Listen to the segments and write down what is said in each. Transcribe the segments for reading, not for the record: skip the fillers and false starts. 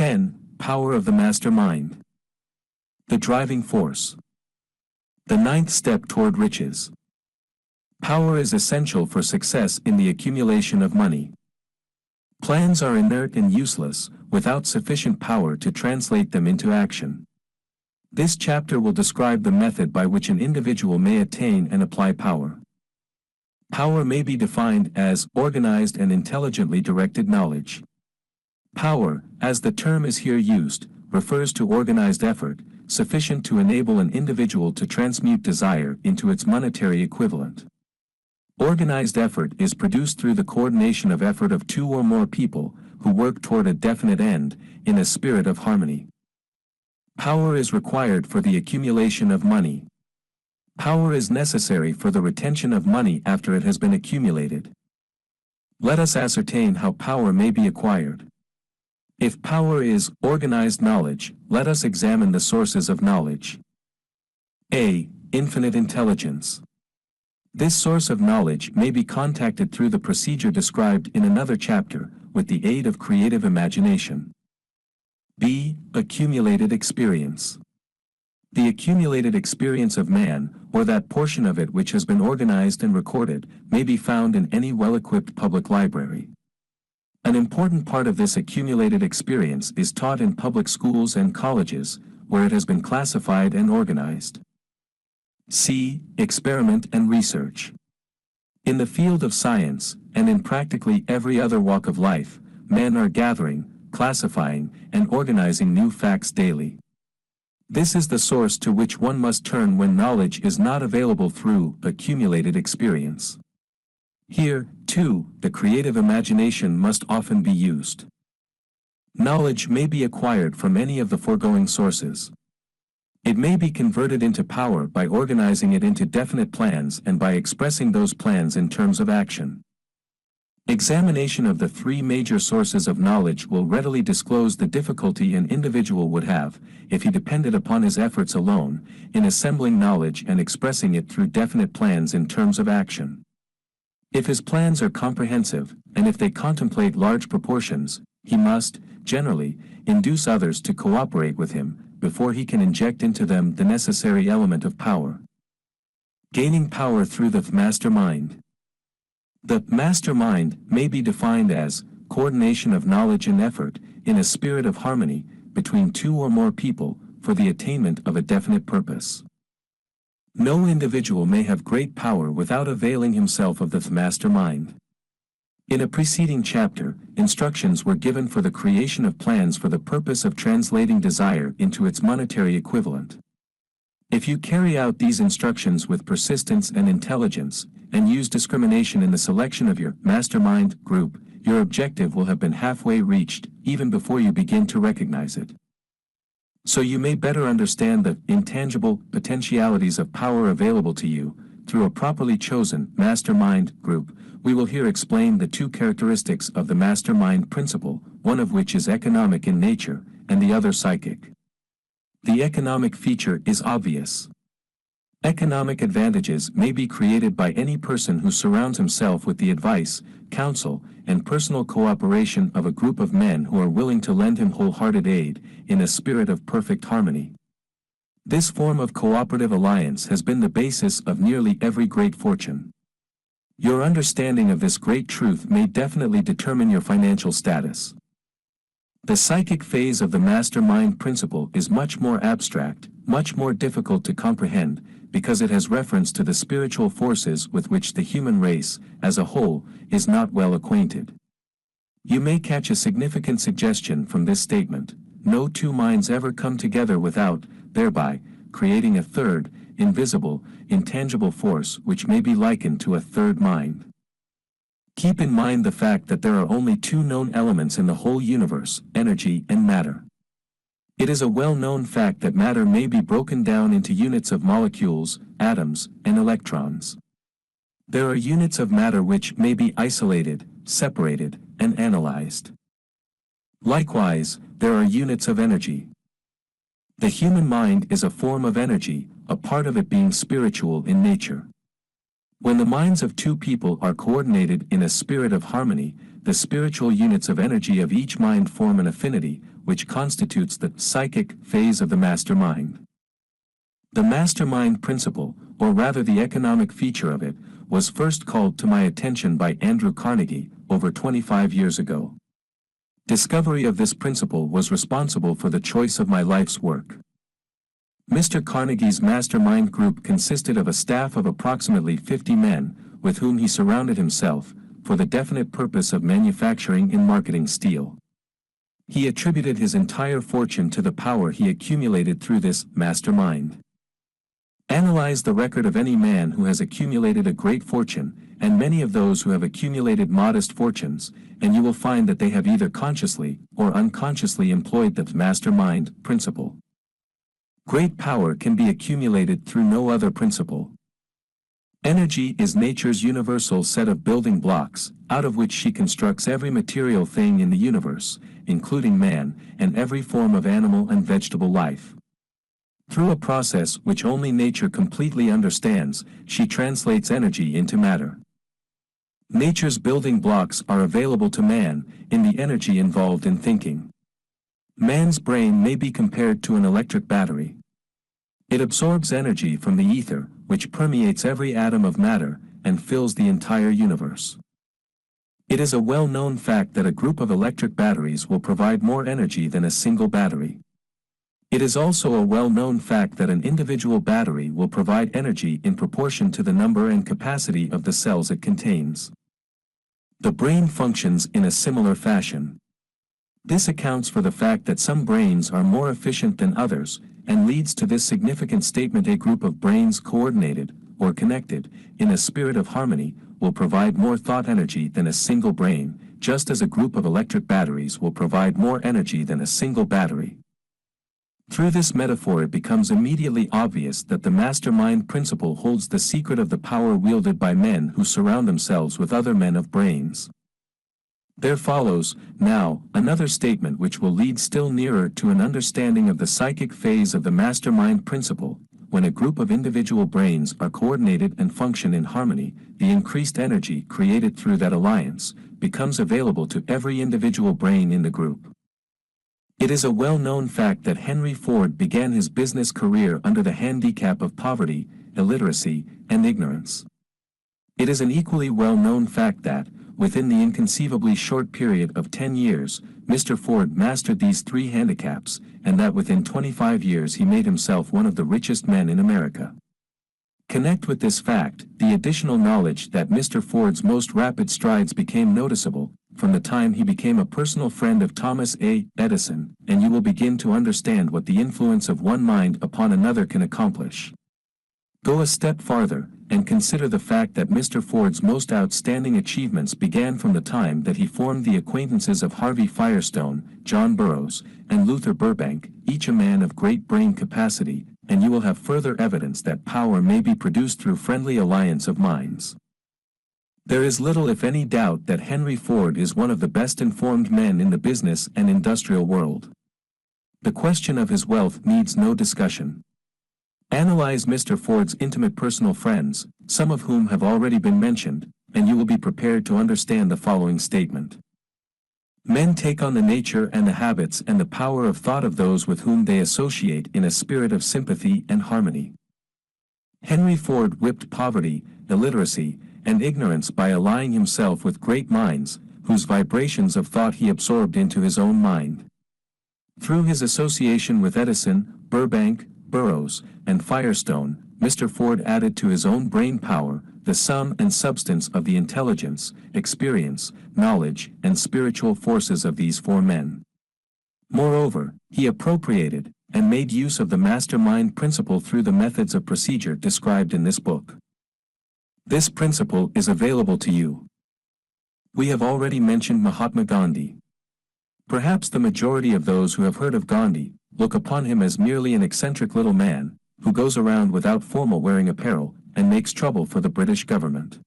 10. Power of the mastermind. The driving force. The 9th step toward riches. Power is essential for success in the accumulation of money. Plans are inert and useless without sufficient power to translate them into action. This chapter will describe the method by which an individual may attain and apply power. Power may be defined as organized and intelligently directed knowledge. Power, as the term is here used, refers to organized effort, sufficient to enable an individual to transmute desire into its monetary equivalent. Organized effort is produced through the coordination of effort of 2 or more people who work toward a definite end, in a spirit of harmony. Power is required for the accumulation of money. Power is necessary for the retention of money after it has been accumulated. Let us ascertain how power may be acquired. If power is organized knowledge, let us examine the sources of knowledge. A. Infinite intelligence. This source of knowledge may be contacted through the procedure described in another chapter, with the aid of creative imagination. B. Accumulated experience. The accumulated experience of man, or that portion of it which has been organized and recorded, may be found in any well-equipped public library. An important part of this accumulated experience is taught in public schools and colleges, where it has been classified and organized. C. Experiment and research. In the field of science, and in practically every other walk of life, men are gathering, classifying, and organizing new facts daily. This is the source to which one must turn when knowledge is not available through accumulated experience. Here, too, the creative imagination must often be used. Knowledge may be acquired from any of the foregoing sources. It may be converted into power by organizing it into definite plans and by expressing those plans in terms of action. Examination of the 3 major sources of knowledge will readily disclose the difficulty an individual would have, if he depended upon his efforts alone, in assembling knowledge and expressing it through definite plans in terms of action. If his plans are comprehensive, and if they contemplate large proportions, he must, generally, induce others to cooperate with him, before he can inject into them the necessary element of power. Gaining power through the mastermind. The mastermind may be defined as coordination of knowledge and effort, in a spirit of harmony, between 2 or more people, for the attainment of a definite purpose. No individual may have great power without availing himself of the mastermind. In a preceding chapter, instructions were given for the creation of plans for the purpose of translating desire into its monetary equivalent. If you carry out these instructions with persistence and intelligence, and use discrimination in the selection of your mastermind group, your objective will have been halfway reached, even before you begin to recognize it. So you may better understand the intangible potentialities of power available to you, through a properly chosen mastermind group, we will here explain the 2 characteristics of the mastermind principle, one of which is economic in nature, and the other psychic. The economic feature is obvious. Economic advantages may be created by any person who surrounds himself with the advice, counsel, and personal cooperation of a group of men who are willing to lend him wholehearted aid, in a spirit of perfect harmony. This form of cooperative alliance has been the basis of nearly every great fortune. Your understanding of this great truth may definitely determine your financial status. The psychic phase of the mastermind principle is much more abstract, much more difficult to comprehend, because it has reference to the spiritual forces with which the human race, as a whole, is not well acquainted. You may catch a significant suggestion from this statement: no 2 minds ever come together without, thereby, creating a third, invisible, intangible force which may be likened to a third mind. Keep in mind the fact that there are only 2 known elements in the whole universe, energy and matter. It is a well-known fact that matter may be broken down into units of molecules, atoms, and electrons. There are units of matter which may be isolated, separated, and analyzed. Likewise, there are units of energy. The human mind is a form of energy, a part of it being spiritual in nature. When the minds of 2 people are coordinated in a spirit of harmony, the spiritual units of energy of each mind form an affinity, which constitutes the psychic phase of the mastermind. The mastermind principle, or rather the economic feature of it, was first called to my attention by Andrew Carnegie, over 25 years ago. Discovery of this principle was responsible for the choice of my life's work. Mr. Carnegie's mastermind group consisted of a staff of approximately 50 men, with whom he surrounded himself, for the definite purpose of manufacturing and marketing steel. He attributed his entire fortune to the power he accumulated through this mastermind. Analyze the record of any man who has accumulated a great fortune, and many of those who have accumulated modest fortunes, and you will find that they have either consciously or unconsciously employed the mastermind principle. Great power can be accumulated through no other principle. Energy is nature's universal set of building blocks, out of which she constructs every material thing in the universe, including man, and every form of animal and vegetable life. Through a process which only nature completely understands, she translates energy into matter. Nature's building blocks are available to man, in the energy involved in thinking. Man's brain may be compared to an electric battery. It absorbs energy from the ether, which permeates every atom of matter, and fills the entire universe. It is a well-known fact that a group of electric batteries will provide more energy than a single battery. It is also a well-known fact that an individual battery will provide energy in proportion to the number and capacity of the cells it contains. The brain functions in a similar fashion. This accounts for the fact that some brains are more efficient than others, and leads to this significant statement: a group of brains coordinated, or connected, in a spirit of harmony, will provide more thought energy than a single brain, just as a group of electric batteries will provide more energy than a single battery. Through this metaphor it becomes immediately obvious that the mastermind principle holds the secret of the power wielded by men who surround themselves with other men of brains. There follows, now, another statement which will lead still nearer to an understanding of the psychic phase of the mastermind principle. When a group of individual brains are coordinated and function in harmony, the increased energy created through that alliance becomes available to every individual brain in the group. It is a well-known fact that Henry Ford began his business career under the handicap of poverty, illiteracy, and ignorance. It is an equally well-known fact that, within the inconceivably short period of 10 years, Mr. Ford mastered these three handicaps, and that within 25 years he made himself one of the richest men in America. Connect with this fact the additional knowledge that Mr. Ford's most rapid strides became noticeable, from the time he became a personal friend of Thomas Edison, and you will begin to understand what the influence of one mind upon another can accomplish. Go a step farther, and consider the fact that Mr. Ford's most outstanding achievements began from the time that he formed the acquaintances of Harvey Firestone, John Burroughs, and Luther Burbank, each a man of great brain capacity, and you will have further evidence that power may be produced through friendly alliance of minds. There is little if any doubt that Henry Ford is one of the best informed men in the business and industrial world. The question of his wealth needs no discussion. Analyze Mr. Ford's intimate personal friends, some of whom have already been mentioned, and you will be prepared to understand the following statement. Men take on the nature and the habits and the power of thought of those with whom they associate in a spirit of sympathy and harmony. Henry Ford whipped poverty, illiteracy, and ignorance by allying himself with great minds, whose vibrations of thought he absorbed into his own mind. Through his association with Edison, Burbank, Burroughs, and Firestone, Mr. Ford added to his own brain power the sum and substance of the intelligence, experience, knowledge, and spiritual forces of these four men. Moreover, he appropriated and made use of the mastermind principle through the methods of procedure described in this book. This principle is available to you. We have already mentioned Mahatma Gandhi. Perhaps the majority of those who have heard of Gandhi look upon him as merely an eccentric little man, who goes around without formal wearing apparel, and makes trouble for the British government.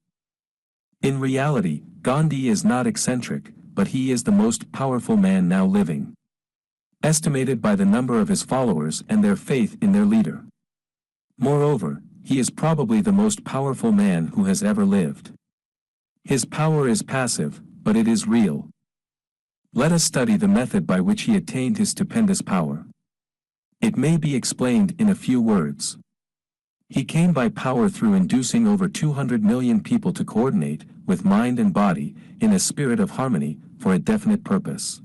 In reality, Gandhi is not eccentric, but he is the most powerful man now living, estimated by the number of his followers and their faith in their leader. Moreover, he is probably the most powerful man who has ever lived. His power is passive, but it is real. Let us study the method by which he attained his stupendous power. It may be explained in a few words. He came by power through inducing over 200 million people to coordinate, with mind and body, in a spirit of harmony, for a definite purpose.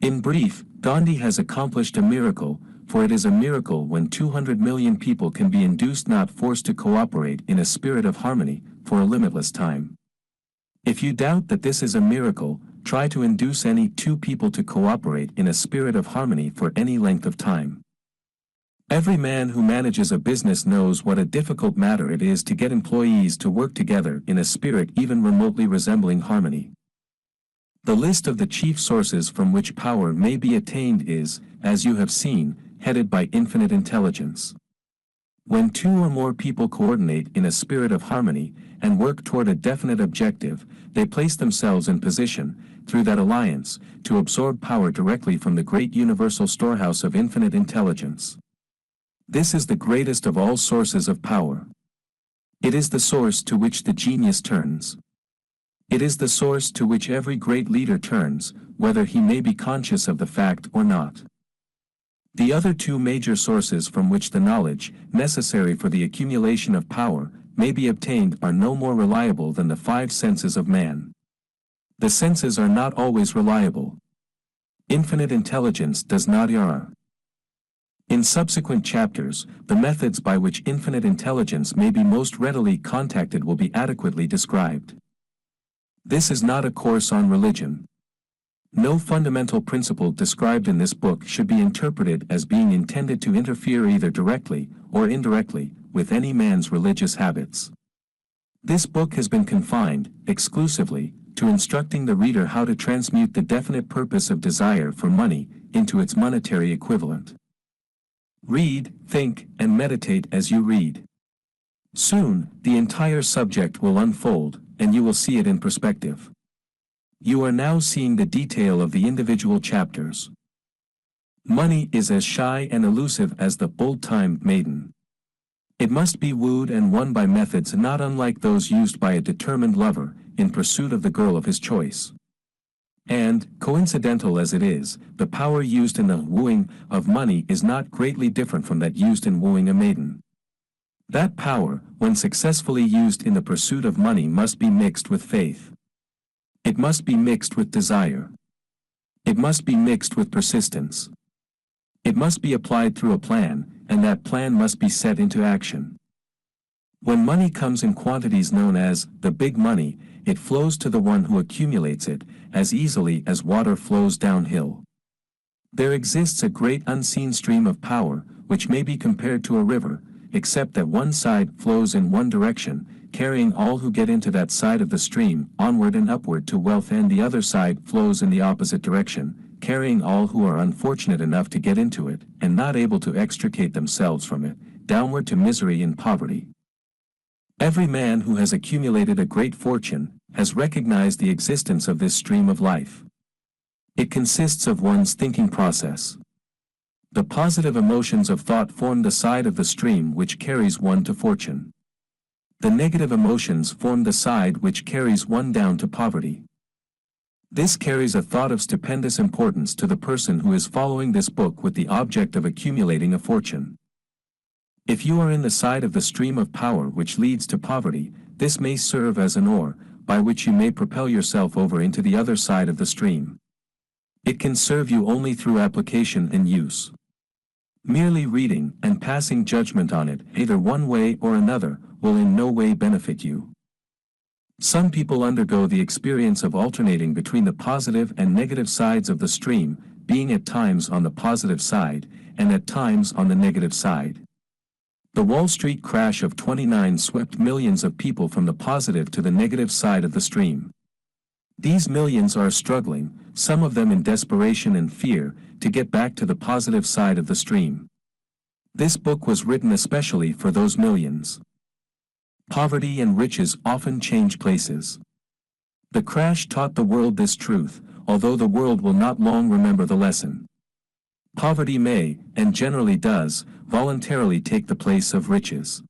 In brief, Gandhi has accomplished a miracle, for it is a miracle when 200 million people can be induced, not forced, to cooperate in a spirit of harmony, for a limitless time. If you doubt that this is a miracle, try to induce any two people to cooperate in a spirit of harmony for any length of time. Every man who manages a business knows what a difficult matter it is to get employees to work together in a spirit even remotely resembling harmony. The list of the chief sources from which power may be attained is, as you have seen, headed by infinite intelligence. When two or more people coordinate in a spirit of harmony, and work toward a definite objective, they place themselves in position, through that alliance, to absorb power directly from the great universal storehouse of infinite intelligence. This is the greatest of all sources of power. It is the source to which the genius turns. It is the source to which every great leader turns, whether he may be conscious of the fact or not. The other two major sources from which the knowledge, necessary for the accumulation of power, may be obtained are no more reliable than the five senses of man. The senses are not always reliable. Infinite intelligence does not err. In subsequent chapters, the methods by which infinite intelligence may be most readily contacted will be adequately described. This is not a course on religion. No fundamental principle described in this book should be interpreted as being intended to interfere either directly or indirectly with any man's religious habits. This book has been confined, exclusively, to instructing the reader how to transmute the definite purpose of desire for money into its monetary equivalent. Read, think, and meditate as you read. Soon, the entire subject will unfold, and you will see it in perspective. You are now seeing the detail of the individual chapters. Money is as shy and elusive as the old-time maiden. It must be wooed and won by methods not unlike those used by a determined lover in pursuit of the girl of his choice. And, coincidental as it is, the power used in the wooing of money is not greatly different from that used in wooing a maiden. That power, when successfully used in the pursuit of money, must be mixed with faith. It must be mixed with desire. It must be mixed with persistence. It must be applied through a plan, and that plan must be set into action. When money comes in quantities known as the big money, it flows to the one who accumulates it, as easily as water flows downhill. There exists a great unseen stream of power, which may be compared to a river, except that one side flows in one direction, carrying all who get into that side of the stream onward and upward to wealth, and the other side flows in the opposite direction, carrying all who are unfortunate enough to get into it, and not able to extricate themselves from it, downward to misery and poverty. Every man who has accumulated a great fortune has recognized the existence of this stream of life. It consists of one's thinking process. The positive emotions of thought form the side of the stream which carries one to fortune. The negative emotions form the side which carries one down to poverty. This carries a thought of stupendous importance to the person who is following this book with the object of accumulating a fortune. If you are in the side of the stream of power which leads to poverty, this may serve as an oar, by which you may propel yourself over into the other side of the stream. It can serve you only through application and use. Merely reading and passing judgment on it, either one way or another, will in no way benefit you. Some people undergo the experience of alternating between the positive and negative sides of the stream, being at times on the positive side, and at times on the negative side. The Wall Street crash of '29 swept millions of people from the positive to the negative side of the stream. These millions are struggling, some of them in desperation and fear, to get back to the positive side of the stream. This book was written especially for those millions. Poverty and riches often change places. The crash taught the world this truth, although the world will not long remember the lesson. Poverty may, and generally does, voluntarily take the place of riches.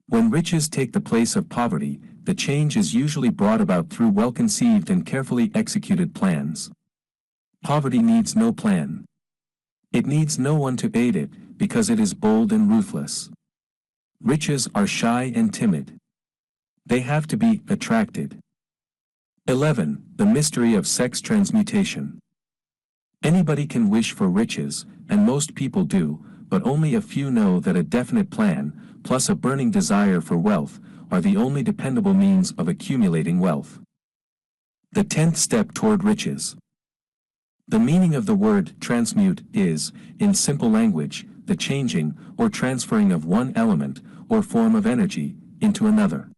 When riches take the place of poverty, the change is usually brought about through well-conceived and carefully executed plans. Poverty needs no plan. It needs no one to aid it, because it is bold and ruthless. Riches are shy and timid. They have to be attracted. 11. The mystery of sex transmutation. Anybody can wish for riches, and most people do, but only a few know that a definite plan, plus a burning desire for wealth, are the only dependable means of accumulating wealth. The 10th step toward riches. The meaning of the word transmute is, in simple language, the changing or transferring of one element or form of energy into another.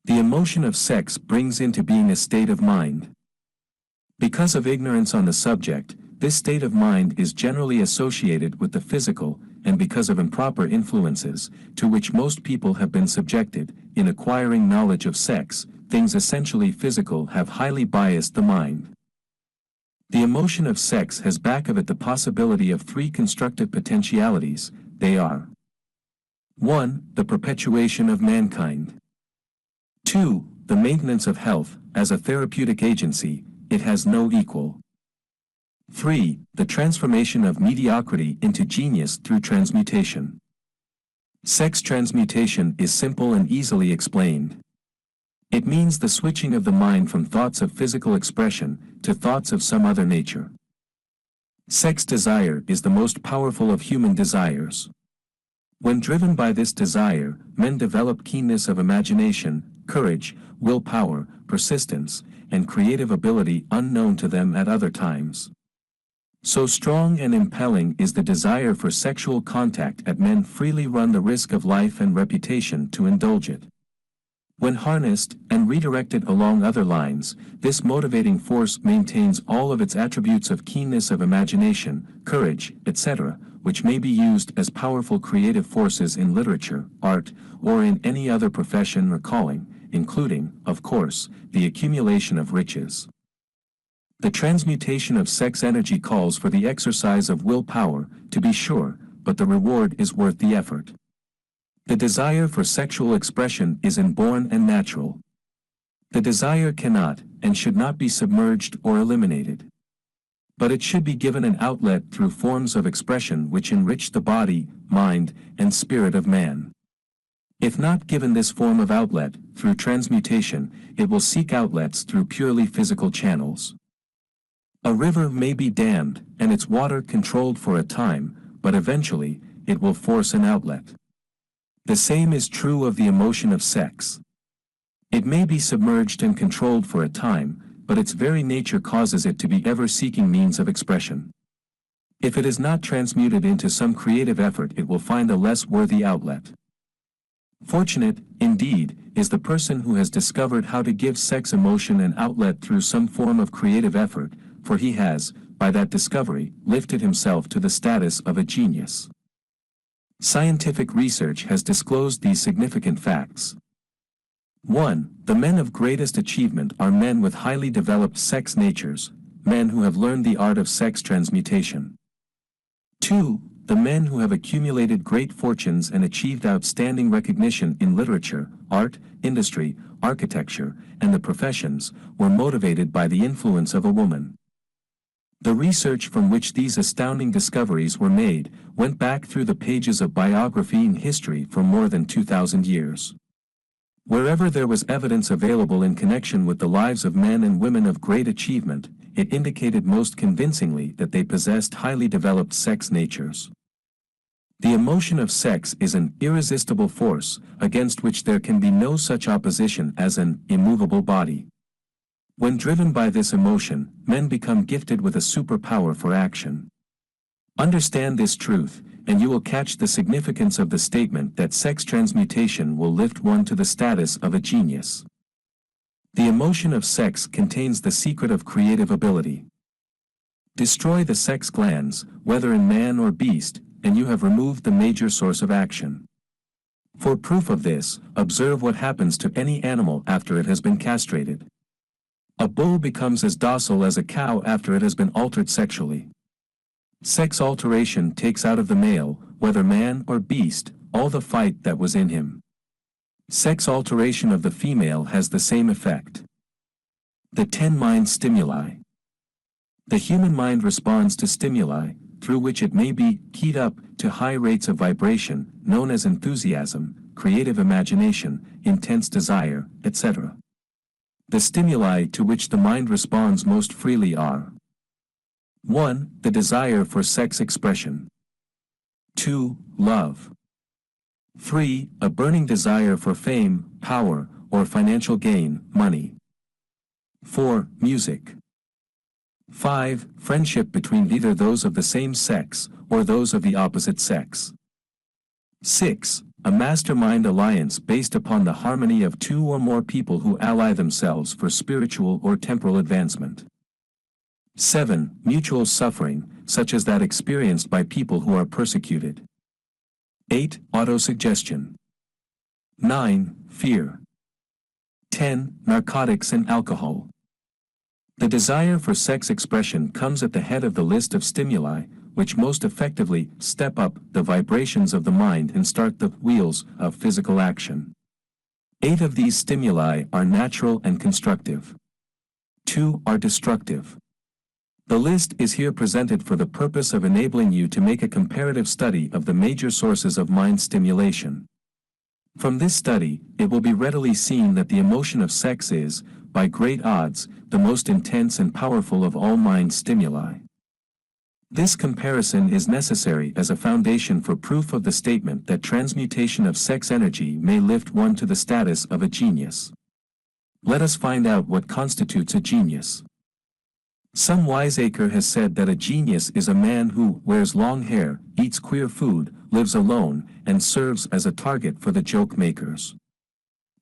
The emotion of sex brings into being a state of mind. Because of ignorance on the subject, this state of mind is generally associated with the physical, and because of improper influences, to which most people have been subjected, in acquiring knowledge of sex, things essentially physical have highly biased the mind. The emotion of sex has back of it the possibility of three constructive potentialities. They are: 1. The perpetuation of mankind. 2. The maintenance of health. As a therapeutic agency, it has no equal. 3. The transformation of mediocrity into genius through transmutation. Sex transmutation is simple and easily explained. It means the switching of the mind from thoughts of physical expression to thoughts of some other nature. Sex desire is the most powerful of human desires. When driven by this desire, men develop keenness of imagination, courage, willpower, persistence, and creative ability unknown to them at other times. So strong and impelling is the desire for sexual contact that men freely run the risk of life and reputation to indulge it. When harnessed and redirected along other lines, this motivating force maintains all of its attributes of keenness of imagination, courage, etc., which may be used as powerful creative forces in literature, art, or in any other profession or calling, including, of course, the accumulation of riches. The transmutation of sex energy calls for the exercise of willpower, to be sure, but the reward is worth the effort. The desire for sexual expression is inborn and natural. The desire cannot and should not be submerged or eliminated. But it should be given an outlet through forms of expression which enrich the body, mind, and spirit of man. If not given this form of outlet, through transmutation, it will seek outlets through purely physical channels. A river may be dammed, and its water controlled for a time, but eventually, it will force an outlet. The same is true of the emotion of sex. It may be submerged and controlled for a time, but its very nature causes it to be ever seeking means of expression. If it is not transmuted into some creative effort, it will find a less worthy outlet. Fortunate, indeed, is the person who has discovered how to give sex emotion an outlet through some form of creative effort, for he has, by that discovery, lifted himself to the status of a genius. Scientific research has disclosed these significant facts. 1. The men of greatest achievement are men with highly developed sex natures, men who have learned the art of sex transmutation. 2. The men who have accumulated great fortunes and achieved outstanding recognition in literature, art, industry, architecture, and the professions, were motivated by the influence of a woman. The research from which these astounding discoveries were made went back through the pages of biography and history for more than 2,000 years. Wherever there was evidence available in connection with the lives of men and women of great achievement, it indicated most convincingly that they possessed highly developed sex natures. The emotion of sex is an irresistible force, against which there can be no such opposition as an immovable body. When driven by this emotion, men become gifted with a superpower for action. Understand this truth, and you will catch the significance of the statement that sex transmutation will lift one to the status of a genius. The emotion of sex contains the secret of creative ability. Destroy the sex glands, whether in man or beast, and you have removed the major source of action. For proof of this, observe what happens to any animal after it has been castrated. A bull becomes as docile as a cow after it has been altered sexually. Sex alteration takes out of the male, whether man or beast, all the fight that was in him. Sex alteration of the female has the same effect. The 10 mind stimuli. The human mind responds to stimuli, through which it may be keyed up to high rates of vibration, known as enthusiasm, creative imagination, intense desire, etc. The stimuli to which the mind responds most freely are: 1. The desire for sex expression. 2. Love. 3. A burning desire for fame, power, or financial gain, money. 4. Music. 5. Friendship between either those of the same sex, or those of the opposite sex. 6. A mastermind alliance based upon the harmony of two or more people who ally themselves for spiritual or temporal advancement. 7. Mutual suffering, such as that experienced by people who are persecuted. 8. Autosuggestion. 9. Fear. 10. Narcotics and alcohol. The desire for sex expression comes at the head of the list of stimuli, which most effectively step up the vibrations of the mind and start the wheels of physical action. 8 of these stimuli are natural and constructive. 2 are destructive. The list is here presented for the purpose of enabling you to make a comparative study of the major sources of mind stimulation. From this study, it will be readily seen that the emotion of sex is, by great odds, the most intense and powerful of all mind stimuli. This comparison is necessary as a foundation for proof of the statement that transmutation of sex energy may lift one to the status of a genius. Let us find out what constitutes a genius. Some wiseacre has said that a genius is a man who wears long hair, eats queer food, lives alone, and serves as a target for the joke makers.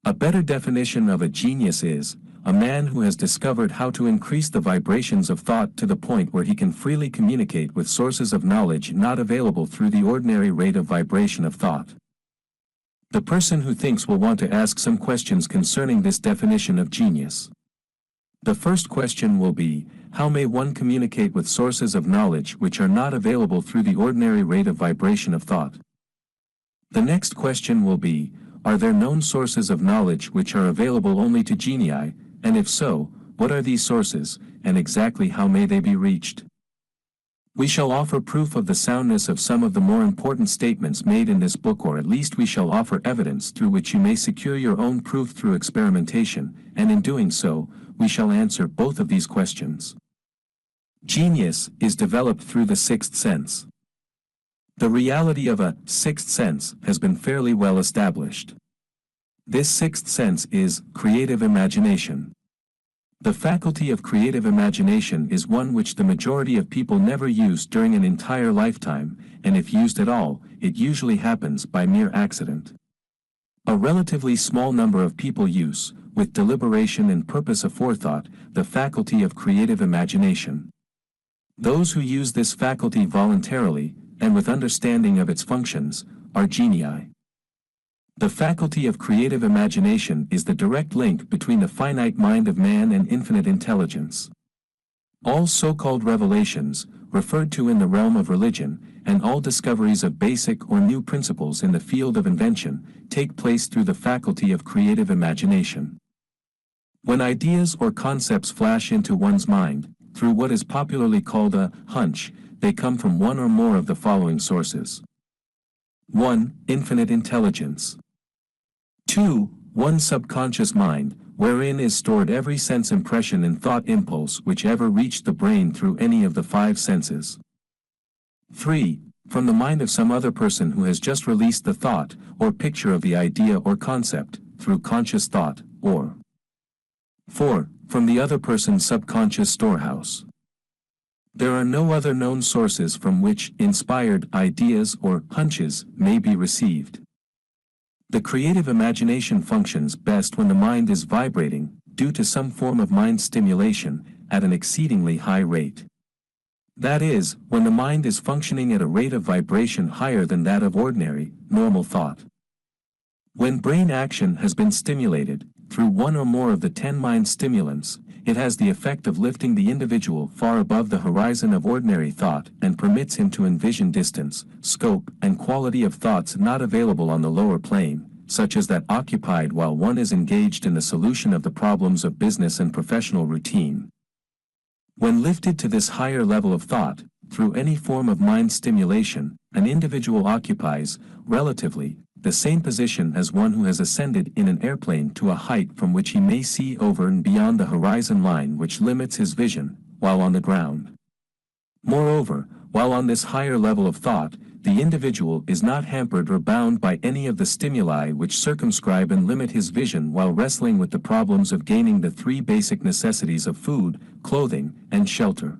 A better definition of a genius is a man who has discovered how to increase the vibrations of thought to the point where he can freely communicate with sources of knowledge not available through the ordinary rate of vibration of thought. The person who thinks will want to ask some questions concerning this definition of genius. The first question will be, how may one communicate with sources of knowledge which are not available through the ordinary rate of vibration of thought? The next question will be, are there known sources of knowledge which are available only to genii, and if so, what are these sources, and exactly how may they be reached? We shall offer proof of the soundness of some of the more important statements made in this book, or at least we shall offer evidence through which you may secure your own proof through experimentation, and in doing so, we shall answer both of these questions. Genius is developed through the sixth sense. The reality of a sixth sense has been fairly well established. This sixth sense is creative imagination. The faculty of creative imagination is one which the majority of people never use during an entire lifetime, and if used at all, it usually happens by mere accident. A relatively small number of people use, with deliberation and purpose aforethought, the faculty of creative imagination. Those who use this faculty voluntarily, and with understanding of its functions, are genii. The faculty of creative imagination is the direct link between the finite mind of man and infinite intelligence. All so-called revelations, referred to in the realm of religion, and all discoveries of basic or new principles in the field of invention, take place through the faculty of creative imagination. When ideas or concepts flash into one's mind, through what is popularly called a hunch, they come from one or more of the following sources. 1. Infinite intelligence. 2. One's subconscious mind, wherein is stored every sense impression and thought impulse which ever reached the brain through any of the 5 senses. 3. From the mind of some other person who has just released the thought, or picture of the idea or concept, through conscious thought, or 4. From the other person's subconscious storehouse. There are no other known sources from which inspired ideas or hunches may be received. The creative imagination functions best when the mind is vibrating, due to some form of mind stimulation, at an exceedingly high rate. That is, when the mind is functioning at a rate of vibration higher than that of ordinary, normal thought. When brain action has been stimulated, through one or more of the 10 mind stimulants, it has the effect of lifting the individual far above the horizon of ordinary thought and permits him to envision distance, scope, and quality of thoughts not available on the lower plane, such as that occupied while one is engaged in the solution of the problems of business and professional routine. When lifted to this higher level of thought, through any form of mind stimulation, an individual occupies, relatively, the same position as one who has ascended in an airplane to a height from which he may see over and beyond the horizon line which limits his vision, while on the ground. Moreover, while on this higher level of thought, the individual is not hampered or bound by any of the stimuli which circumscribe and limit his vision while wrestling with the problems of gaining the three basic necessities of food, clothing, and shelter.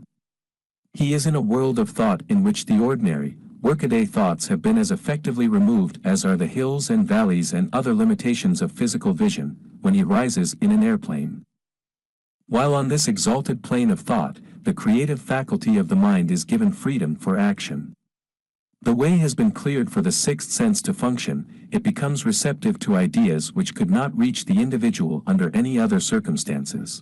He is in a world of thought in which the ordinary, workaday thoughts have been as effectively removed as are the hills and valleys and other limitations of physical vision, when he rises in an airplane. While on this exalted plane of thought, the creative faculty of the mind is given freedom for action. The way has been cleared for the sixth sense to function, it becomes receptive to ideas which could not reach the individual under any other circumstances.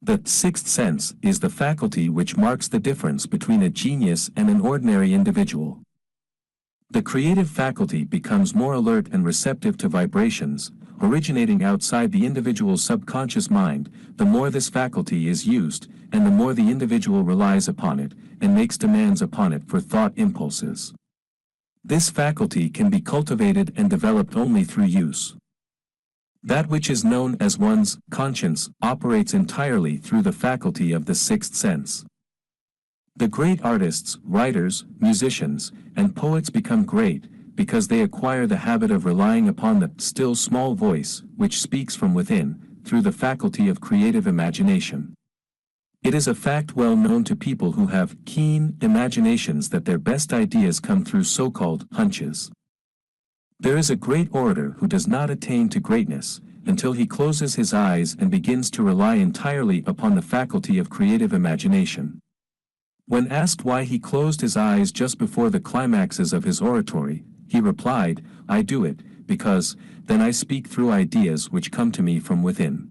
The sixth sense is the faculty which marks the difference between a genius and an ordinary individual. The creative faculty becomes more alert and receptive to vibrations, originating outside the individual's subconscious mind. The more this faculty is used, and the more the individual relies upon it, and makes demands upon it for thought impulses. This faculty can be cultivated and developed only through use. That which is known as one's conscience operates entirely through the faculty of the sixth sense. The great artists, writers, musicians, and poets become great because they acquire the habit of relying upon the still small voice which speaks from within, through the faculty of creative imagination. It is a fact well known to people who have keen imaginations that their best ideas come through so-called hunches. There is a great orator who does not attain to greatness until he closes his eyes and begins to rely entirely upon the faculty of creative imagination. When asked why he closed his eyes just before the climaxes of his oratory, he replied, "I do it, because, then I speak through ideas which come to me from within."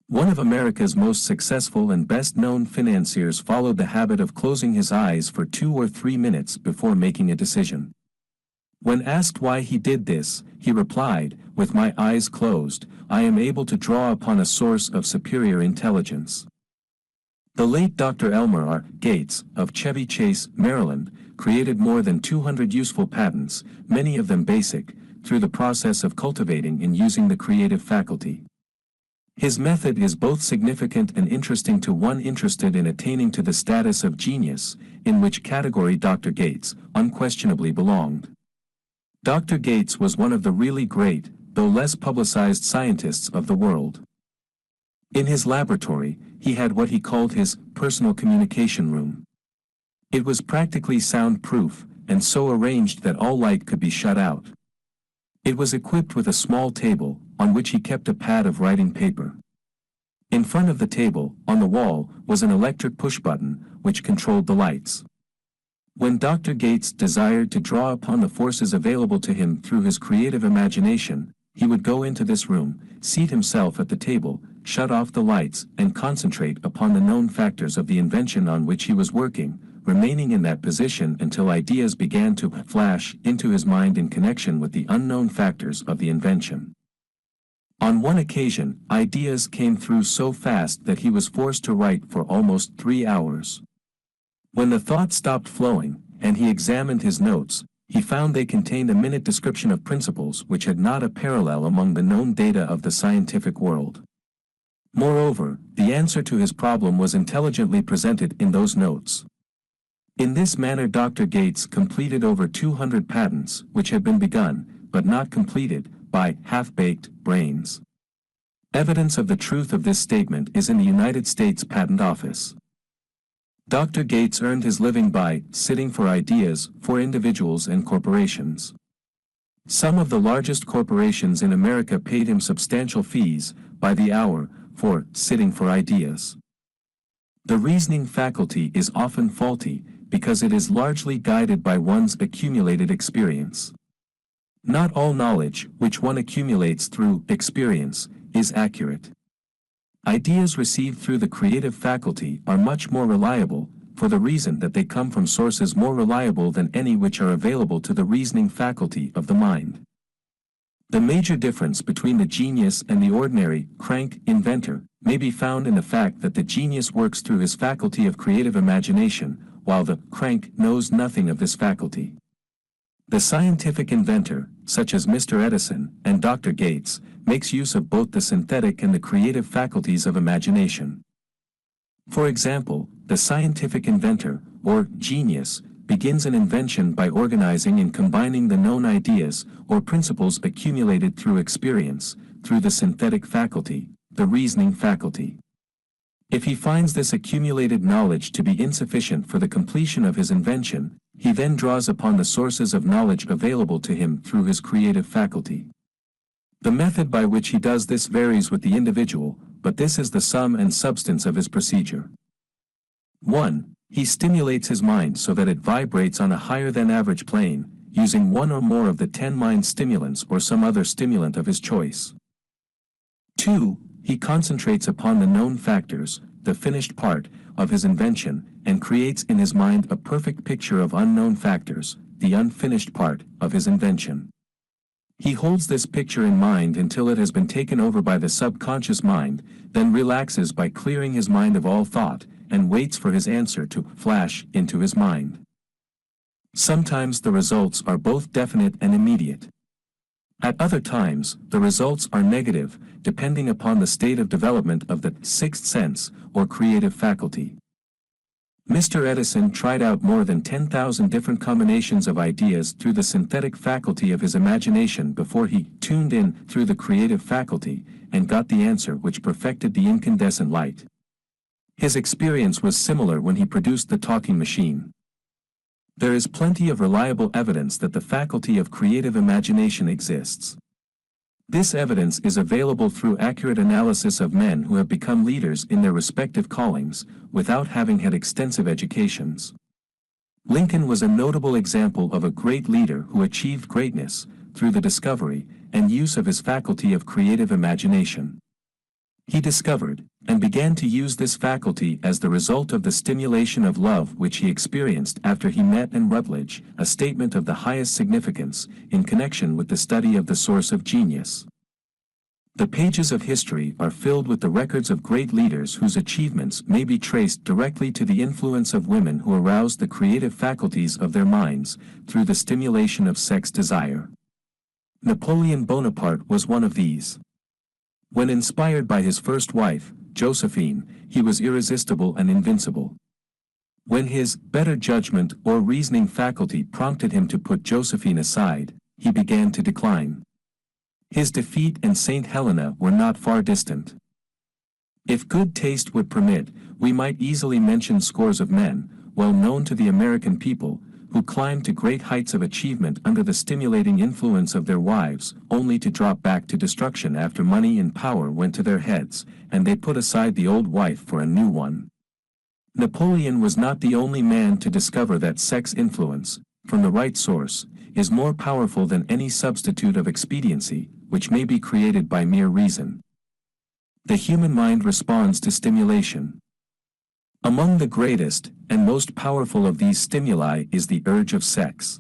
One of America's most successful and best-known financiers followed the habit of closing his eyes for 2 or 3 minutes before making a decision. When asked why he did this, he replied, "With my eyes closed, I am able to draw upon a source of superior intelligence." The late Dr. Elmer R. Gates, of Chevy Chase, Maryland, created more than 200 useful patents, many of them basic, through the process of cultivating and using the creative faculty. His method is both significant and interesting to one interested in attaining to the status of genius, in which category Dr. Gates unquestionably belonged. Dr. Gates was one of the really great, though less publicized scientists of the world. In his laboratory, he had what he called his personal communication room. It was practically soundproof, and so arranged that all light could be shut out. It was equipped with a small table, on which he kept a pad of writing paper. In front of the table, on the wall, was an electric push-button, which controlled the lights. When Dr. Gates desired to draw upon the forces available to him through his creative imagination, he would go into this room, seat himself at the table, shut off the lights, and concentrate upon the known factors of the invention on which he was working, remaining in that position until ideas began to flash into his mind in connection with the unknown factors of the invention. On one occasion, ideas came through so fast that he was forced to write for almost 3 hours. When the thought stopped flowing, and he examined his notes, he found they contained a minute description of principles which had not a parallel among the known data of the scientific world. Moreover, the answer to his problem was intelligently presented in those notes. In this manner Dr. Gates completed over 200 patents which had been begun, but not completed, by half-baked brains. Evidence of the truth of this statement is in the United States Patent Office. Dr. Gates earned his living by sitting for ideas for individuals and corporations. Some of the largest corporations in America paid him substantial fees, by the hour, for sitting for ideas. The reasoning faculty is often faulty, because it is largely guided by one's accumulated experience. Not all knowledge, which one accumulates through experience, is accurate. Ideas received through the creative faculty are much more reliable, for the reason that they come from sources more reliable than any which are available to the reasoning faculty of the mind. The major difference between the genius and the ordinary, crank, inventor, may be found in the fact that the genius works through his faculty of creative imagination, while the crank knows nothing of this faculty. The scientific inventor, such as Mr. Edison and Dr. Gates, makes use of both the synthetic and the creative faculties of imagination. For example, the scientific inventor, or genius, begins an invention by organizing and combining the known ideas or principles accumulated through experience, through the synthetic faculty, the reasoning faculty. If he finds this accumulated knowledge to be insufficient for the completion of his invention, he then draws upon the sources of knowledge available to him through his creative faculty. The method by which he does this varies with the individual, but this is the sum and substance of his procedure. 1. He stimulates his mind so that it vibrates on a higher-than-average plane, using one or more of the 10 mind stimulants or some other stimulant of his choice. 2. He concentrates upon the known factors, the finished part, of his invention, and creates in his mind a perfect picture of unknown factors, the unfinished part, of his invention. He holds this picture in mind until it has been taken over by the subconscious mind, then relaxes by clearing his mind of all thought, and waits for his answer to flash into his mind. Sometimes the results are both definite and immediate. At other times, the results are negative, depending upon the state of development of the sixth sense, or creative faculty. Mr. Edison tried out more than 10,000 different combinations of ideas through the synthetic faculty of his imagination before he tuned in through the creative faculty, and got the answer which perfected the incandescent light. His experience was similar when he produced the talking machine. There is plenty of reliable evidence that the faculty of creative imagination exists. This evidence is available through accurate analysis of men who have become leaders in their respective callings, without having had extensive educations. Lincoln was a notable example of a great leader who achieved greatness through the discovery and use of his faculty of creative imagination. He discovered, and began to use this faculty as the result of the stimulation of love which he experienced after he met and Rutledge, a statement of the highest significance, in connection with the study of the source of genius. The pages of history are filled with the records of great leaders whose achievements may be traced directly to the influence of women who aroused the creative faculties of their minds, through the stimulation of sex desire. Napoleon Bonaparte was one of these. When inspired by his first wife, Josephine, he was irresistible and invincible. When his better judgment or reasoning faculty prompted him to put Josephine aside, he began to decline. His defeat and St. Helena were not far distant. If good taste would permit, we might easily mention scores of men, well known to the American people, who climbed to great heights of achievement under the stimulating influence of their wives, only to drop back to destruction after money and power went to their heads, and they put aside the old wife for a new one. Napoleon was not the only man to discover that sex influence, from the right source, is more powerful than any substitute of expediency, which may be created by mere reason. The human mind responds to stimulation. Among the greatest and most powerful of these stimuli is the urge of sex.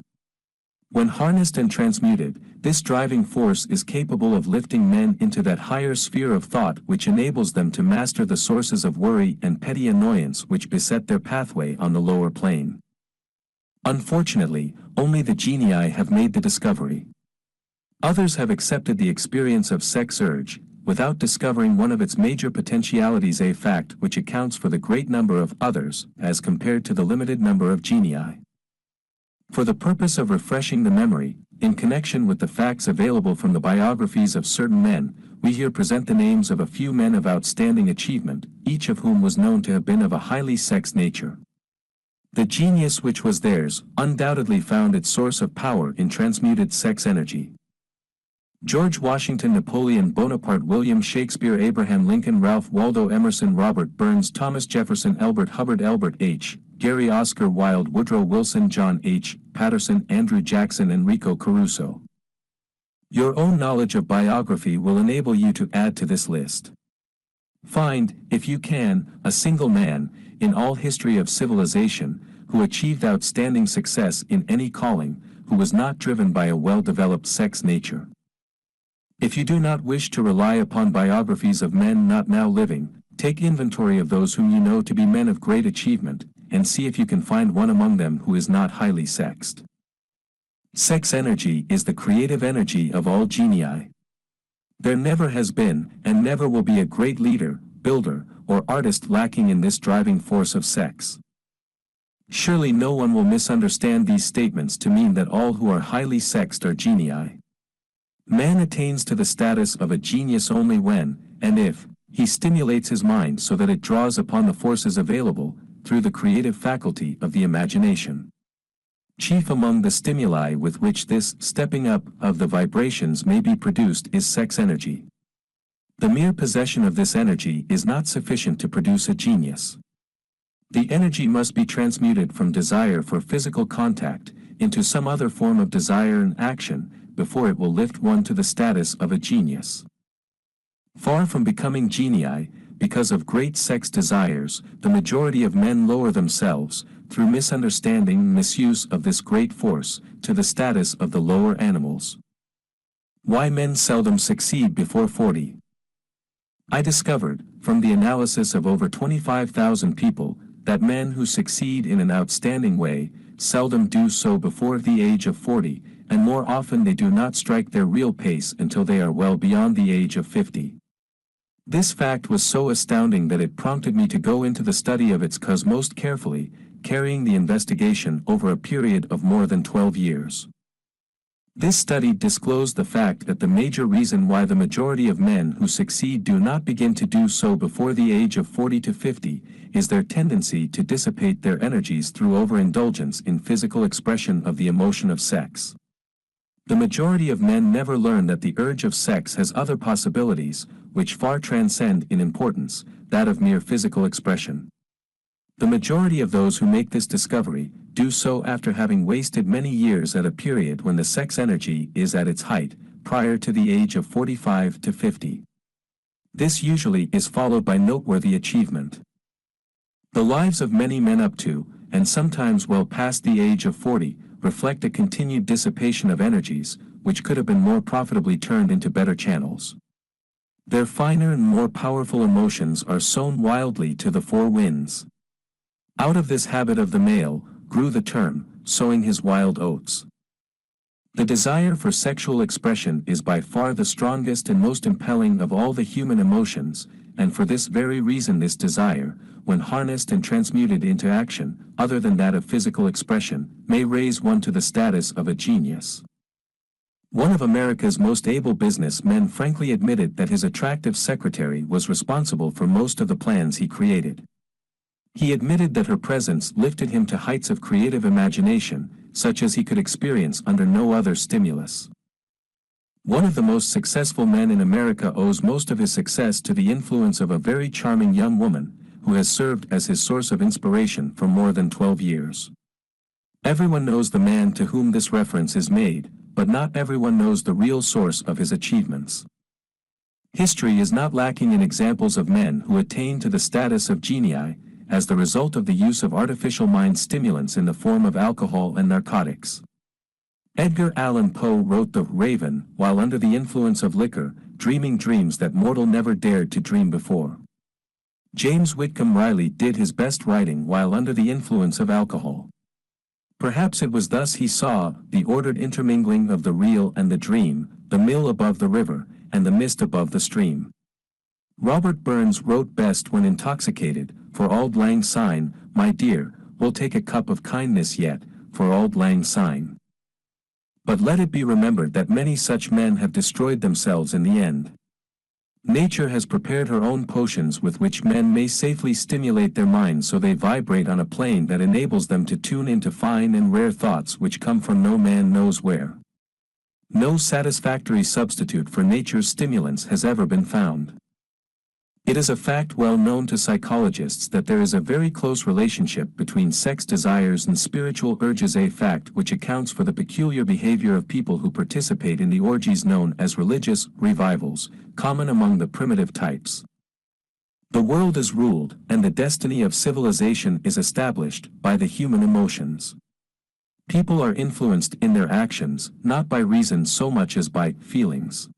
When harnessed and transmuted, this driving force is capable of lifting men into that higher sphere of thought which enables them to master the sources of worry and petty annoyance which beset their pathway on the lower plane. Unfortunately, only the genii have made the discovery. Others have accepted the experience of sex urge, without discovering one of its major potentialities, a fact which accounts for the great number of others, as compared to the limited number of genii. For the purpose of refreshing the memory, in connection with the facts available from the biographies of certain men, we here present the names of a few men of outstanding achievement, each of whom was known to have been of a highly sex nature. The genius which was theirs undoubtedly found its source of power in transmuted sex energy. George Washington, Napoleon Bonaparte, William Shakespeare, Abraham Lincoln, Ralph Waldo Emerson, Robert Burns, Thomas Jefferson, Elbert Hubbard, Albert H. Gary, Oscar Wilde, Woodrow Wilson, John H. Patterson, Andrew Jackson, Enrico Caruso. Your own knowledge of biography will enable you to add to this list. Find, if you can, a single man, in all history of civilization, who achieved outstanding success in any calling, who was not driven by a well-developed sex nature. If you do not wish to rely upon biographies of men not now living, take inventory of those whom you know to be men of great achievement, and see if you can find one among them who is not highly sexed. Sex energy is the creative energy of all genii. There never has been, and never will be a great leader, builder, or artist lacking in this driving force of sex. Surely no one will misunderstand these statements to mean that all who are highly sexed are genii. Man attains to the status of a genius only when, and if, he stimulates his mind so that it draws upon the forces available, through the creative faculty of the imagination. Chief among the stimuli with which this stepping up of the vibrations may be produced is sex energy. The mere possession of this energy is not sufficient to produce a genius. The energy must be transmuted from desire for physical contact into some other form of desire and action before it will lift one to the status of a genius. Far from becoming genii, because of great sex desires, the majority of men lower themselves, through misunderstanding and misuse of this great force, to the status of the lower animals. Why men seldom succeed before 40. I discovered, from the analysis of over 25,000 people, that men who succeed in an outstanding way, seldom do so before the age of 40, and more often they do not strike their real pace until they are well beyond the age of 50. This fact was so astounding that it prompted me to go into the study of its cause most carefully, carrying the investigation over a period of more than 12 years. This study disclosed the fact that the major reason why the majority of men who succeed do not begin to do so before the age of 40 to 50 is their tendency to dissipate their energies through overindulgence in physical expression of the emotion of sex. The majority of men never learn that the urge of sex has other possibilities, which far transcend in importance that of mere physical expression. The majority of those who make this discovery do so after having wasted many years at a period when the sex energy is at its height, prior to the age of 45 to 50. This usually is followed by noteworthy achievement. The lives of many men up to, and sometimes well past the age of 40, reflect a continued dissipation of energies, which could have been more profitably turned into better channels. Their finer and more powerful emotions are sown wildly to the four winds. Out of this habit of the male, grew the term, sowing his wild oats. The desire for sexual expression is by far the strongest and most impelling of all the human emotions, and for this very reason this desire, when harnessed and transmuted into action, other than that of physical expression, may raise one to the status of a genius. One of America's most able business men frankly admitted that his attractive secretary was responsible for most of the plans he created. He admitted that her presence lifted him to heights of creative imagination, such as he could experience under no other stimulus. One of the most successful men in America owes most of his success to the influence of a very charming young woman, who has served as his source of inspiration for more than 12 years. Everyone knows the man to whom this reference is made, but not everyone knows the real source of his achievements. History is not lacking in examples of men who attain to the status of genii, as the result of the use of artificial mind stimulants in the form of alcohol and narcotics. Edgar Allan Poe wrote The Raven while under the influence of liquor, dreaming dreams that mortal never dared to dream before. James Whitcomb Riley did his best writing while under the influence of alcohol. Perhaps it was thus he saw the ordered intermingling of the real and the dream, the mill above the river, and the mist above the stream. Robert Burns wrote best when intoxicated, for auld lang syne, my dear, we'll take a cup of kindness yet, for auld lang syne. But let it be remembered that many such men have destroyed themselves in the end. Nature has prepared her own potions with which men may safely stimulate their minds so they vibrate on a plane that enables them to tune into fine and rare thoughts which come from no man knows where. No satisfactory substitute for nature's stimulants has ever been found. It is a fact well known to psychologists that there is a very close relationship between sex desires and spiritual urges, a fact which accounts for the peculiar behavior of people who participate in the orgies known as religious revivals, common among the primitive types. The world is ruled, and the destiny of civilization is established, by the human emotions. People are influenced in their actions, not by reason so much as by feelings.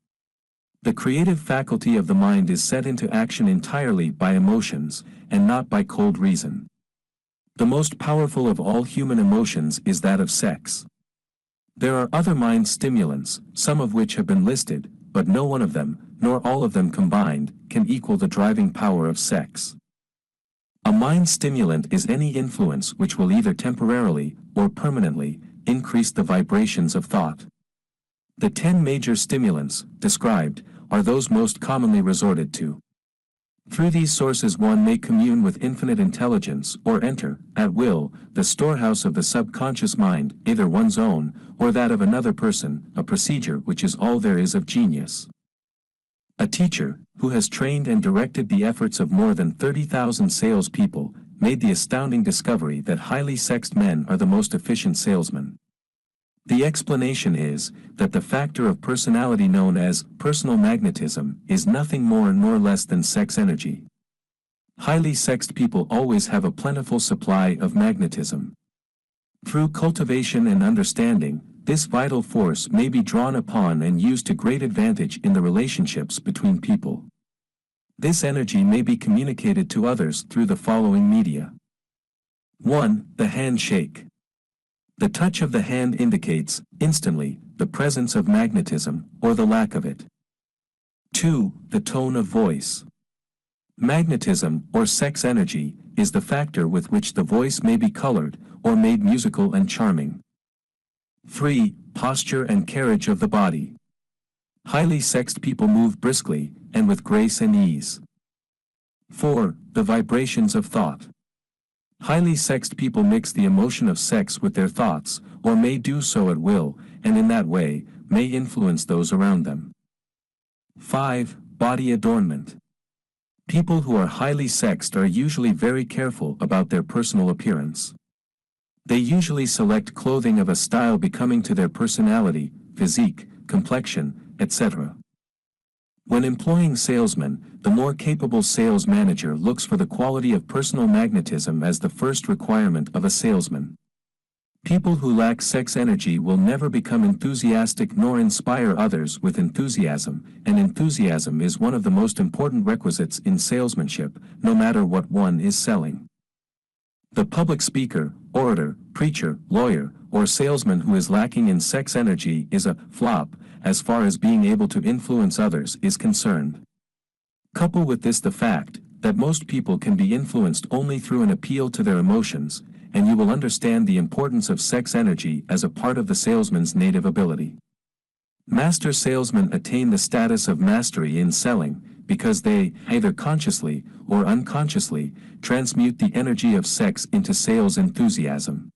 The creative faculty of the mind is set into action entirely by emotions, and not by cold reason. The most powerful of all human emotions is that of sex. There are other mind stimulants, some of which have been listed, but no one of them, nor all of them combined, can equal the driving power of sex. A mind stimulant is any influence which will either temporarily, or permanently, increase the vibrations of thought. The 10 major stimulants, described, are those most commonly resorted to. Through these sources one may commune with infinite intelligence or enter, at will, the storehouse of the subconscious mind, either one's own, or that of another person, a procedure which is all there is of genius. A teacher, who has trained and directed the efforts of more than 30,000 salespeople, made the astounding discovery that highly sexed men are the most efficient salesmen. The explanation is that the factor of personality known as personal magnetism is nothing more nor less than sex energy. Highly sexed people always have a plentiful supply of magnetism. Through cultivation and understanding, this vital force may be drawn upon and used to great advantage in the relationships between people. This energy may be communicated to others through the following media. 1. The handshake. The touch of the hand indicates, instantly, the presence of magnetism, or the lack of it. 2. The tone of voice. Magnetism, or sex energy, is the factor with which the voice may be colored, or made musical and charming. 3. Posture and carriage of the body. Highly sexed people move briskly, and with grace and ease. 4. The vibrations of thought. Highly sexed people mix the emotion of sex with their thoughts, or may do so at will, and in that way, may influence those around them. 5. Body adornment. People who are highly sexed are usually very careful about their personal appearance. They usually select clothing of a style becoming to their personality, physique, complexion, etc. When employing salesmen, the more capable sales manager looks for the quality of personal magnetism as the first requirement of a salesman. People who lack sex energy will never become enthusiastic nor inspire others with enthusiasm, and enthusiasm is one of the most important requisites in salesmanship, no matter what one is selling. The public speaker, orator, preacher, lawyer, or salesman who is lacking in sex energy is a flop, as far as being able to influence others is concerned. Couple with this the fact that most people can be influenced only through an appeal to their emotions, and you will understand the importance of sex energy as a part of the salesman's native ability. Master salesmen attain the status of mastery in selling, because they, either consciously or unconsciously, transmute the energy of sex into sales enthusiasm.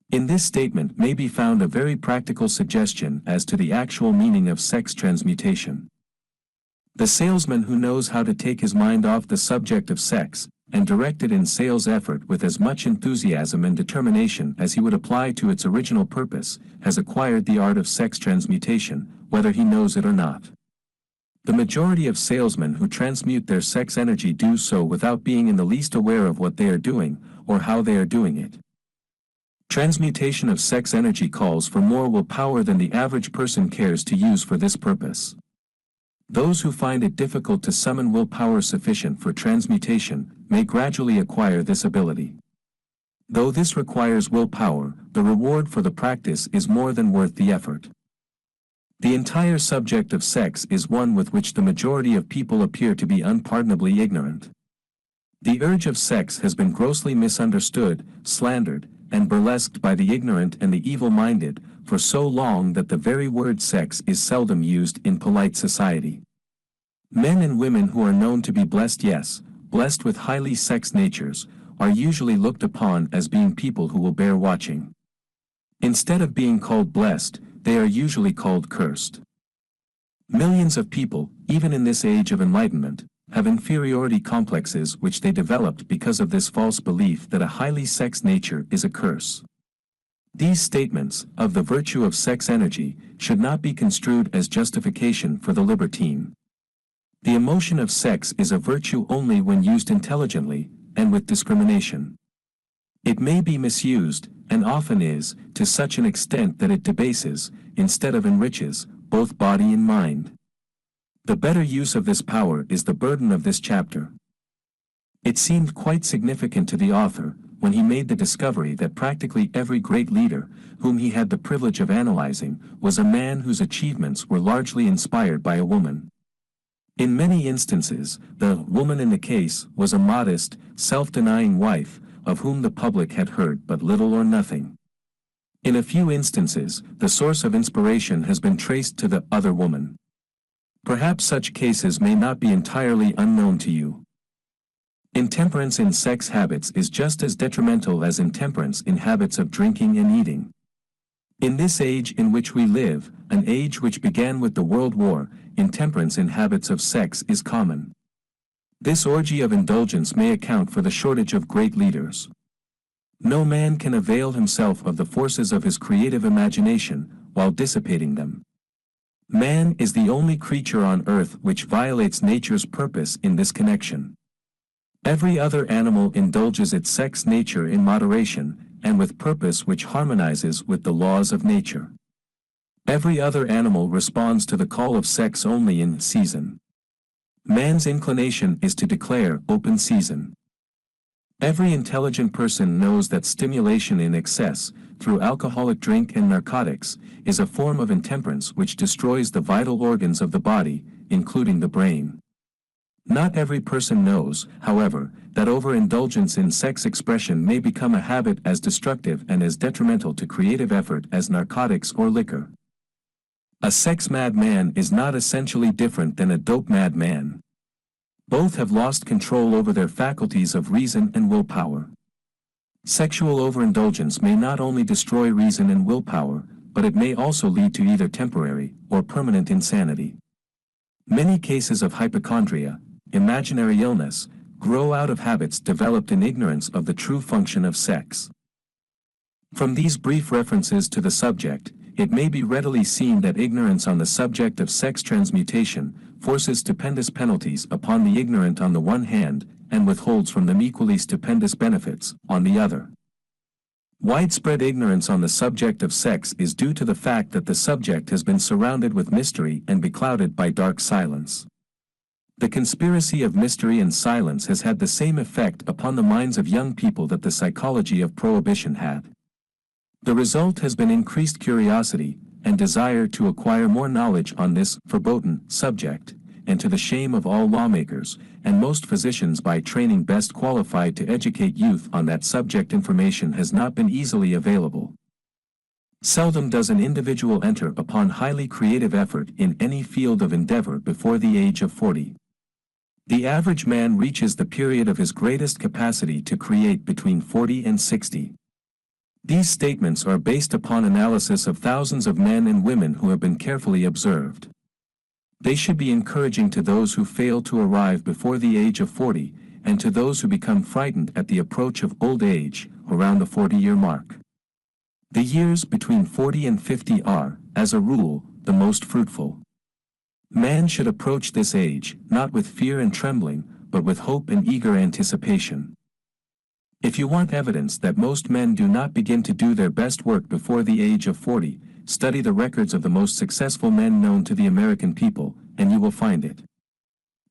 In this statement may be found a very practical suggestion as to the actual meaning of sex transmutation. The salesman who knows how to take his mind off the subject of sex, and direct it in sales effort with as much enthusiasm and determination as he would apply to its original purpose, has acquired the art of sex transmutation, whether he knows it or not. The majority of salesmen who transmute their sex energy do so without being in the least aware of what they are doing, or how they are doing it. Transmutation of sex energy calls for more willpower than the average person cares to use for this purpose. Those who find it difficult to summon willpower sufficient for transmutation may gradually acquire this ability. Though this requires willpower, the reward for the practice is more than worth the effort. The entire subject of sex is one with which the majority of people appear to be unpardonably ignorant. The urge of sex has been grossly misunderstood, slandered, and burlesqued by the ignorant and the evil-minded, for so long that the very word sex is seldom used in polite society. Men and women who are known to be blessed, yes, blessed with highly sexed natures, are usually looked upon as being people who will bear watching. Instead of being called blessed, they are usually called cursed. Millions of people, even in this age of enlightenment, have inferiority complexes which they developed because of this false belief that a highly sexed nature is a curse. These statements, of the virtue of sex energy, should not be construed as justification for the libertine. The emotion of sex is a virtue only when used intelligently, and with discrimination. It may be misused, and often is, to such an extent that it debases, instead of enriches, both body and mind. The better use of this power is the burden of this chapter. It seemed quite significant to the author, when he made the discovery that practically every great leader, whom he had the privilege of analyzing, was a man whose achievements were largely inspired by a woman. In many instances, the woman in the case was a modest, self-denying wife, of whom the public had heard but little or nothing. In a few instances, the source of inspiration has been traced to the other woman. Perhaps such cases may not be entirely unknown to you. Intemperance in sex habits is just as detrimental as intemperance in habits of drinking and eating. In this age in which we live, an age which began with the World War, intemperance in habits of sex is common. This orgy of indulgence may account for the shortage of great leaders. No man can avail himself of the forces of his creative imagination, while dissipating them. Man is the only creature on earth which violates nature's purpose in this connection. Every other animal indulges its sex nature in moderation, and with purpose which harmonizes with the laws of nature. Every other animal responds to the call of sex only in season. Man's inclination is to declare open season. Every intelligent person knows that stimulation in excess, through alcoholic drink and narcotics, is a form of intemperance which destroys the vital organs of the body, including the brain. Not every person knows, however, that overindulgence in sex expression may become a habit as destructive and as detrimental to creative effort as narcotics or liquor. A sex-mad man is not essentially different than a dope-mad man. Both have lost control over their faculties of reason and willpower. Sexual overindulgence may not only destroy reason and willpower, but it may also lead to either temporary or permanent insanity. Many cases of hypochondria, imaginary illness, grow out of habits developed in ignorance of the true function of sex. From these brief references to the subject, it may be readily seen that ignorance on the subject of sex transmutation forces stupendous penalties upon the ignorant on the one hand, and withholds from them equally stupendous benefits on the other. Widespread ignorance on the subject of sex is due to the fact that the subject has been surrounded with mystery and beclouded by dark silence. The conspiracy of mystery and silence has had the same effect upon the minds of young people that the psychology of prohibition had. The result has been increased curiosity, and desire to acquire more knowledge on this verboten subject, and to the shame of all lawmakers, and most physicians by training best qualified to educate youth on that subject, information has not been easily available. Seldom does an individual enter upon highly creative effort in any field of endeavor before the age of 40. The average man reaches the period of his greatest capacity to create between 40 and 60. These statements are based upon analysis of thousands of men and women who have been carefully observed. They should be encouraging to those who fail to arrive before the age of 40, and to those who become frightened at the approach of old age, around the 40-year mark. The years between 40 and 50 are, as a rule, the most fruitful. Man should approach this age, not with fear and trembling, but with hope and eager anticipation. If you want evidence that most men do not begin to do their best work before the age of 40, study the records of the most successful men known to the American people, and you will find it.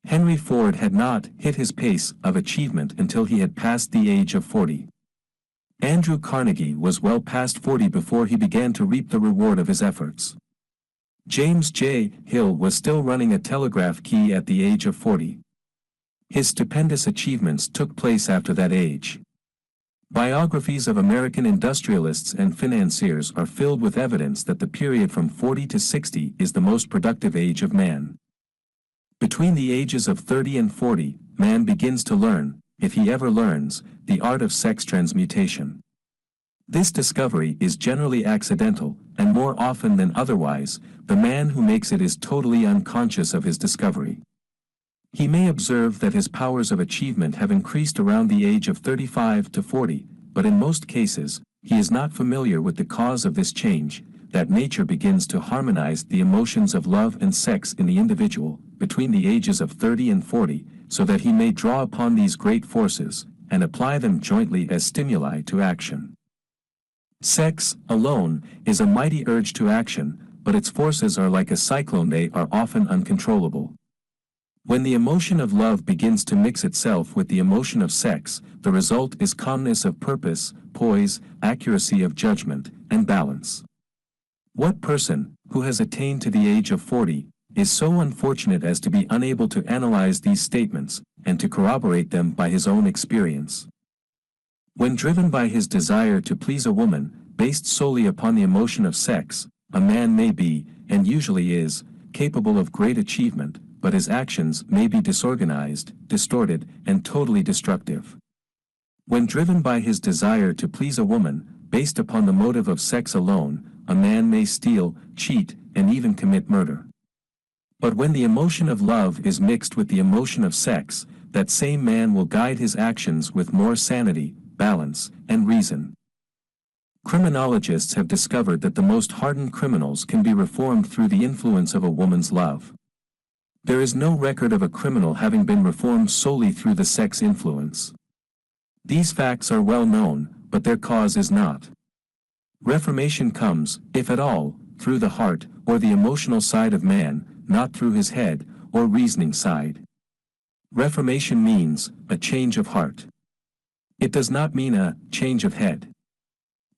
Henry Ford had not hit his pace of achievement until he had passed the age of 40. Andrew Carnegie was well past 40 before he began to reap the reward of his efforts. James J. Hill was still running a telegraph key at the age of 40. His stupendous achievements took place after that age. Biographies of American industrialists and financiers are filled with evidence that the period from 40 to 60 is the most productive age of man. Between the ages of 30 and 40, man begins to learn, if he ever learns, the art of sex transmutation. This discovery is generally accidental, and more often than otherwise, the man who makes it is totally unconscious of his discovery. He may observe that his powers of achievement have increased around the age of 35 to 40, but in most cases, he is not familiar with the cause of this change, that nature begins to harmonize the emotions of love and sex in the individual, between the ages of 30 and 40, so that he may draw upon these great forces, and apply them jointly as stimuli to action. Sex, alone, is a mighty urge to action, but its forces are like a cyclone, they are often uncontrollable. When the emotion of love begins to mix itself with the emotion of sex, the result is calmness of purpose, poise, accuracy of judgment, and balance. What person, who has attained to the age of 40, is so unfortunate as to be unable to analyze these statements, and to corroborate them by his own experience? When driven by his desire to please a woman, based solely upon the emotion of sex, a man may be, and usually is, capable of great achievement, but his actions may be disorganized, distorted, and totally destructive. When driven by his desire to please a woman, based upon the motive of sex alone, a man may steal, cheat, and even commit murder. But when the emotion of love is mixed with the emotion of sex, that same man will guide his actions with more sanity, balance, and reason. Criminologists have discovered that the most hardened criminals can be reformed through the influence of a woman's love. There is no record of a criminal having been reformed solely through the sex influence. These facts are well known, but their cause is not. Reformation comes, if at all, through the heart, or the emotional side of man, not through his head, or reasoning side. Reformation means a change of heart. It does not mean a change of head.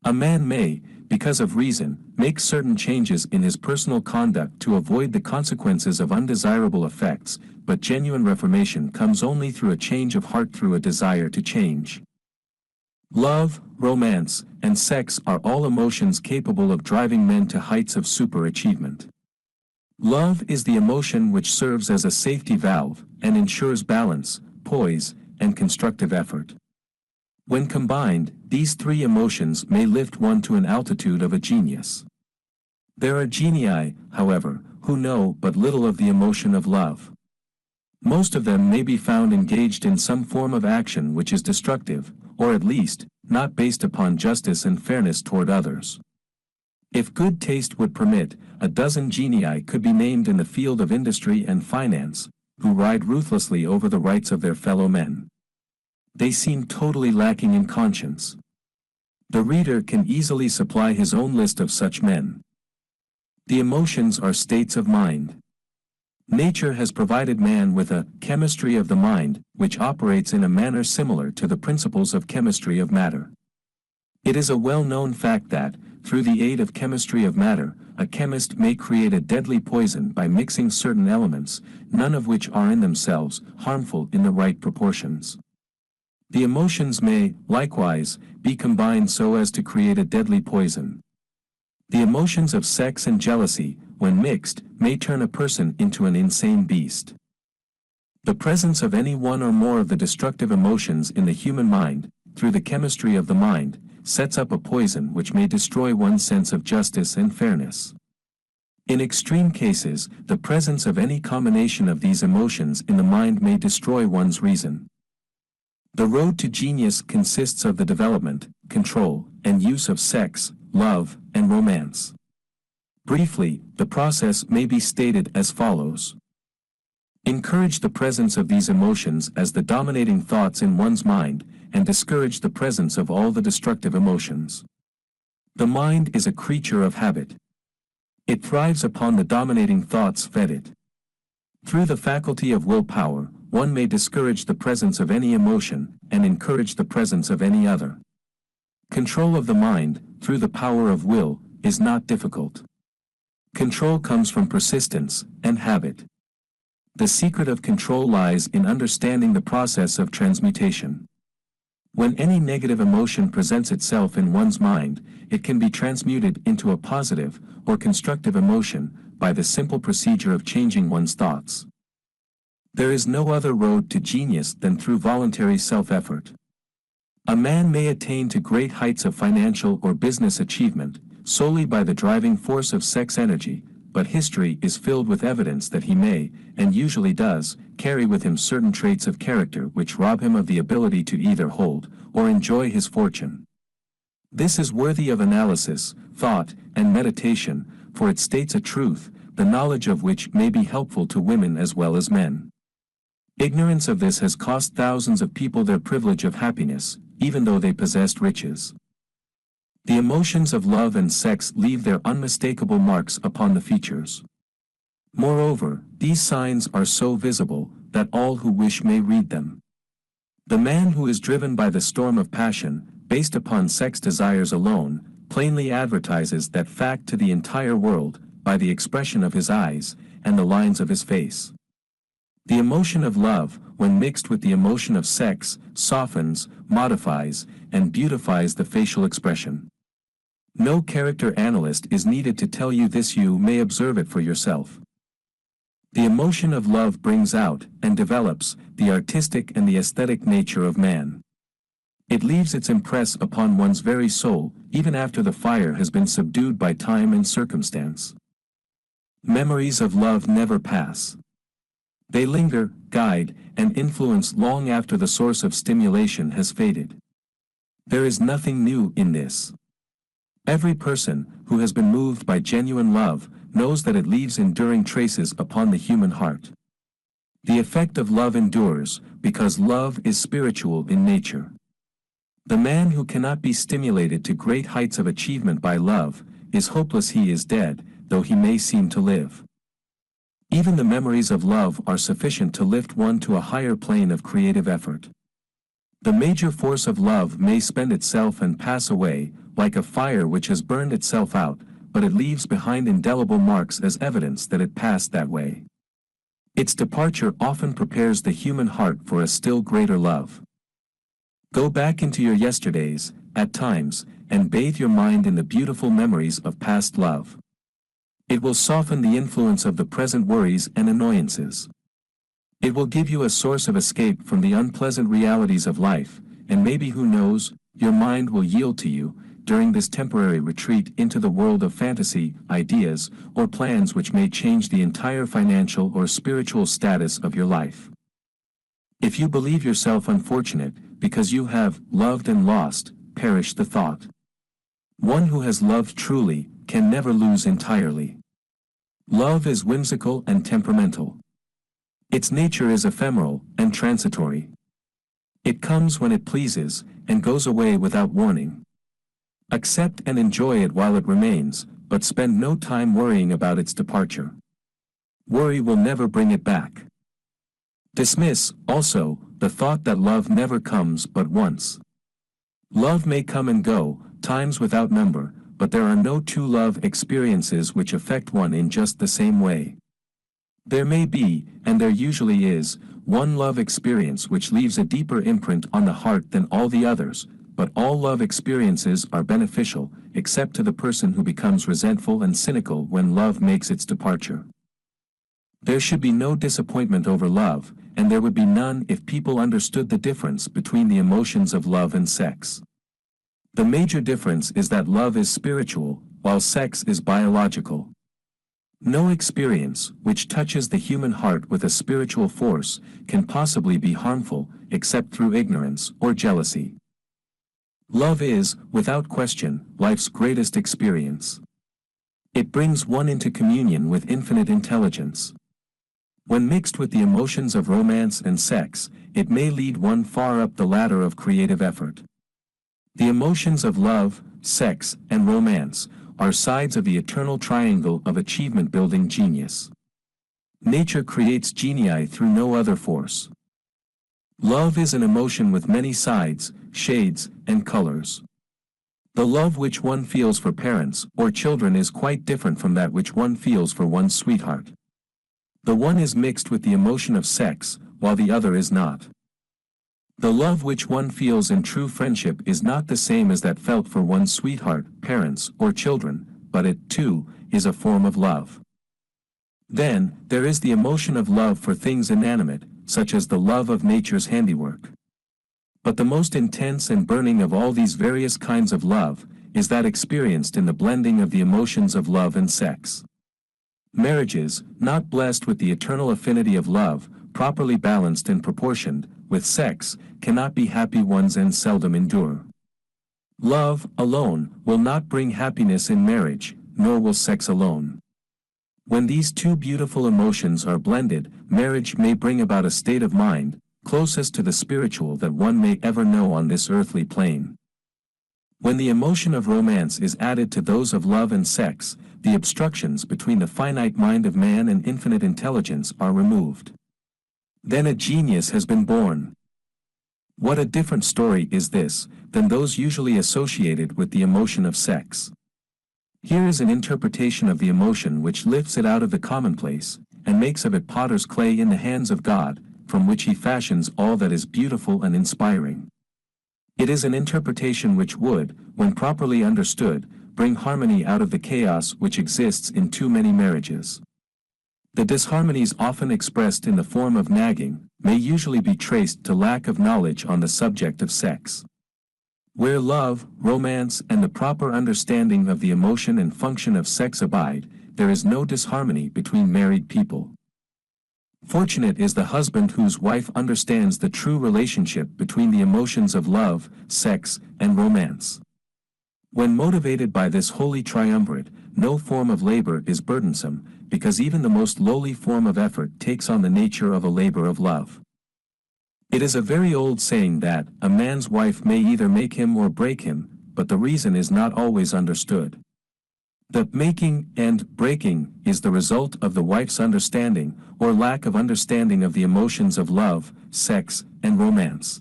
A man may, because of reason, make certain changes in his personal conduct to avoid the consequences of undesirable effects, but genuine reformation comes only through a change of heart, through a desire to change. Love, romance, and sex are all emotions capable of driving men to heights of superachievement. Love is the emotion which serves as a safety valve, and ensures balance, poise, and constructive effort. When combined, these three emotions may lift one to an altitude of a genius. There are genii, however, who know but little of the emotion of love. Most of them may be found engaged in some form of action which is destructive, or at least, not based upon justice and fairness toward others. If good taste would permit, a dozen genii could be named in the field of industry and finance, who ride ruthlessly over the rights of their fellow men. They seem totally lacking in conscience. The reader can easily supply his own list of such men. The emotions are states of mind. Nature has provided man with a chemistry of the mind, which operates in a manner similar to the principles of chemistry of matter. It is a well-known fact that, through the aid of chemistry of matter, a chemist may create a deadly poison by mixing certain elements, none of which are in themselves harmful in the right proportions. The emotions may, likewise, be combined so as to create a deadly poison. The emotions of sex and jealousy, when mixed, may turn a person into an insane beast. The presence of any one or more of the destructive emotions in the human mind, through the chemistry of the mind, sets up a poison which may destroy one's sense of justice and fairness. In extreme cases, the presence of any combination of these emotions in the mind may destroy one's reason. The road to genius consists of the development, control, and use of sex, love, and romance. Briefly, the process may be stated as follows. Encourage the presence of these emotions as the dominating thoughts in one's mind, and discourage the presence of all the destructive emotions. The mind is a creature of habit. It thrives upon the dominating thoughts fed it. Through the faculty of willpower, one may discourage the presence of any emotion, and encourage the presence of any other. Control of the mind, through the power of will, is not difficult. Control comes from persistence and habit. The secret of control lies in understanding the process of transmutation. When any negative emotion presents itself in one's mind, it can be transmuted into a positive or constructive emotion by the simple procedure of changing one's thoughts. There is no other road to genius than through voluntary self-effort. A man may attain to great heights of financial or business achievement solely by the driving force of sex energy, but history is filled with evidence that he may, and usually does, carry with him certain traits of character which rob him of the ability to either hold or enjoy his fortune. This is worthy of analysis, thought, and meditation, for it states a truth, the knowledge of which may be helpful to women as well as men. Ignorance of this has cost thousands of people their privilege of happiness, even though they possessed riches. The emotions of love and sex leave their unmistakable marks upon the features. Moreover, these signs are so visible, that all who wish may read them. The man who is driven by the storm of passion, based upon sex desires alone, plainly advertises that fact to the entire world, by the expression of his eyes, and the lines of his face. The emotion of love, when mixed with the emotion of sex, softens, modifies, and beautifies the facial expression. No character analyst is needed to tell you this, you may observe it for yourself. The emotion of love brings out, and develops, the artistic and the aesthetic nature of man. It leaves its impress upon one's very soul, even after the fire has been subdued by time and circumstance. Memories of love never pass. They linger, guide, and influence long after the source of stimulation has faded. There is nothing new in this. Every person who has been moved by genuine love knows that it leaves enduring traces upon the human heart. The effect of love endures, because love is spiritual in nature. The man who cannot be stimulated to great heights of achievement by love is hopeless. He is dead, though he may seem to live. Even the memories of love are sufficient to lift one to a higher plane of creative effort. The major force of love may spend itself and pass away, like a fire which has burned itself out, but it leaves behind indelible marks as evidence that it passed that way. Its departure often prepares the human heart for a still greater love. Go back into your yesterdays, at times, and bathe your mind in the beautiful memories of past love. It will soften the influence of the present worries and annoyances. It will give you a source of escape from the unpleasant realities of life, and maybe, who knows, your mind will yield to you, during this temporary retreat into the world of fantasy, ideas, or plans which may change the entire financial or spiritual status of your life. If you believe yourself unfortunate, because you have loved and lost, perish the thought. One who has loved truly can never lose entirely. Love is whimsical and temperamental. Its nature is ephemeral and transitory. It comes when it pleases, and goes away without warning. Accept and enjoy it while it remains, but spend no time worrying about its departure. Worry will never bring it back. Dismiss, also, the thought that love never comes but once. Love may come and go, times without number, but there are no two love experiences which affect one in just the same way. There may be, and there usually is, one love experience which leaves a deeper imprint on the heart than all the others, but all love experiences are beneficial, except to the person who becomes resentful and cynical when love makes its departure. There should be no disappointment over love, and there would be none if people understood the difference between the emotions of love and sex. The major difference is that love is spiritual, while sex is biological. No experience which touches the human heart with a spiritual force can possibly be harmful, except through ignorance or jealousy. Love is, without question, life's greatest experience. It brings one into communion with infinite intelligence. When mixed with the emotions of romance and sex, it may lead one far up the ladder of creative effort. The emotions of love, sex, and romance are sides of the eternal triangle of achievement-building genius. Nature creates genii through no other force. Love is an emotion with many sides, shades, and colors. The love which one feels for parents or children is quite different from that which one feels for one's sweetheart. The one is mixed with the emotion of sex, while the other is not. The love which one feels in true friendship is not the same as that felt for one's sweetheart, parents, or children, but it, too, is a form of love. Then, there is the emotion of love for things inanimate, such as the love of nature's handiwork. But the most intense and burning of all these various kinds of love is that experienced in the blending of the emotions of love and sex. Marriages, not blessed with the eternal affinity of love, properly balanced and proportioned, with sex, cannot be happy ones and seldom endure. Love, alone, will not bring happiness in marriage, nor will sex alone. When these two beautiful emotions are blended, marriage may bring about a state of mind, closest to the spiritual that one may ever know on this earthly plane. When the emotion of romance is added to those of love and sex, the obstructions between the finite mind of man and infinite intelligence are removed. Then a genius has been born. What a different story is this than those usually associated with the emotion of sex. Here is an interpretation of the emotion which lifts it out of the commonplace, and makes of it potter's clay in the hands of God, from which he fashions all that is beautiful and inspiring. It is an interpretation which would, when properly understood, bring harmony out of the chaos which exists in too many marriages. The disharmonies often expressed in the form of nagging, may usually be traced to lack of knowledge on the subject of sex. Where love, romance, and the proper understanding of the emotion and function of sex abide, there is no disharmony between married people. Fortunate is the husband whose wife understands the true relationship between the emotions of love, sex, and romance. When motivated by this holy triumvirate, no form of labor is burdensome, because even the most lowly form of effort takes on the nature of a labor of love. It is a very old saying that a man's wife may either make him or break him, but the reason is not always understood. The making and breaking is the result of the wife's understanding, or lack of understanding of the emotions of love, sex, and romance.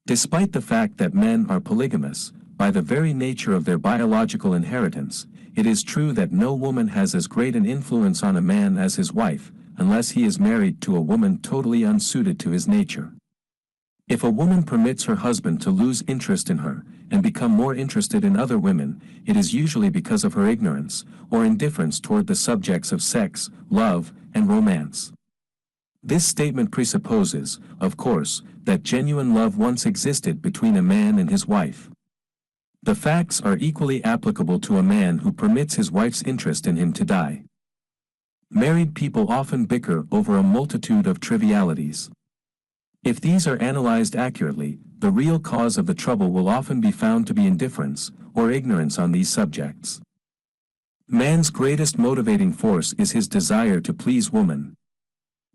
Despite the fact that men are polygamous, by the very nature of their biological inheritance, it is true that no woman has as great an influence on a man as his wife, unless he is married to a woman totally unsuited to his nature. If a woman permits her husband to lose interest in her, and become more interested in other women, it is usually because of her ignorance, or indifference toward the subjects of sex, love, and romance. This statement presupposes, of course, that genuine love once existed between a man and his wife. The facts are equally applicable to a man who permits his wife's interest in him to die. Married people often bicker over a multitude of trivialities. If these are analyzed accurately, the real cause of the trouble will often be found to be indifference, or ignorance on these subjects. Man's greatest motivating force is his desire to please woman.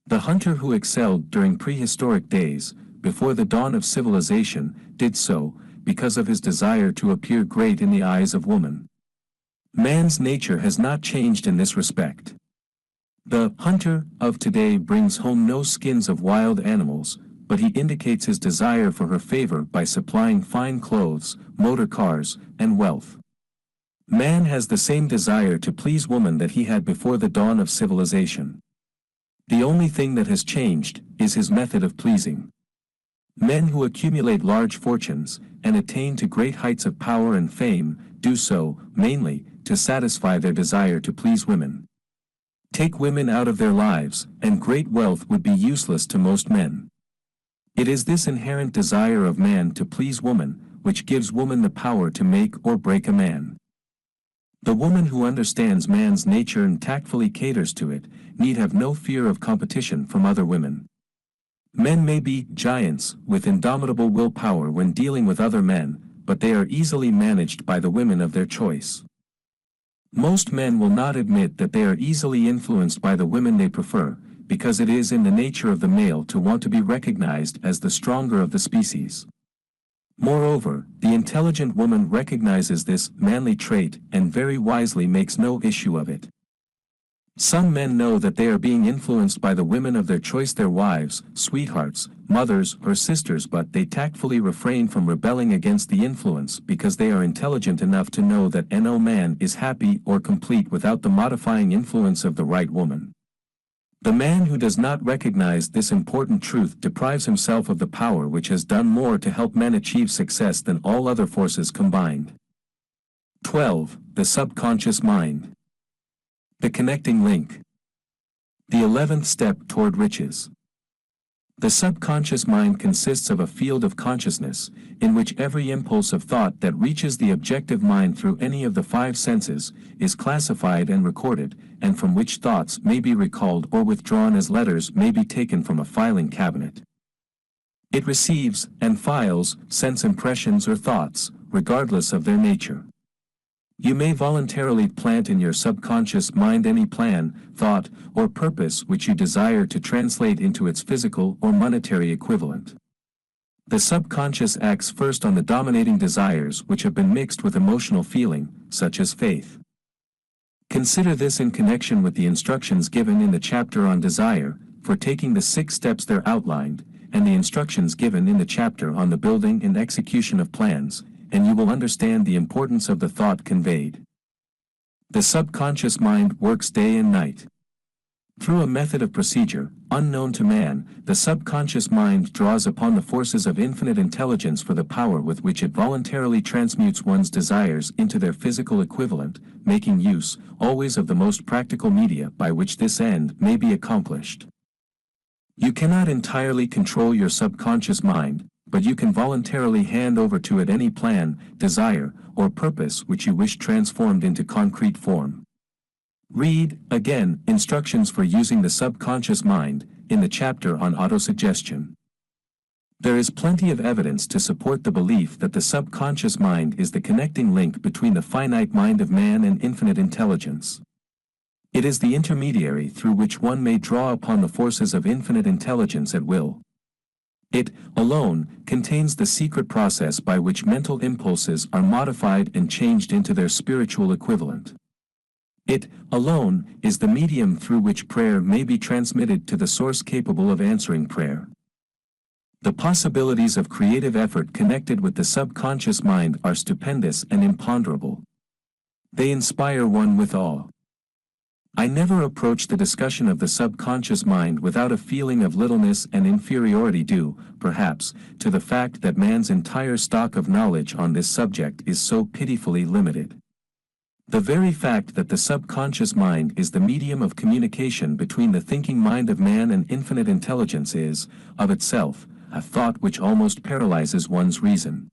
The hunter who excelled during prehistoric days, before the dawn of civilization, did so, because of his desire to appear great in the eyes of woman. Man's nature has not changed in this respect. The hunter of today brings home no skins of wild animals, but he indicates his desire for her favor by supplying fine clothes, motor cars, and wealth. Man has the same desire to please woman that he had before the dawn of civilization. The only thing that has changed is his method of pleasing. Men who accumulate large fortunes, and attain to great heights of power and fame, do so, mainly, to satisfy their desire to please women. Take women out of their lives, and great wealth would be useless to most men. It is this inherent desire of man to please woman, which gives woman the power to make or break a man. The woman who understands man's nature and tactfully caters to it, need have no fear of competition from other women. Men may be giants with indomitable willpower when dealing with other men, but they are easily managed by the women of their choice. Most men will not admit that they are easily influenced by the women they prefer, because it is in the nature of the male to want to be recognized as the stronger of the species. Moreover, the intelligent woman recognizes this manly trait and very wisely makes no issue of it. Some men know that they are being influenced by the women of their choice, their wives, sweethearts, mothers, or sisters, but they tactfully refrain from rebelling against the influence because they are intelligent enough to know that no man is happy or complete without the modifying influence of the right woman. The man who does not recognize this important truth deprives himself of the power which has done more to help men achieve success than all other forces combined. 12. The subconscious mind. The connecting link. The 11th step toward riches. The subconscious mind consists of a field of consciousness, in which every impulse of thought that reaches the objective mind through any of the 5 senses, is classified and recorded, and from which thoughts may be recalled or withdrawn as letters may be taken from a filing cabinet. It receives and files sense impressions or thoughts, regardless of their nature. You may voluntarily plant in your subconscious mind any plan, thought, or purpose which you desire to translate into its physical or monetary equivalent. The subconscious acts first on the dominating desires which have been mixed with emotional feeling, such as faith. Consider this in connection with the instructions given in the chapter on desire, for taking the 6 steps there outlined, and the instructions given in the chapter on the building and execution of plans, and you will understand the importance of the thought conveyed. The subconscious mind works day and night. Through a method of procedure, unknown to man, the subconscious mind draws upon the forces of infinite intelligence for the power with which it voluntarily transmutes one's desires into their physical equivalent, making use, always, of the most practical media by which this end may be accomplished. You cannot entirely control your subconscious mind, but you can voluntarily hand over to it any plan, desire, or purpose which you wish transformed into concrete form. Read, again, instructions for using the subconscious mind, in the chapter on autosuggestion. There is plenty of evidence to support the belief that the subconscious mind is the connecting link between the finite mind of man and infinite intelligence. It is the intermediary through which one may draw upon the forces of infinite intelligence at will. It, alone, contains the secret process by which mental impulses are modified and changed into their spiritual equivalent. It, alone, is the medium through which prayer may be transmitted to the source capable of answering prayer. The possibilities of creative effort connected with the subconscious mind are stupendous and imponderable. They inspire one with awe. I never approach the discussion of the subconscious mind without a feeling of littleness and inferiority due, perhaps, to the fact that man's entire stock of knowledge on this subject is so pitifully limited. The very fact that the subconscious mind is the medium of communication between the thinking mind of man and infinite intelligence is, of itself, a thought which almost paralyzes one's reason.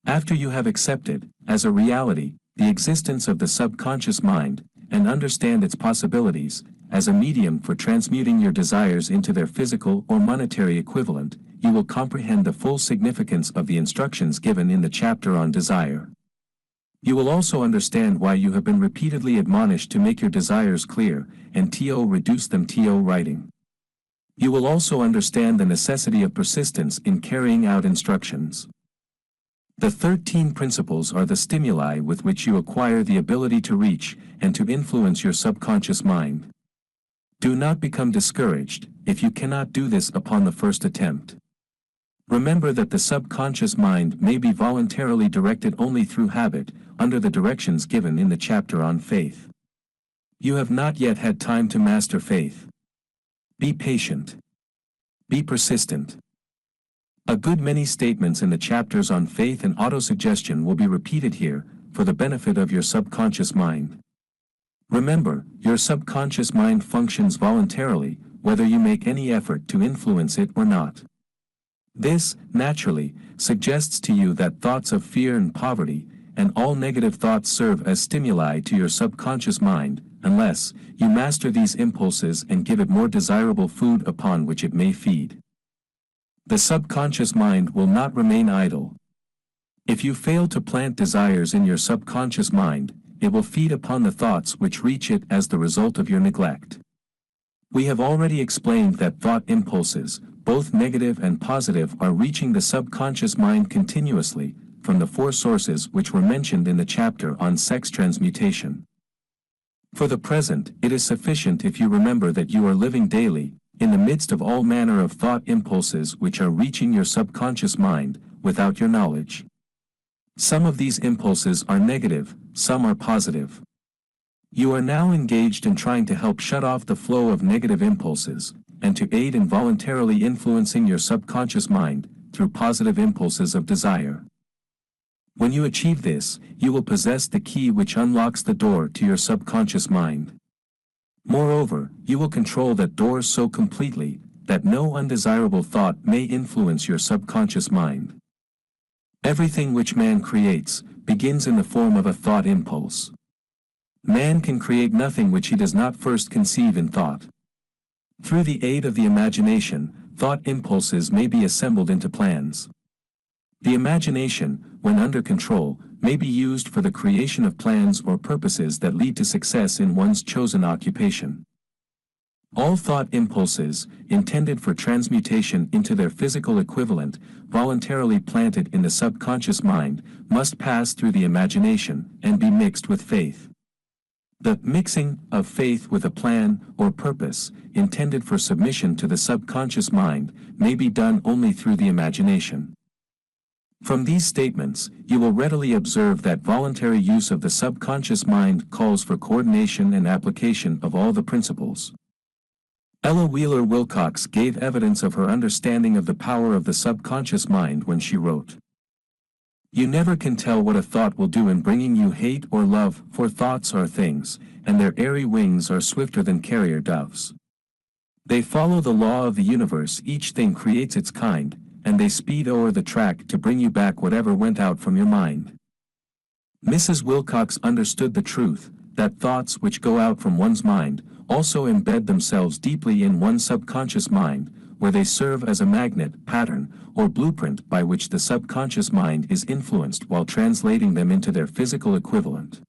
After you have accepted, as a reality, the existence of the subconscious mind, and understand its possibilities, as a medium for transmuting your desires into their physical or monetary equivalent, you will comprehend the full significance of the instructions given in the chapter on desire. You will also understand why you have been repeatedly admonished to make your desires clear, and to reduce them to writing. You will also understand the necessity of persistence in carrying out instructions. The 13 principles are the stimuli with which you acquire the ability to reach and to influence your subconscious mind. Do not become discouraged if you cannot do this upon the first attempt. Remember that the subconscious mind may be voluntarily directed only through habit, under the directions given in the chapter on faith. You have not yet had time to master faith. Be patient. Be persistent. A good many statements in the chapters on faith and autosuggestion will be repeated here, for the benefit of your subconscious mind. Remember, your subconscious mind functions voluntarily, whether you make any effort to influence it or not. This, naturally, suggests to you that thoughts of fear and poverty, and all negative thoughts serve as stimuli to your subconscious mind, unless you master these impulses and give it more desirable food upon which it may feed. The subconscious mind will not remain idle. If you fail to plant desires in your subconscious mind, it will feed upon the thoughts which reach it as the result of your neglect. We have already explained that thought impulses, both negative and positive, are reaching the subconscious mind continuously, from the 4 sources which were mentioned in the chapter on sex transmutation. For the present, it is sufficient if you remember that you are living daily, in the midst of all manner of thought impulses which are reaching your subconscious mind, without your knowledge. Some of these impulses are negative, some are positive. You are now engaged in trying to help shut off the flow of negative impulses, and to aid in voluntarily influencing your subconscious mind, through positive impulses of desire. When you achieve this, you will possess the key which unlocks the door to your subconscious mind. Moreover, you will control that door so completely, that no undesirable thought may influence your subconscious mind. Everything which man creates, begins in the form of a thought impulse. Man can create nothing which he does not first conceive in thought. Through the aid of the imagination, thought impulses may be assembled into plans. The imagination, when under control, may be used for the creation of plans or purposes that lead to success in one's chosen occupation. All thought impulses, intended for transmutation into their physical equivalent, voluntarily planted in the subconscious mind, must pass through the imagination, and be mixed with faith. The mixing of faith with a plan or purpose, intended for submission to the subconscious mind, may be done only through the imagination. From these statements, you will readily observe that voluntary use of the subconscious mind calls for coordination and application of all the principles. Ella Wheeler Wilcox gave evidence of her understanding of the power of the subconscious mind when she wrote, "You never can tell what a thought will do in bringing you hate or love, for thoughts are things, and their airy wings are swifter than carrier doves. They follow the law of the universe, each thing creates its kind, and they speed o'er the track to bring you back whatever went out from your mind." Mrs. Wilcox understood the truth, that thoughts which go out from one's mind, also embed themselves deeply in one's subconscious mind, where they serve as a magnet, pattern, or blueprint by which the subconscious mind is influenced while translating them into their physical equivalent.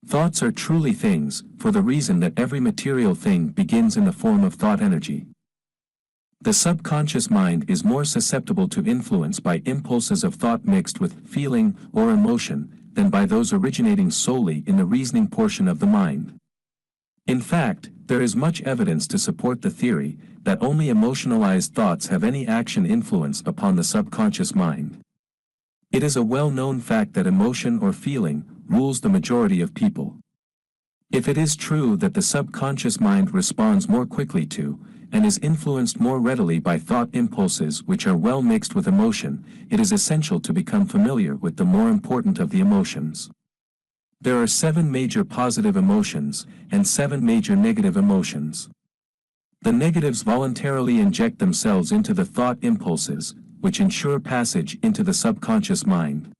Thoughts are truly things, for the reason that every material thing begins in the form of thought energy. The subconscious mind is more susceptible to influence by impulses of thought mixed with feeling or emotion than by those originating solely in the reasoning portion of the mind. In fact, there is much evidence to support the theory that only emotionalized thoughts have any action influence upon the subconscious mind. It is a well-known fact that emotion or feeling rules the majority of people. If it is true that the subconscious mind responds more quickly to, and is influenced more readily by thought impulses which are well mixed with emotion, it is essential to become familiar with the more important of the emotions. There are 7 major positive emotions, and 7 major negative emotions. The negatives voluntarily inject themselves into the thought impulses, which ensure passage into the subconscious mind.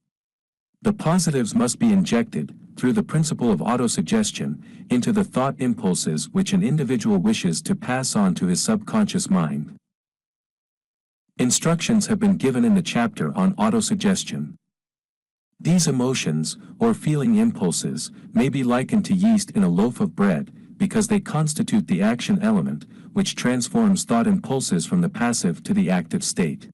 The positives must be injected, through the principle of autosuggestion, into the thought impulses which an individual wishes to pass on to his subconscious mind. Instructions have been given in the chapter on autosuggestion. These emotions, or feeling impulses, may be likened to yeast in a loaf of bread, because they constitute the action element, which transforms thought impulses from the passive to the active state.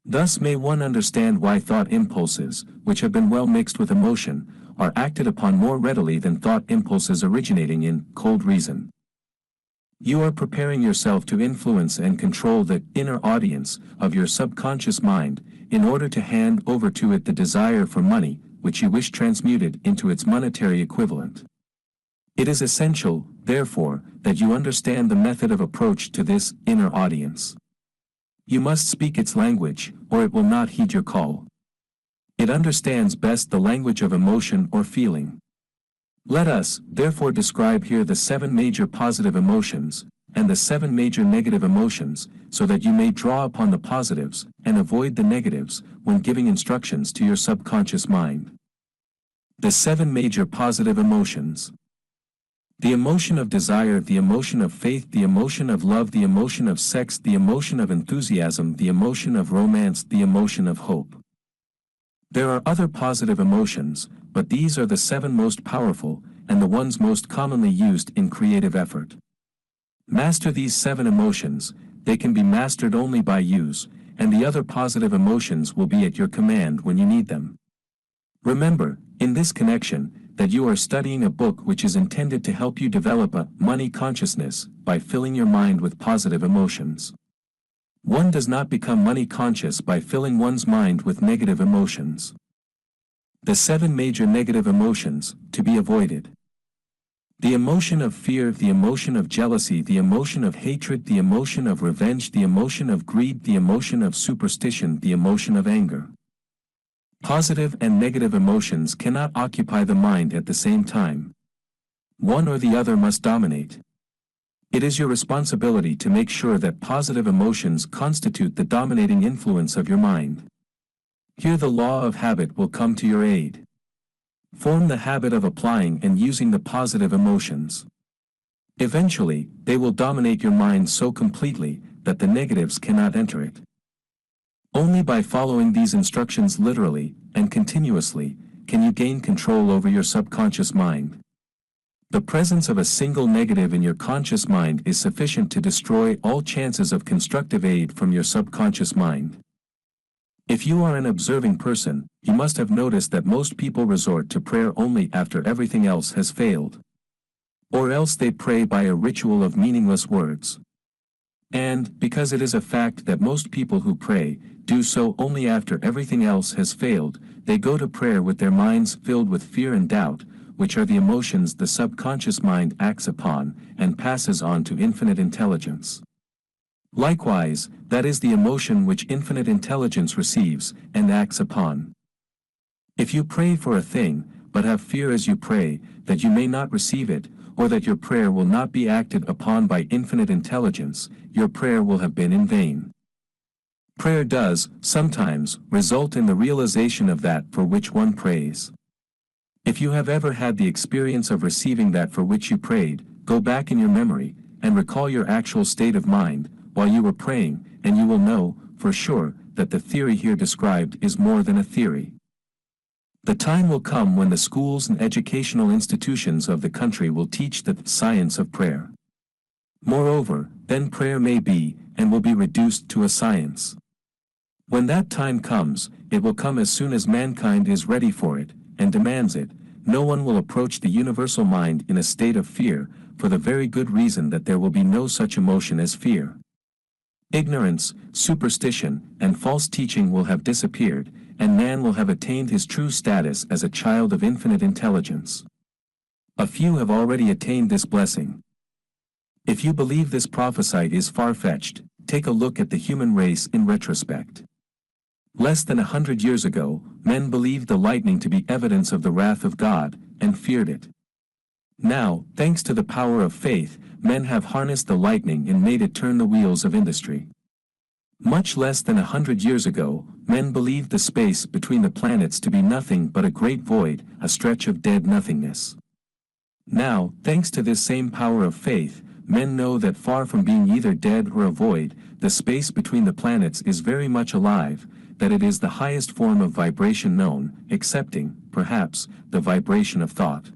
Thus may one understand why thought impulses, which have been well mixed with emotion, are acted upon more readily than thought impulses originating in cold reason. You are preparing yourself to influence and control the inner audience of your subconscious mind, in order to hand over to it the desire for money, which you wish transmuted into its monetary equivalent. It is essential, therefore, that you understand the method of approach to this inner audience. You must speak its language, or it will not heed your call. It understands best the language of emotion or feeling. Let us, therefore, describe here the 7 major positive emotions, and the 7 major negative emotions, so that you may draw upon the positives, and avoid the negatives, when giving instructions to your subconscious mind. The 7 major positive emotions. The emotion of desire, the emotion of faith, the emotion of love, the emotion of sex, the emotion of enthusiasm, the emotion of romance, the emotion of hope. There are other positive emotions, but these are the 7 most powerful, and the ones most commonly used in creative effort. Master these 7 emotions, they can be mastered only by use, and the other positive emotions will be at your command when you need them. Remember, in this connection, that you are studying a book which is intended to help you develop a money consciousness by filling your mind with positive emotions. One does not become money conscious by filling one's mind with negative emotions. The 7 major negative emotions, to be avoided. The emotion of fear, the emotion of jealousy, the emotion of hatred, the emotion of revenge, the emotion of greed, the emotion of superstition, the emotion of anger. Positive and negative emotions cannot occupy the mind at the same time. One or the other must dominate. It is your responsibility to make sure that positive emotions constitute the dominating influence of your mind. Here the law of habit will come to your aid. Form the habit of applying and using the positive emotions. Eventually, they will dominate your mind so completely that the negatives cannot enter it. Only by following these instructions literally and continuously can you gain control over your subconscious mind. The presence of a single negative in your conscious mind is sufficient to destroy all chances of constructive aid from your subconscious mind. If you are an observing person, you must have noticed that most people resort to prayer only after everything else has failed. Or else they pray by a ritual of meaningless words. And, because it is a fact that most people who pray, do so only after everything else has failed, they go to prayer with their minds filled with fear and doubt, which are the emotions the subconscious mind acts upon, and passes on to infinite intelligence. Likewise, that is the emotion which infinite intelligence receives, and acts upon. If you pray for a thing, but have fear as you pray, that you may not receive it, or that your prayer will not be acted upon by infinite intelligence, your prayer will have been in vain. Prayer does, sometimes, result in the realization of that for which one prays. If you have ever had the experience of receiving that for which you prayed, go back in your memory, and recall your actual state of mind, while you were praying, and you will know, for sure, that the theory here described is more than a theory. The time will come when the schools and educational institutions of the country will teach the science of prayer. Moreover, then prayer may be, and will be reduced to a science. When that time comes, it will come as soon as mankind is ready for it, and demands it. No one will approach the universal mind in a state of fear, for the very good reason that there will be no such emotion as fear. Ignorance, superstition, and false teaching will have disappeared, and man will have attained his true status as a child of infinite intelligence. A few have already attained this blessing. If you believe this prophecy is far-fetched, take a look at the human race in retrospect. Less than 100 years ago, men believed the lightning to be evidence of the wrath of God, and feared it. Now, thanks to the power of faith, men have harnessed the lightning and made it turn the wheels of industry. Much less than 100 years ago, men believed the space between the planets to be nothing but a great void, a stretch of dead nothingness. Now, thanks to this same power of faith, men know that far from being either dead or a void, the space between the planets is very much alive, that it is the highest form of vibration known, excepting, perhaps, the vibration of thought.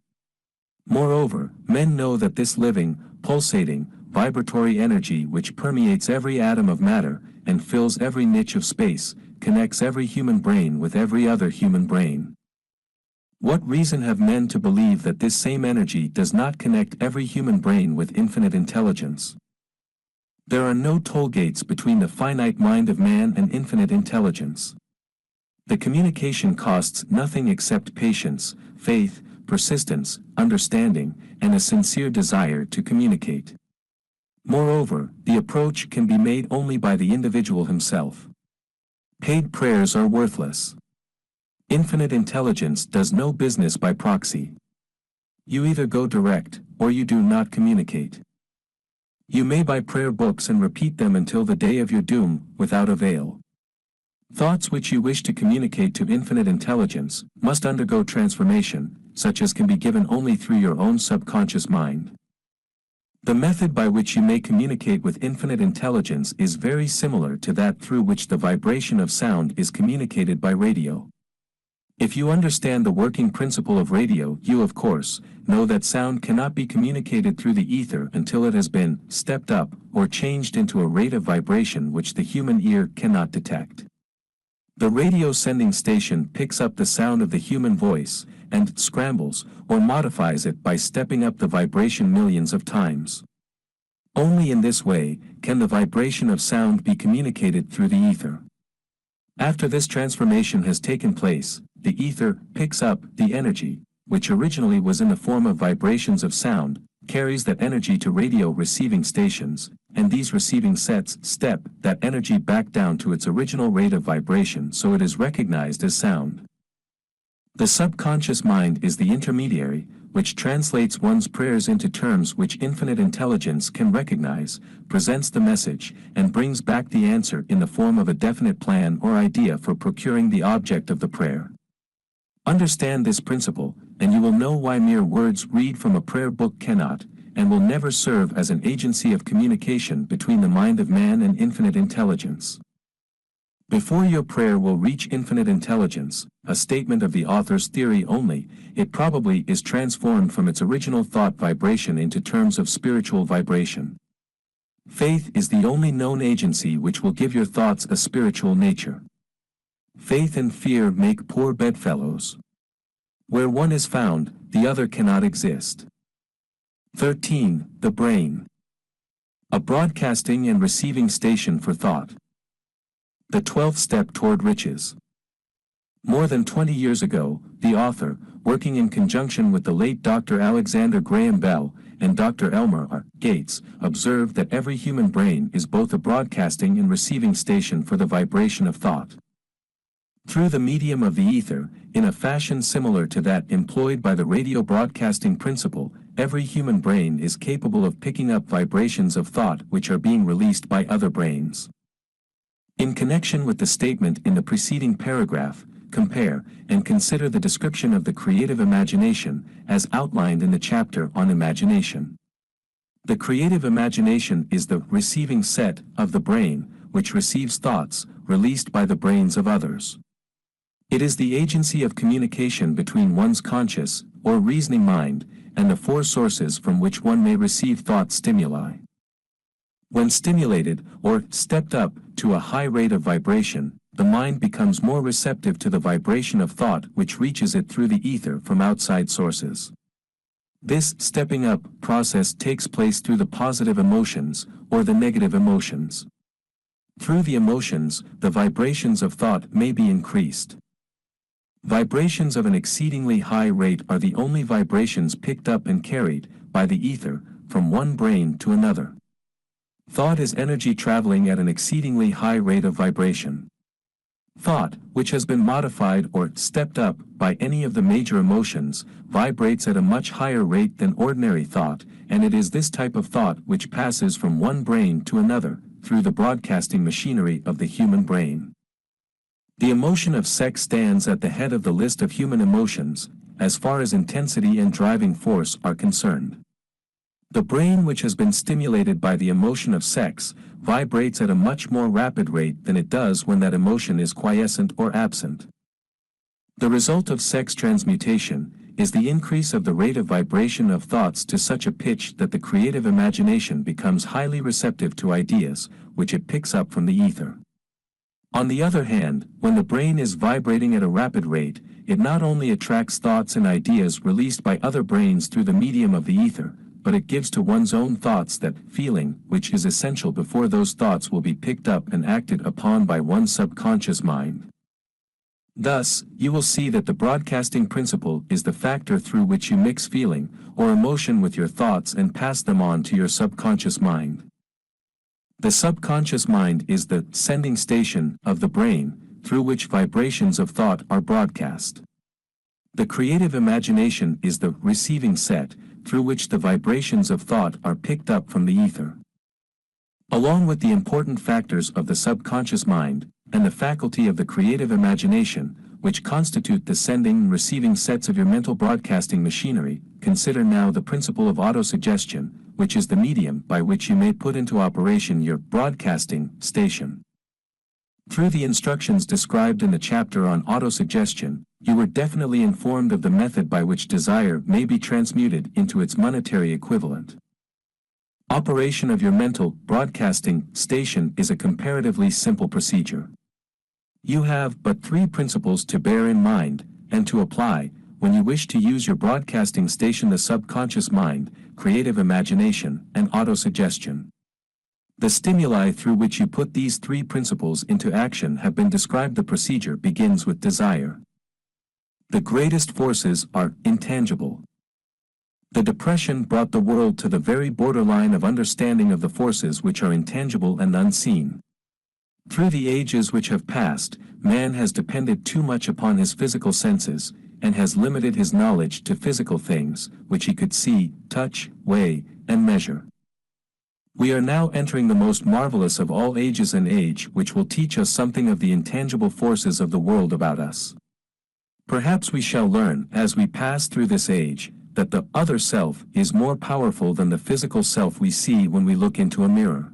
Moreover, men know that this living, pulsating, vibratory energy which permeates every atom of matter, and fills every niche of space, connects every human brain with every other human brain. What reason have men to believe that this same energy does not connect every human brain with infinite intelligence? There are no toll gates between the finite mind of man and infinite intelligence. The communication costs nothing except patience, faith, persistence, understanding, and a sincere desire to communicate. Moreover, the approach can be made only by the individual himself. Paid prayers are worthless. Infinite intelligence does no business by proxy. You either go direct, or you do not communicate. You may buy prayer books and repeat them until the day of your doom, without avail. Thoughts which you wish to communicate to infinite intelligence must undergo transformation, such as can be given only through your own subconscious mind. The method by which you may communicate with infinite intelligence is very similar to that through which the vibration of sound is communicated by radio. If you understand the working principle of radio, you of course know that sound cannot be communicated through the ether until it has been stepped up or changed into a rate of vibration which the human ear cannot detect. The radio sending station picks up the sound of the human voice and scrambles or modifies it by stepping up the vibration millions of times. Only in this way can the vibration of sound be communicated through the ether. After this transformation has taken place, the ether picks up the energy, which originally was in the form of vibrations of sound, carries that energy to radio receiving stations, and these receiving sets step that energy back down to its original rate of vibration so it is recognized as sound. The subconscious mind is the intermediary, which translates one's prayers into terms which infinite intelligence can recognize, presents the message, and brings back the answer in the form of a definite plan or idea for procuring the object of the prayer. Understand this principle, and you will know why mere words read from a prayer book cannot, and will never serve as an agency of communication between the mind of man and infinite intelligence. Before your prayer will reach infinite intelligence, a statement of the author's theory only, it probably is transformed from its original thought vibration into terms of spiritual vibration. Faith is the only known agency which will give your thoughts a spiritual nature. Faith and fear make poor bedfellows. Where one is found, the other cannot exist. 13. The brain. A broadcasting and receiving station for thought. The 12th step toward riches. More than 20 years ago, the author, working in conjunction with the late Dr. Alexander Graham Bell and Dr. Elmer R. Gates, observed that every human brain is both a broadcasting and receiving station for the vibration of thought. Through the medium of the ether, in a fashion similar to that employed by the radio broadcasting principle, every human brain is capable of picking up vibrations of thought which are being released by other brains. In connection with the statement in the preceding paragraph, compare and consider the description of the creative imagination, as outlined in the chapter on imagination. The creative imagination is the receiving set of the brain, which receives thoughts released by the brains of others. It is the agency of communication between one's conscious, or reasoning mind, and the four sources from which one may receive thought stimuli. When stimulated, or stepped up, to a high rate of vibration, the mind becomes more receptive to the vibration of thought which reaches it through the ether from outside sources. This stepping up process takes place through the positive emotions, or the negative emotions. Through the emotions, the vibrations of thought may be increased. Vibrations of an exceedingly high rate are the only vibrations picked up and carried, by the ether, from one brain to another. Thought is energy traveling at an exceedingly high rate of vibration. Thought, which has been modified or stepped up by any of the major emotions, vibrates at a much higher rate than ordinary thought, and it is this type of thought which passes from one brain to another, through the broadcasting machinery of the human brain. The emotion of sex stands at the head of the list of human emotions, as far as intensity and driving force are concerned. The brain which has been stimulated by the emotion of sex, vibrates at a much more rapid rate than it does when that emotion is quiescent or absent. The result of sex transmutation is the increase of the rate of vibration of thoughts to such a pitch that the creative imagination becomes highly receptive to ideas, which it picks up from the ether. On the other hand, when the brain is vibrating at a rapid rate, it not only attracts thoughts and ideas released by other brains through the medium of the ether, but it gives to one's own thoughts that feeling which is essential before those thoughts will be picked up and acted upon by one's subconscious mind. Thus, you will see that the broadcasting principle is the factor through which you mix feeling or emotion with your thoughts and pass them on to your subconscious mind. The subconscious mind is the sending station of the brain, through which vibrations of thought are broadcast. The creative imagination is the receiving set, through which the vibrations of thought are picked up from the ether. Along with the important factors of the subconscious mind, and the faculty of the creative imagination, which constitute the sending and receiving sets of your mental broadcasting machinery, consider now the principle of autosuggestion, which is the medium by which you may put into operation your broadcasting station. Through the instructions described in the chapter on autosuggestion, you were definitely informed of the method by which desire may be transmuted into its monetary equivalent. Operation of your mental broadcasting station is a comparatively simple procedure. You have but three principles to bear in mind, and to apply, when you wish to use your broadcasting station: the subconscious mind, creative imagination, and autosuggestion. The stimuli through which you put these three principles into action have been described. The procedure begins with desire. The greatest forces are intangible. The Depression brought the world to the very borderline of understanding of the forces which are intangible and unseen. Through the ages which have passed, man has depended too much upon his physical senses, and has limited his knowledge to physical things, which he could see, touch, weigh, and measure. We are now entering the most marvelous of all ages, an age which will teach us something of the intangible forces of the world about us. Perhaps we shall learn, as we pass through this age, that the other self is more powerful than the physical self we see when we look into a mirror.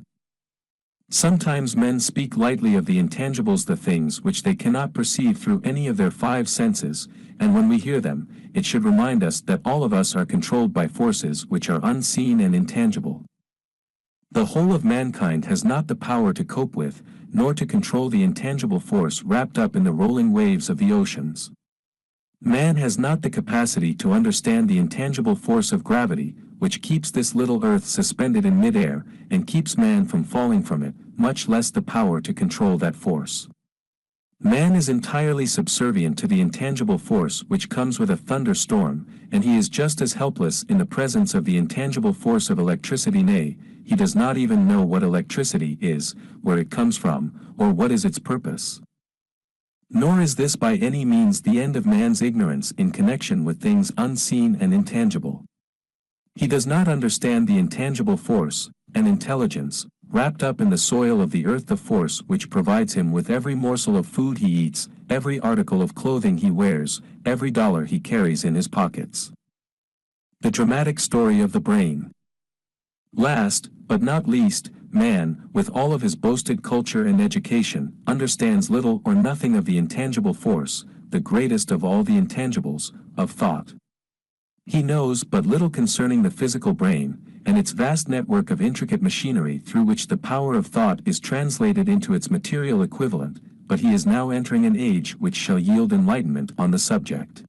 Sometimes men speak lightly of the intangibles, the things which they cannot perceive through any of their five senses, and when we hear them, it should remind us that all of us are controlled by forces which are unseen and intangible. The whole of mankind has not the power to cope with, nor to control the intangible force wrapped up in the rolling waves of the oceans. Man has not the capacity to understand the intangible force of gravity, which keeps this little earth suspended in midair, and keeps man from falling from it, much less the power to control that force. Man is entirely subservient to the intangible force which comes with a thunderstorm, and he is just as helpless in the presence of the intangible force of electricity. Nay, he does not even know what electricity is, where it comes from, or what is its purpose. Nor is this by any means the end of man's ignorance in connection with things unseen and intangible. He does not understand the intangible force, and intelligence, wrapped up in the soil of the earth, the force which provides him with every morsel of food he eats, every article of clothing he wears, every dollar he carries in his pockets. The dramatic story of the brain. Last, but not least, man, with all of his boasted culture and education, understands little or nothing of the intangible force, the greatest of all the intangibles, of thought. He knows but little concerning the physical brain, and its vast network of intricate machinery through which the power of thought is translated into its material equivalent, but he is now entering an age which shall yield enlightenment on the subject.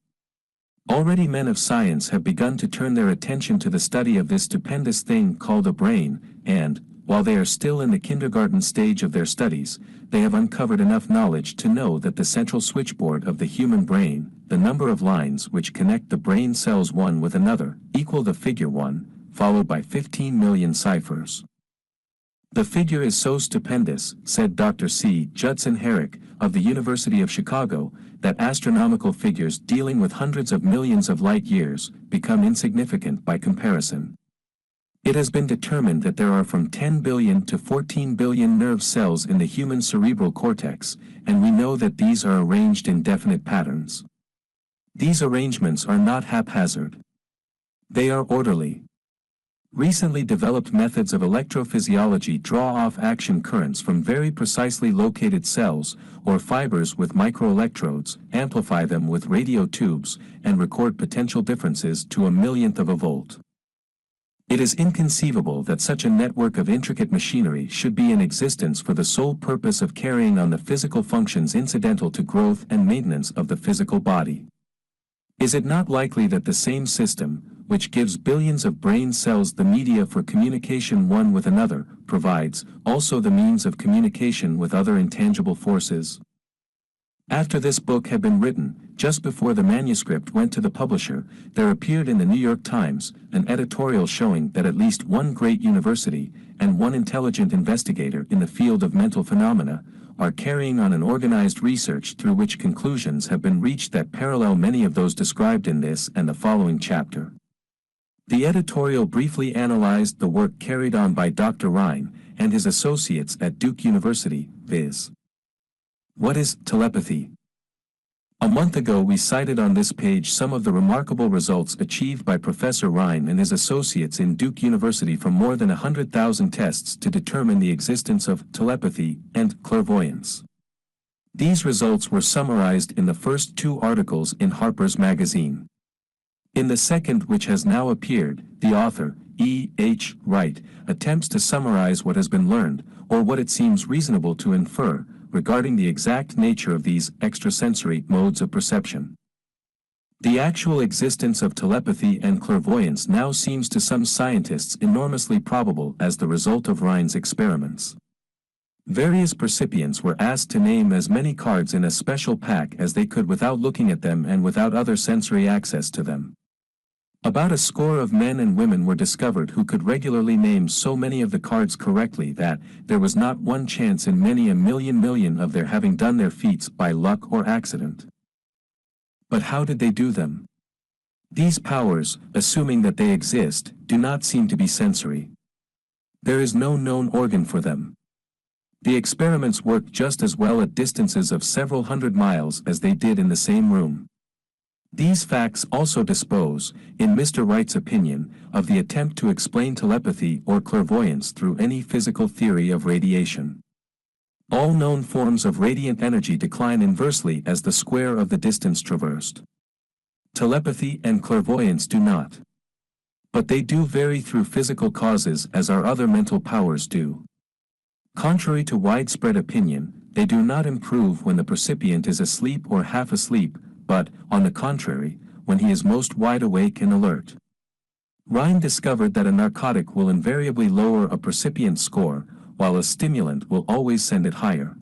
Already men of science have begun to turn their attention to the study of this stupendous thing called a brain, and, while they are still in the kindergarten stage of their studies, they have uncovered enough knowledge to know that the central switchboard of the human brain, the number of lines which connect the brain cells one with another, equal the figure 1, followed by 15 million ciphers. The figure is so stupendous, said Dr. C. Judson Herrick, of the University of Chicago, that astronomical figures dealing with hundreds of millions of light years become insignificant by comparison. It has been determined that there are from 10 billion to 14 billion nerve cells in the human cerebral cortex, and we know that these are arranged in definite patterns. These arrangements are not haphazard. They are orderly. Recently developed methods of electrophysiology draw off action currents from very precisely located cells, or fibers with microelectrodes, amplify them with radio tubes, and record potential differences to a millionth of a volt. It is inconceivable that such a network of intricate machinery should be in existence for the sole purpose of carrying on the physical functions incidental to growth and maintenance of the physical body. Is it not likely that the same system, which gives billions of brain cells the media for communication one with another, provides also the means of communication with other intangible forces? After this book had been written, just before the manuscript went to the publisher, there appeared in the New York Times an editorial showing that at least one great university, and one intelligent investigator in the field of mental phenomena, are carrying on an organized research through which conclusions have been reached that parallel many of those described in this and the following chapter. The editorial briefly analyzed the work carried on by Dr. Rhine and his associates at Duke University, viz. What is telepathy? A month ago we cited on this page some of the remarkable results achieved by Professor Rhine and his associates in Duke University from more than 100,000 tests to determine the existence of telepathy and clairvoyance. These results were summarized in the first 2 articles in Harper's Magazine. In the second, which has now appeared, the author, E. H. Wright, attempts to summarize what has been learned, or what it seems reasonable to infer, regarding the exact nature of these extrasensory modes of perception. The actual existence of telepathy and clairvoyance now seems to some scientists enormously probable as the result of Rhine's experiments. Various percipients were asked to name as many cards in a special pack as they could without looking at them and without other sensory access to them. About a score of men and women were discovered who could regularly name so many of the cards correctly that there was not one chance in many a million of their having done their feats by luck or accident. But how did they do them? These powers, assuming that they exist, do not seem to be sensory. There is no known organ for them. The experiments worked just as well at distances of several hundred miles as they did in the same room. These facts also dispose, in Mr. Wright's opinion, of the attempt to explain telepathy or clairvoyance through any physical theory of radiation. All known forms of radiant energy decline inversely as the square of the distance traversed. Telepathy and clairvoyance do not. But they do vary through physical causes as our other mental powers do. Contrary to widespread opinion, they do not improve when the percipient is asleep or half asleep, but, on the contrary, when he is most wide awake and alert. Rhine discovered that a narcotic will invariably lower a percipient score, while a stimulant will always send it higher.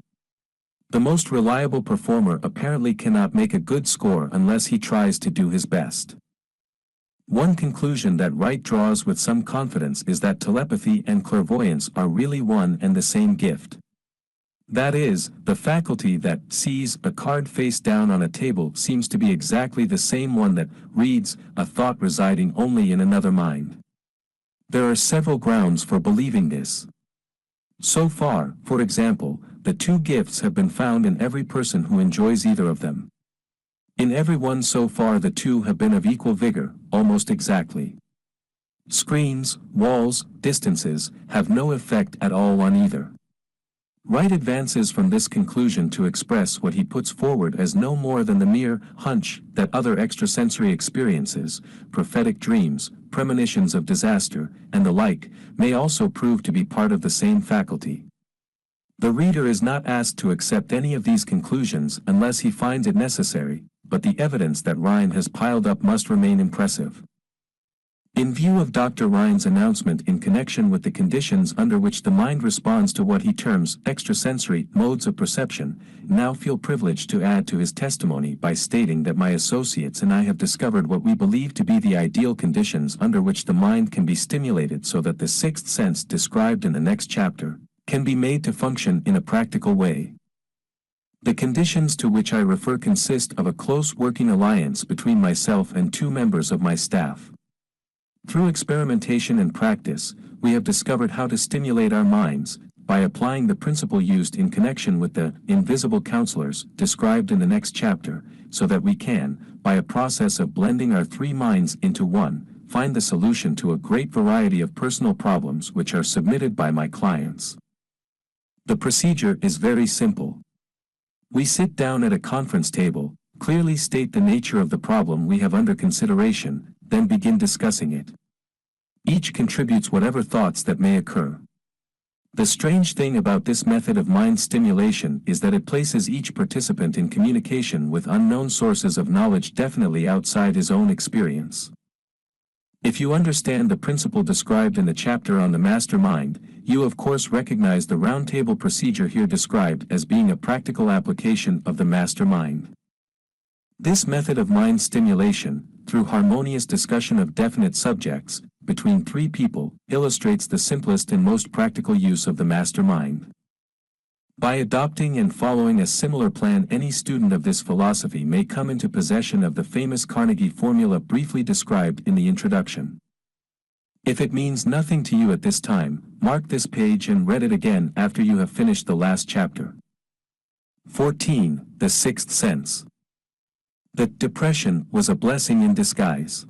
The most reliable performer apparently cannot make a good score unless he tries to do his best. One conclusion that Wright draws with some confidence is that telepathy and clairvoyance are really one and the same gift. That is, the faculty that sees a card face down on a table seems to be exactly the same one that reads a thought residing only in another mind. There are several grounds for believing this. So far, for example, the two gifts have been found in every person who enjoys either of them. In everyone so far the two have been of equal vigor, almost exactly. Screens, walls, distances, have no effect at all on either. Wright advances from this conclusion to express what he puts forward as no more than the mere hunch that other extrasensory experiences, prophetic dreams, premonitions of disaster, and the like, may also prove to be part of the same faculty. The reader is not asked to accept any of these conclusions unless he finds it necessary, but the evidence that Rhine has piled up must remain impressive. In view of Dr. Rhine's announcement in connection with the conditions under which the mind responds to what he terms extrasensory modes of perception, I now feel privileged to add to his testimony by stating that my associates and I have discovered what we believe to be the ideal conditions under which the mind can be stimulated so that the sixth sense described in the next chapter can be made to function in a practical way. The conditions to which I refer consist of a close working alliance between myself and two members of my staff. Through experimentation and practice, we have discovered how to stimulate our minds, by applying the principle used in connection with the invisible counselors described in the next chapter, so that we can, by a process of blending our three minds into one, find the solution to a great variety of personal problems which are submitted by my clients. The procedure is very simple. We sit down at a conference table, clearly state the nature of the problem we have under consideration, then begin discussing it. Each contributes whatever thoughts that may occur. The strange thing about this method of mind stimulation is that it places each participant in communication with unknown sources of knowledge definitely outside his own experience. If you understand the principle described in the chapter on the master mind, you of course recognize the roundtable procedure here described as being a practical application of the master mind. This method of mind stimulation, through harmonious discussion of definite subjects, between three people, illustrates the simplest and most practical use of the master mind. By adopting and following a similar plan, any student of this philosophy may come into possession of the famous Carnegie formula briefly described in the introduction. If it means nothing to you at this time, mark this page and read it again after you have finished the last chapter. 14. The Sixth Sense. The depression was a blessing in disguise.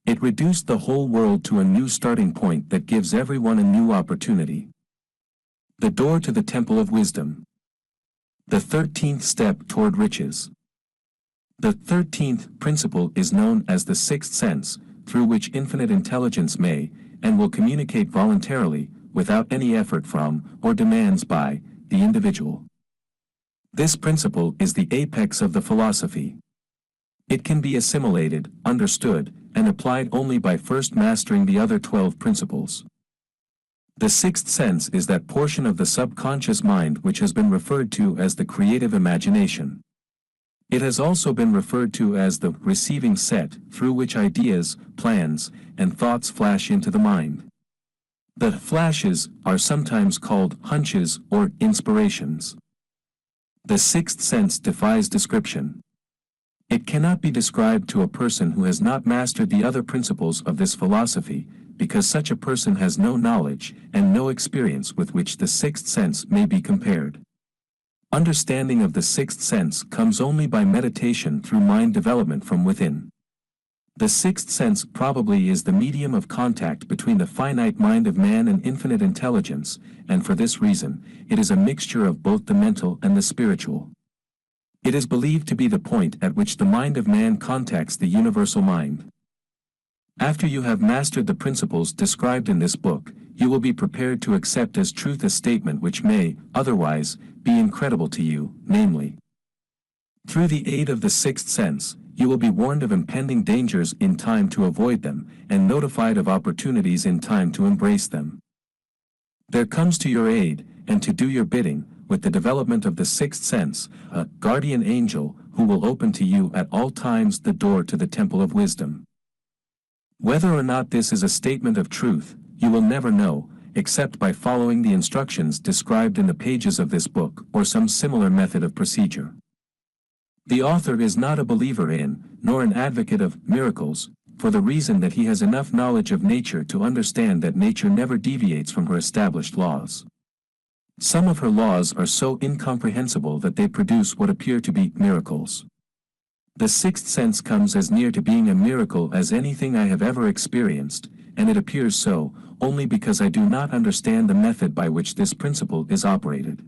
It reduced the whole world to a new starting point that gives everyone a new opportunity. The door to the temple of wisdom. The 13th step toward riches. The 13th principle is known as the sixth sense, through which infinite intelligence may, and will communicate voluntarily, without any effort from, or demands by, the individual. This principle is the apex of the philosophy. It can be assimilated, understood, and applied only by first mastering the other 12 principles. The sixth sense is that portion of the subconscious mind which has been referred to as the creative imagination. It has also been referred to as the receiving set, through which ideas, plans, and thoughts flash into the mind. The flashes are sometimes called hunches or inspirations. The sixth sense defies description. It cannot be described to a person who has not mastered the other principles of this philosophy, because such a person has no knowledge and no experience with which the sixth sense may be compared. Understanding of the sixth sense comes only by meditation through mind development from within. The sixth sense probably is the medium of contact between the finite mind of man and infinite intelligence, and for this reason, it is a mixture of both the mental and the spiritual. It is believed to be the point at which the mind of man contacts the universal mind. After you have mastered the principles described in this book, you will be prepared to accept as truth a statement which may, otherwise, be incredible to you, namely, through the aid of the sixth sense, you will be warned of impending dangers in time to avoid them, and notified of opportunities in time to embrace them. There comes to your aid, and to do your bidding, with the development of the sixth sense, a guardian angel, who will open to you at all times the door to the temple of wisdom. Whether or not this is a statement of truth, you will never know, except by following the instructions described in the pages of this book or some similar method of procedure. The author is not a believer in, nor an advocate of, miracles, for the reason that he has enough knowledge of nature to understand that nature never deviates from her established laws. Some of her laws are so incomprehensible that they produce what appear to be miracles. The sixth sense comes as near to being a miracle as anything I have ever experienced, and it appears so, only because I do not understand the method by which this principle is operated.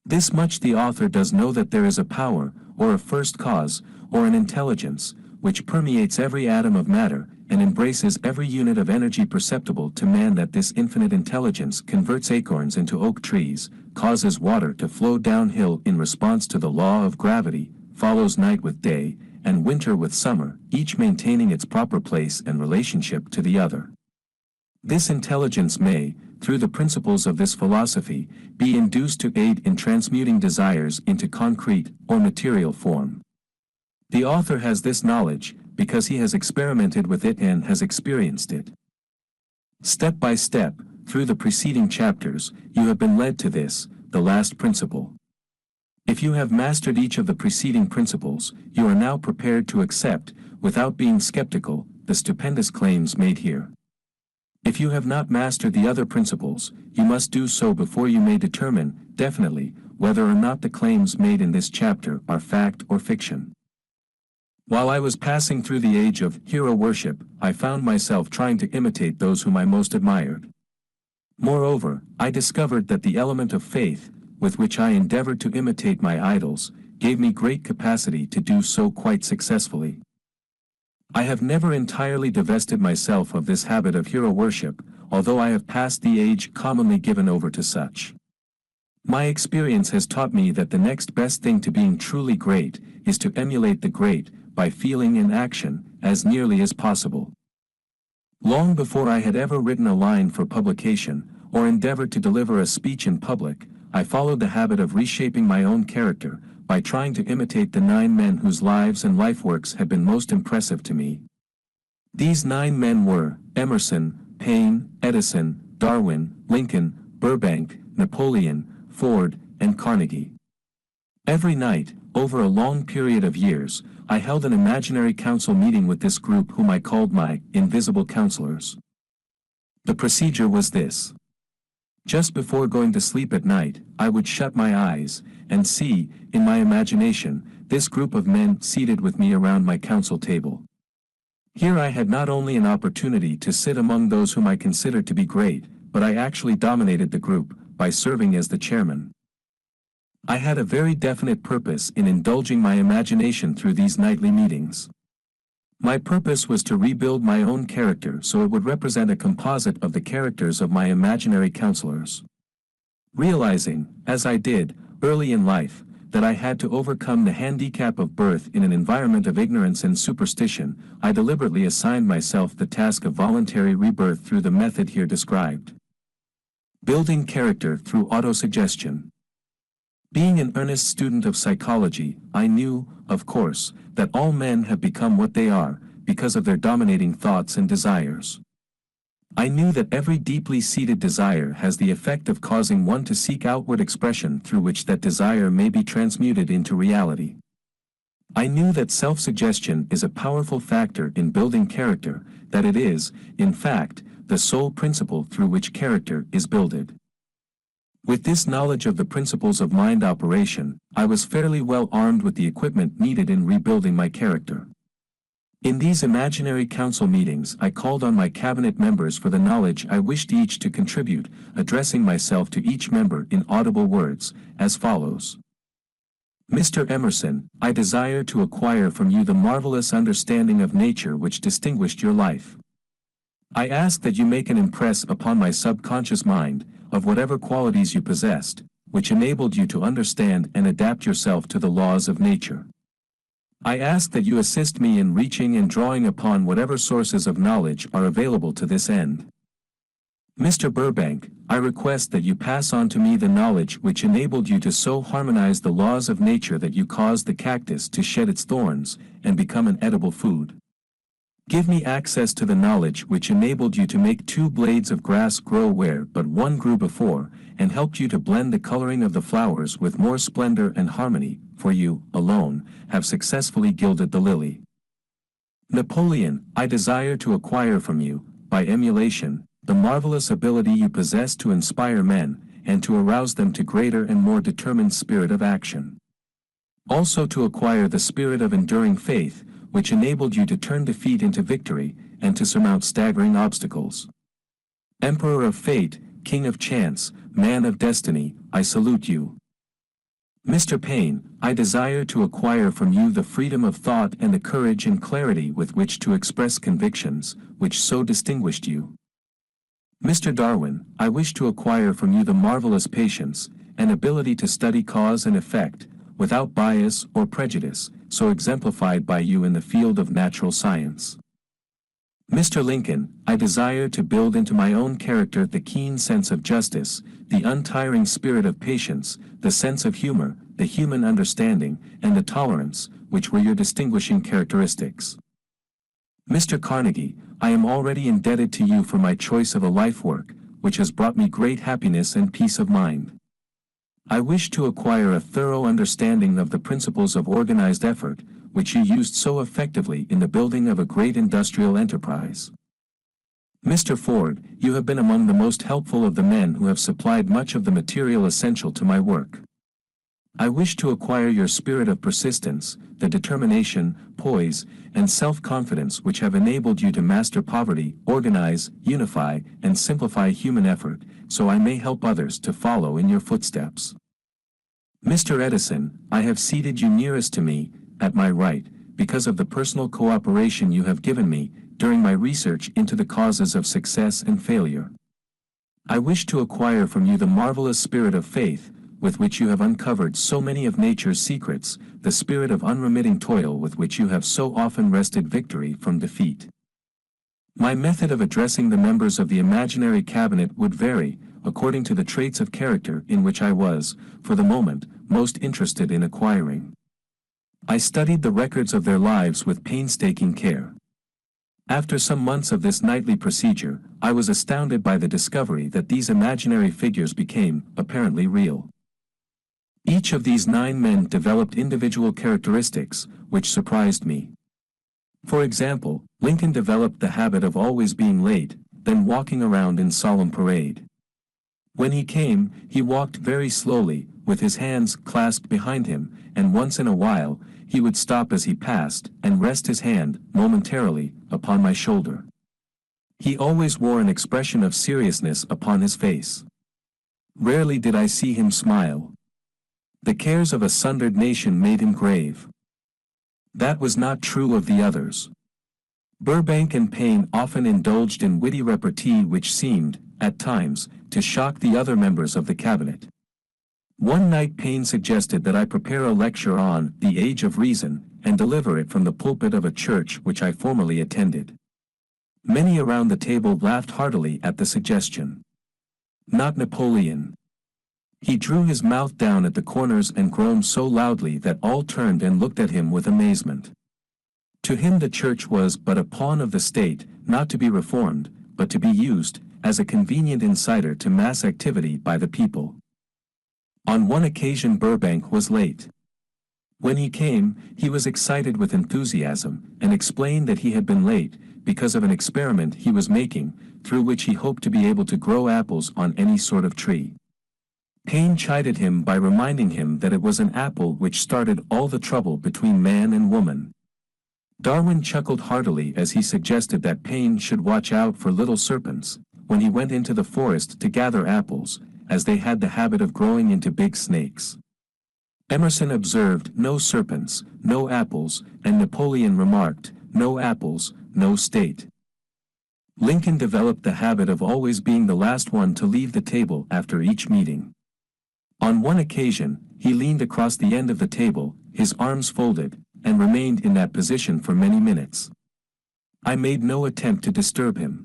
This much the author does know, that there is a power, or a first cause, or an intelligence, which permeates every atom of matter, and embraces every unit of energy perceptible to man, that this infinite intelligence converts acorns into oak trees, causes water to flow downhill in response to the law of gravity, follows night with day, and winter with summer, each maintaining its proper place and relationship to the other. This intelligence may, through the principles of this philosophy, be induced to aid in transmuting desires into concrete or material form. The author has this knowledge because he has experimented with it and has experienced it. Step by step, through the preceding chapters, you have been led to this, the last principle. If you have mastered each of the preceding principles, you are now prepared to accept, without being skeptical, the stupendous claims made here. If you have not mastered the other principles, you must do so before you may determine, definitely, whether or not the claims made in this chapter are fact or fiction. While I was passing through the age of hero worship, I found myself trying to imitate those whom I most admired. Moreover, I discovered that the element of faith, with which I endeavored to imitate my idols, gave me great capacity to do so quite successfully. I have never entirely divested myself of this habit of hero worship, although I have passed the age commonly given over to such. My experience has taught me that the next best thing to being truly great is to emulate the great, by feeling and action, as nearly as possible. Long before I had ever written a line for publication, or endeavored to deliver a speech in public, I followed the habit of reshaping my own character, by trying to imitate the 9 men whose lives and life works had been most impressive to me. These 9 men were Emerson, Paine, Edison, Darwin, Lincoln, Burbank, Napoleon, Ford, and Carnegie. Every night, over a long period of years, I held an imaginary council meeting with this group whom I called my invisible counselors. The procedure was this. Just before going to sleep at night, I would shut my eyes, and see, in my imagination, this group of men seated with me around my council table. Here I had not only an opportunity to sit among those whom I considered to be great, but I actually dominated the group, by serving as the chairman. I had a very definite purpose in indulging my imagination through these nightly meetings. My purpose was to rebuild my own character so it would represent a composite of the characters of my imaginary counselors. Realizing, as I did, early in life, that I had to overcome the handicap of birth in an environment of ignorance and superstition, I deliberately assigned myself the task of voluntary rebirth through the method here described. Building character through autosuggestion. Being an earnest student of psychology, I knew, of course, that all men have become what they are, because of their dominating thoughts and desires. I knew that every deeply seated desire has the effect of causing one to seek outward expression through which that desire may be transmuted into reality. I knew that self-suggestion is a powerful factor in building character, that it is, in fact, the sole principle through which character is builded. With this knowledge of the principles of mind operation, I was fairly well armed with the equipment needed in rebuilding my character. In these imaginary council meetings I called on my cabinet members for the knowledge I wished each to contribute, addressing myself to each member in audible words, as follows. Mr. Emerson, I desire to acquire from you the marvelous understanding of nature which distinguished your life. I ask that you make an impress upon my subconscious mind, of whatever qualities you possessed, which enabled you to understand and adapt yourself to the laws of nature. I ask that you assist me in reaching and drawing upon whatever sources of knowledge are available to this end. Mr. Burbank, I request that you pass on to me the knowledge which enabled you to so harmonize the laws of nature that you caused the cactus to shed its thorns and become an edible food. Give me access to the knowledge which enabled you to make 2 blades of grass grow where but one grew before, and helped you to blend the coloring of the flowers with more splendor and harmony, for you, alone, have successfully gilded the lily. Napoleon, I desire to acquire from you, by emulation, the marvelous ability you possess to inspire men, and to arouse them to greater and more determined spirit of action. Also to acquire the spirit of enduring faith, which enabled you to turn defeat into victory, and to surmount staggering obstacles. Emperor of fate, king of chance, man of destiny, I salute you. Mr. Payne, I desire to acquire from you the freedom of thought and the courage and clarity with which to express convictions, which so distinguished you. Mr. Darwin, I wish to acquire from you the marvelous patience and ability to study cause and effect, without bias or prejudice, so exemplified by you in the field of natural science. Mr. Lincoln, I desire to build into my own character the keen sense of justice, the untiring spirit of patience, the sense of humor, the human understanding, and the tolerance, which were your distinguishing characteristics. Mr. Carnegie, I am already indebted to you for my choice of a life work, which has brought me great happiness and peace of mind. I wish to acquire a thorough understanding of the principles of organized effort, which you used so effectively in the building of a great industrial enterprise. Mr. Ford, you have been among the most helpful of the men who have supplied much of the material essential to my work. I wish to acquire your spirit of persistence, the determination, poise, and self-confidence which have enabled you to master poverty, organize, unify, and simplify human effort, so I may help others to follow in your footsteps. Mr. Edison, I have seated you nearest to me, at my right, because of the personal cooperation you have given me, during my research into the causes of success and failure. I wish to acquire from you the marvelous spirit of faith, with which you have uncovered so many of nature's secrets, the spirit of unremitting toil with which you have so often wrested victory from defeat. My method of addressing the members of the imaginary cabinet would vary, according to the traits of character in which I was, for the moment, most interested in acquiring. I studied the records of their lives with painstaking care. After some months of this nightly procedure, I was astounded by the discovery that these imaginary figures became, apparently, real. Each of these 9 men developed individual characteristics, which surprised me. For example, Lincoln developed the habit of always being late, then walking around in solemn parade. When he came, he walked very slowly, with his hands clasped behind him, and once in a while, he would stop as he passed, and rest his hand, momentarily, upon my shoulder. He always wore an expression of seriousness upon his face. Rarely did I see him smile. The cares of a sundered nation made him grave. That was not true of the others. Burbank and Payne often indulged in witty repartee which seemed, at times, to shock the other members of the cabinet. One night Payne suggested that I prepare a lecture on the Age of Reason, and deliver it from the pulpit of a church which I formerly attended. Many around the table laughed heartily at the suggestion. Not Napoleon. He drew his mouth down at the corners and groaned so loudly that all turned and looked at him with amazement. To him the church was but a pawn of the state, not to be reformed, but to be used, as a convenient inciter to mass activity by the people. On one occasion Burbank was late. When he came, he was excited with enthusiasm, and explained that he had been late, because of an experiment he was making, through which he hoped to be able to grow apples on any sort of tree. Payne chided him by reminding him that it was an apple which started all the trouble between man and woman. Darwin chuckled heartily as he suggested that Payne should watch out for little serpents, when he went into the forest to gather apples, as they had the habit of growing into big snakes. Emerson observed, "No serpents, no apples," and Napoleon remarked, "No apples, no state." Lincoln developed the habit of always being the last one to leave the table after each meeting. On one occasion, he leaned across the end of the table, his arms folded, and remained in that position for many minutes. I made no attempt to disturb him.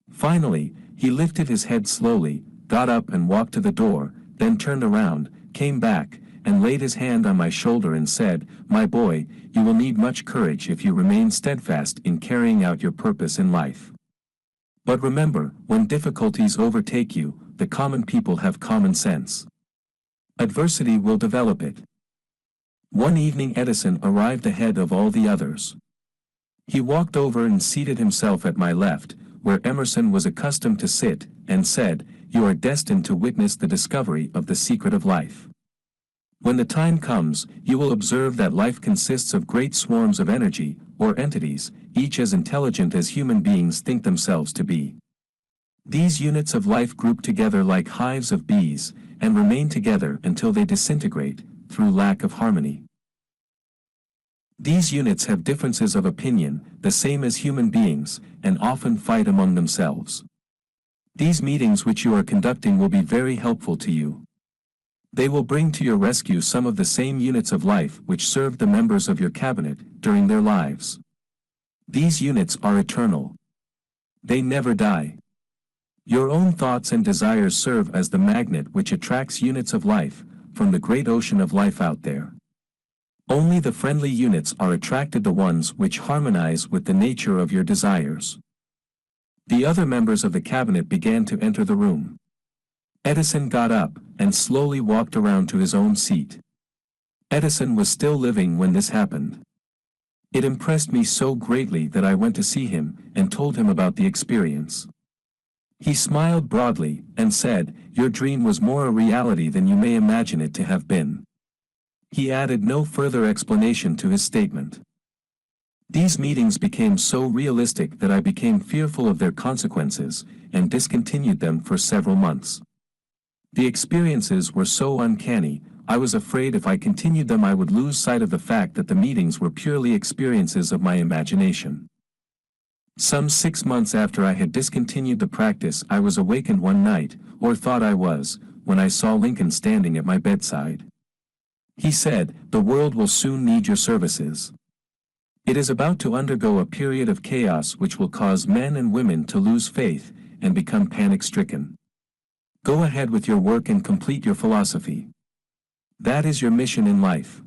Finally, he lifted his head slowly, got up and walked to the door, then turned around, came back, and laid his hand on my shoulder and said, "My boy, you will need much courage if you remain steadfast in carrying out your purpose in life. But remember, when difficulties overtake you, the common people have common sense. Adversity will develop it." One evening Edison arrived ahead of all the others. He walked over and seated himself at my left, where Emerson was accustomed to sit, and said, "You are destined to witness the discovery of the secret of life. When the time comes, you will observe that life consists of great swarms of energy, or entities, each as intelligent as human beings think themselves to be. These units of life group together like hives of bees, and remain together until they disintegrate, through lack of harmony. These units have differences of opinion, the same as human beings, and often fight among themselves. These meetings which you are conducting will be very helpful to you. They will bring to your rescue some of the same units of life which served the members of your cabinet during their lives. These units are eternal. They never die. Your own thoughts and desires serve as the magnet which attracts units of life from the great ocean of life out there. Only the friendly units are attracted, the ones which harmonize with the nature of your desires. The other members of the cabinet began to enter the room. Edison got up and slowly walked around to his own seat. Edison was still living when this happened. It impressed me so greatly that I went to see him and told him about the experience. He smiled broadly and said, "Your dream was more a reality than you may imagine it to have been." He added no further explanation to his statement. These meetings became so realistic that I became fearful of their consequences and discontinued them for several months. The experiences were so uncanny, I was afraid if I continued them I would lose sight of the fact that the meetings were purely experiences of my imagination. Some 6 months after I had discontinued the practice, I was awakened one night, or thought I was, when I saw Lincoln standing at my bedside. He said, "The world will soon need your services. It is about to undergo a period of chaos which will cause men and women to lose faith and become panic-stricken. Go ahead with your work and complete your philosophy. That is your mission in life.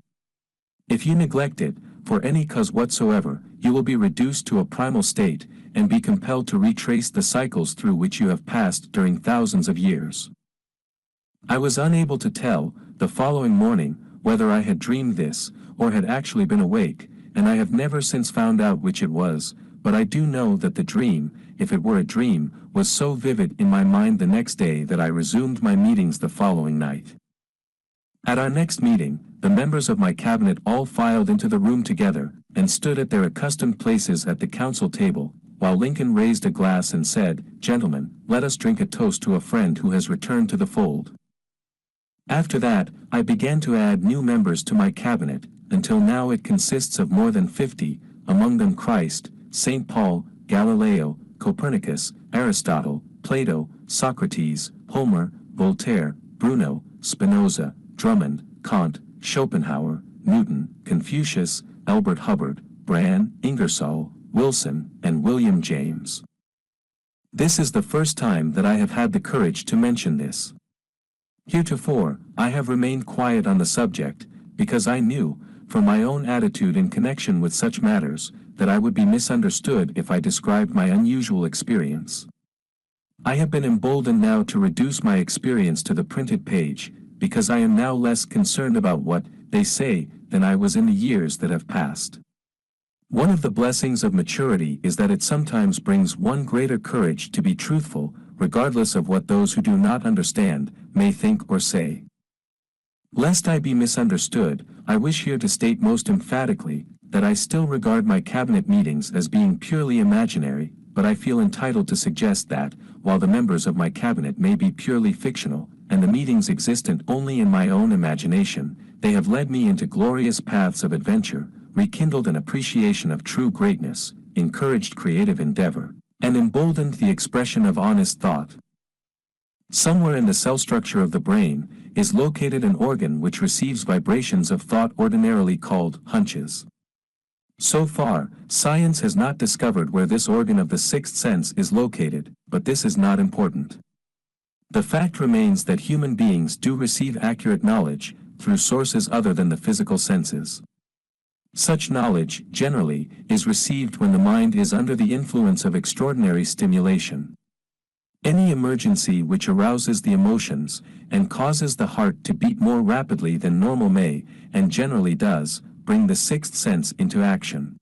If you neglect it, for any cause whatsoever, you will be reduced to a primal state and be compelled to retrace the cycles through which you have passed during thousands of years." I was unable to tell, the following morning, whether I had dreamed this, or had actually been awake, and I have never since found out which it was, but I do know that the dream, if it were a dream, was so vivid in my mind the next day that I resumed my meetings the following night. At our next meeting, the members of my cabinet all filed into the room together, and stood at their accustomed places at the council table, while Lincoln raised a glass and said, "Gentlemen, let us drink a toast to a friend who has returned to the fold." After that, I began to add new members to my cabinet, until now it consists of more than 50, among them Christ, St. Paul, Galileo, Copernicus, Aristotle, Plato, Socrates, Homer, Voltaire, Bruno, Spinoza, Drummond, Kant, Schopenhauer, Newton, Confucius, Albert Hubbard, Bran, Ingersoll, Wilson, and William James. This is the first time that I have had the courage to mention this. Heretofore, I have remained quiet on the subject, because I knew, from my own attitude in connection with such matters, that I would be misunderstood if I described my unusual experience. I have been emboldened now to reduce my experience to the printed page, because I am now less concerned about what they say than I was in the years that have passed. One of the blessings of maturity is that it sometimes brings one greater courage to be truthful, regardless of what those who do not understand may think or say. Lest I be misunderstood, I wish here to state most emphatically that I still regard my cabinet meetings as being purely imaginary, but I feel entitled to suggest that, while the members of my cabinet may be purely fictional, and the meetings existent only in my own imagination, they have led me into glorious paths of adventure, rekindled an appreciation of true greatness, encouraged creative endeavor, and emboldened the expression of honest thought. Somewhere in the cell structure of the brain, is located an organ which receives vibrations of thought ordinarily called hunches. So far, science has not discovered where this organ of the sixth sense is located, but this is not important. The fact remains that human beings do receive accurate knowledge through sources other than the physical senses. Such knowledge, generally, is received when the mind is under the influence of extraordinary stimulation. Any emergency which arouses the emotions and causes the heart to beat more rapidly than normal may, and generally does, bring the sixth sense into action.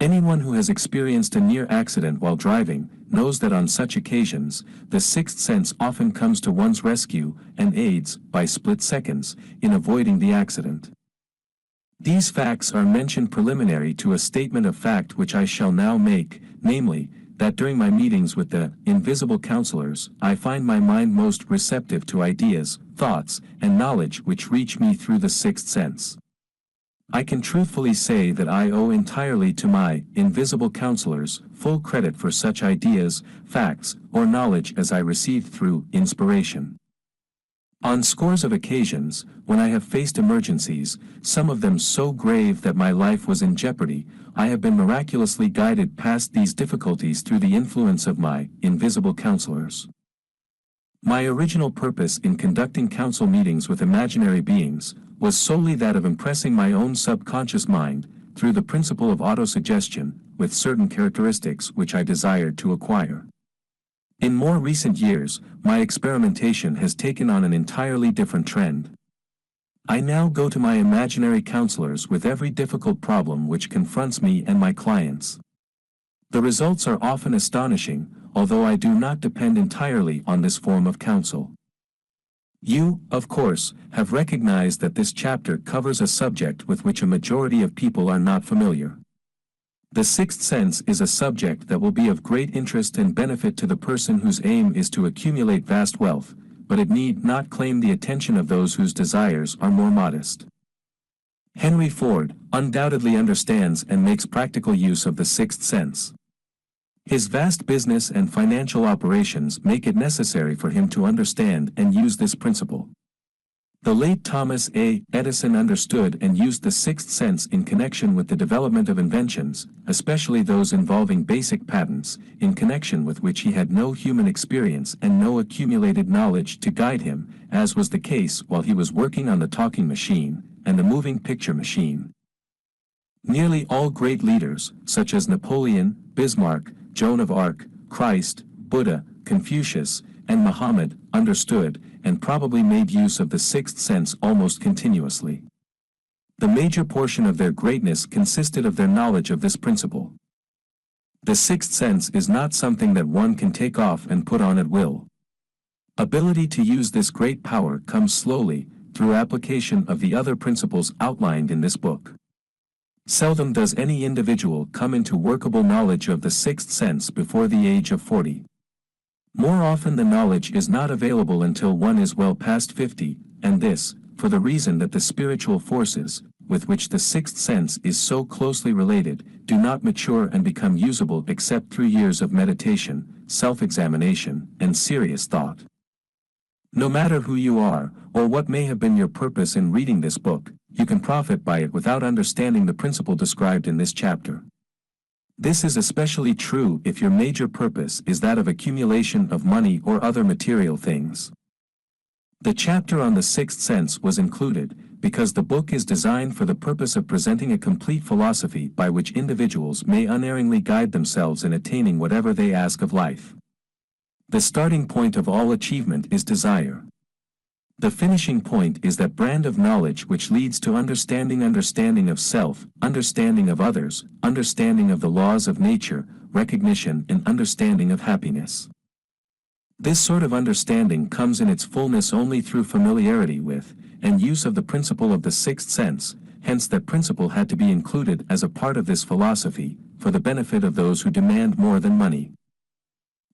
Anyone who has experienced a near accident while driving knows that on such occasions, the sixth sense often comes to one's rescue and aids, by split seconds, in avoiding the accident. These facts are mentioned preliminary to a statement of fact which I shall now make, namely, that during my meetings with the invisible counselors, I find my mind most receptive to ideas, thoughts, and knowledge which reach me through the sixth sense. I can truthfully say that I owe entirely to my invisible counselors full credit for such ideas, facts, or knowledge as I received through inspiration. On scores of occasions, when I have faced emergencies, some of them so grave that my life was in jeopardy, I have been miraculously guided past these difficulties through the influence of my invisible counselors. My original purpose in conducting council meetings with imaginary beings was solely that of impressing my own subconscious mind, through the principle of autosuggestion, with certain characteristics which I desired to acquire. In more recent years, my experimentation has taken on an entirely different trend. I now go to my imaginary counselors with every difficult problem which confronts me and my clients. The results are often astonishing, although I do not depend entirely on this form of counsel. You, of course, have recognized that this chapter covers a subject with which a majority of people are not familiar. The sixth sense is a subject that will be of great interest and benefit to the person whose aim is to accumulate vast wealth, but it need not claim the attention of those whose desires are more modest. Henry Ford undoubtedly understands and makes practical use of the sixth sense. His vast business and financial operations make it necessary for him to understand and use this principle. The late Thomas Edison understood and used the sixth sense in connection with the development of inventions, especially those involving basic patents, in connection with which he had no human experience and no accumulated knowledge to guide him, as was the case while he was working on the talking machine and the moving picture machine. Nearly all great leaders, such as Napoleon, Bismarck, Joan of Arc, Christ, Buddha, Confucius, and Muhammad, understood and probably made use of the sixth sense almost continuously. The major portion of their greatness consisted of their knowledge of this principle. The sixth sense is not something that one can take off and put on at will. Ability to use this great power comes slowly, through application of the other principles outlined in this book. Seldom does any individual come into workable knowledge of the sixth sense before the age of 40. More often the knowledge is not available until one is well past 50, and this, for the reason that the spiritual forces, with which the sixth sense is so closely related, do not mature and become usable except through years of meditation, self-examination, and serious thought. No matter who you are, or what may have been your purpose in reading this book, you can profit by it without understanding the principle described in this chapter. This is especially true if your major purpose is that of accumulation of money or other material things. The chapter on the sixth sense was included because the book is designed for the purpose of presenting a complete philosophy by which individuals may unerringly guide themselves in attaining whatever they ask of life. The starting point of all achievement is desire. The finishing point is that brand of knowledge which leads to understanding of self, understanding of others, understanding of the laws of nature, recognition and understanding of happiness. This sort of understanding comes in its fullness only through familiarity with, and use of the principle of the sixth sense, hence that principle had to be included as a part of this philosophy, for the benefit of those who demand more than money.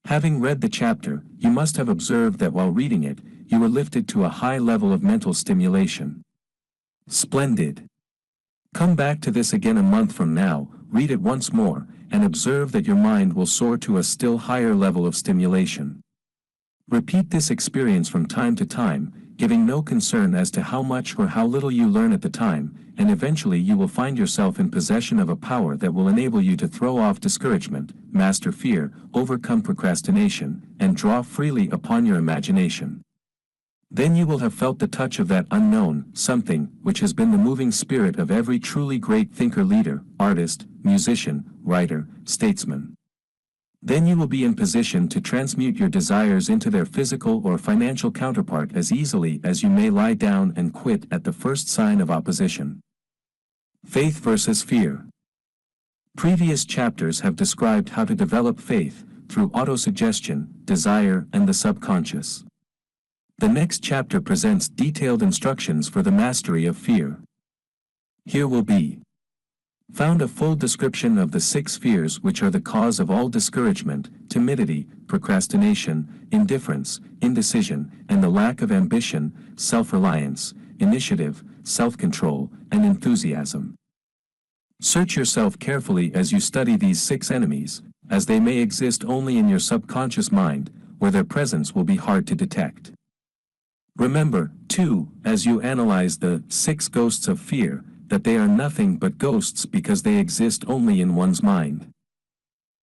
Having read the chapter, you must have observed that while reading it, you were lifted to a high level of mental stimulation. Splendid! Come back to this again a month from now, read it once more, and observe that your mind will soar to a still higher level of stimulation. Repeat this experience from time to time, giving no concern as to how much or how little you learn at the time, and eventually you will find yourself in possession of a power that will enable you to throw off discouragement, master fear, overcome procrastination, and draw freely upon your imagination. Then you will have felt the touch of that unknown something which has been the moving spirit of every truly great thinker, leader, artist, musician, writer, statesman. Then you will be in position to transmute your desires into their physical or financial counterpart as easily as you may lie down and quit at the first sign of opposition. Faith versus fear. Previous chapters have described how to develop faith through autosuggestion, desire, and the subconscious. The next chapter presents detailed instructions for the mastery of fear. Here will be found a full description of the 6 fears which are the cause of all discouragement, timidity, procrastination, indifference, indecision, and the lack of ambition, self-reliance, initiative, self-control, and enthusiasm. Search yourself carefully as you study these 6 enemies, as they may exist only in your subconscious mind, where their presence will be hard to detect. Remember, too, as you analyze the 6 ghosts of fear, that they are nothing but ghosts because they exist only in one's mind.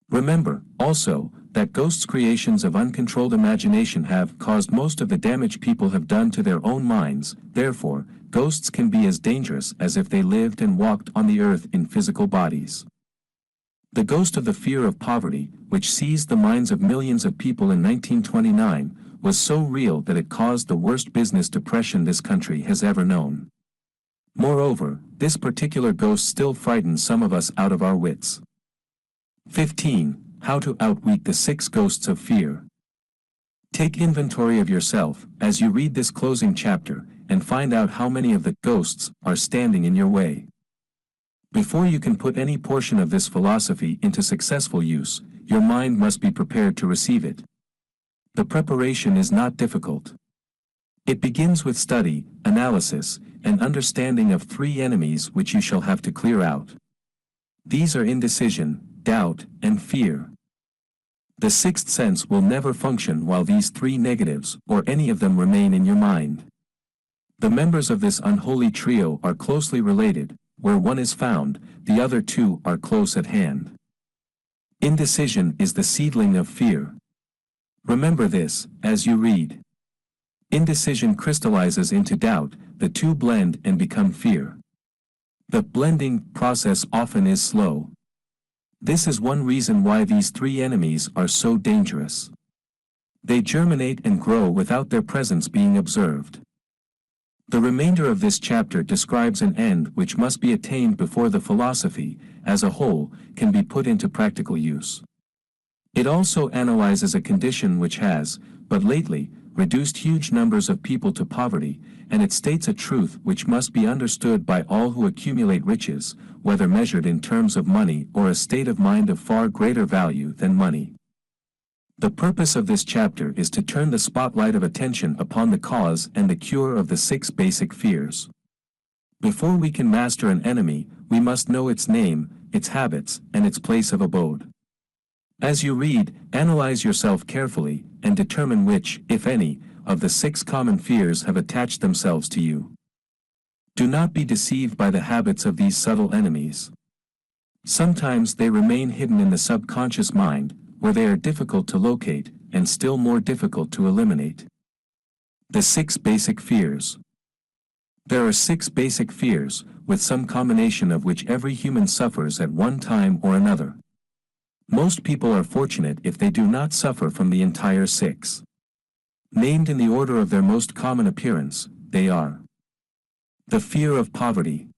Remember, also, that ghosts' creations of uncontrolled imagination have caused most of the damage people have done to their own minds. Therefore, ghosts can be as dangerous as if they lived and walked on the earth in physical bodies. The ghost of the fear of poverty, which seized the minds of millions of people in 1929, was so real that it caused the worst business depression this country has ever known. Moreover, this particular ghost still frightens some of us out of our wits. 15. How to outwit the 6 ghosts of fear. Take inventory of yourself as you read this closing chapter, and find out how many of the ghosts are standing in your way. Before you can put any portion of this philosophy into successful use, your mind must be prepared to receive it. The preparation is not difficult. It begins with study, analysis, and understanding of 3 enemies which you shall have to clear out. These are indecision, doubt, and fear. The 6th sense will never function while these 3 negatives, or any of them, remain in your mind. The members of this unholy trio are closely related. Where one is found, the other 2 are close at hand. Indecision is the seedling of fear. Remember this, as you read. Indecision crystallizes into doubt, the 2 blend and become fear. The blending process often is slow. This is one reason why these 3 enemies are so dangerous. They germinate and grow without their presence being observed. The remainder of this chapter describes an end which must be attained before the philosophy, as a whole, can be put into practical use. It also analyzes a condition which has, but lately, reduced huge numbers of people to poverty, and it states a truth which must be understood by all who accumulate riches, whether measured in terms of money or a state of mind of far greater value than money. The purpose of this chapter is to turn the spotlight of attention upon the cause and the cure of the 6 basic fears. Before we can master an enemy, we must know its name, its habits, and its place of abode. As you read, analyze yourself carefully, and determine which, if any, of the 6 common fears have attached themselves to you. Do not be deceived by the habits of these subtle enemies. Sometimes they remain hidden in the subconscious mind, where they are difficult to locate, and still more difficult to eliminate. The 6 basic fears. There are 6 basic fears, with some combination of which every human suffers at one time or another. Most people are fortunate if they do not suffer from the entire 6. Named in the order of their most common appearance, they are: the fear of poverty,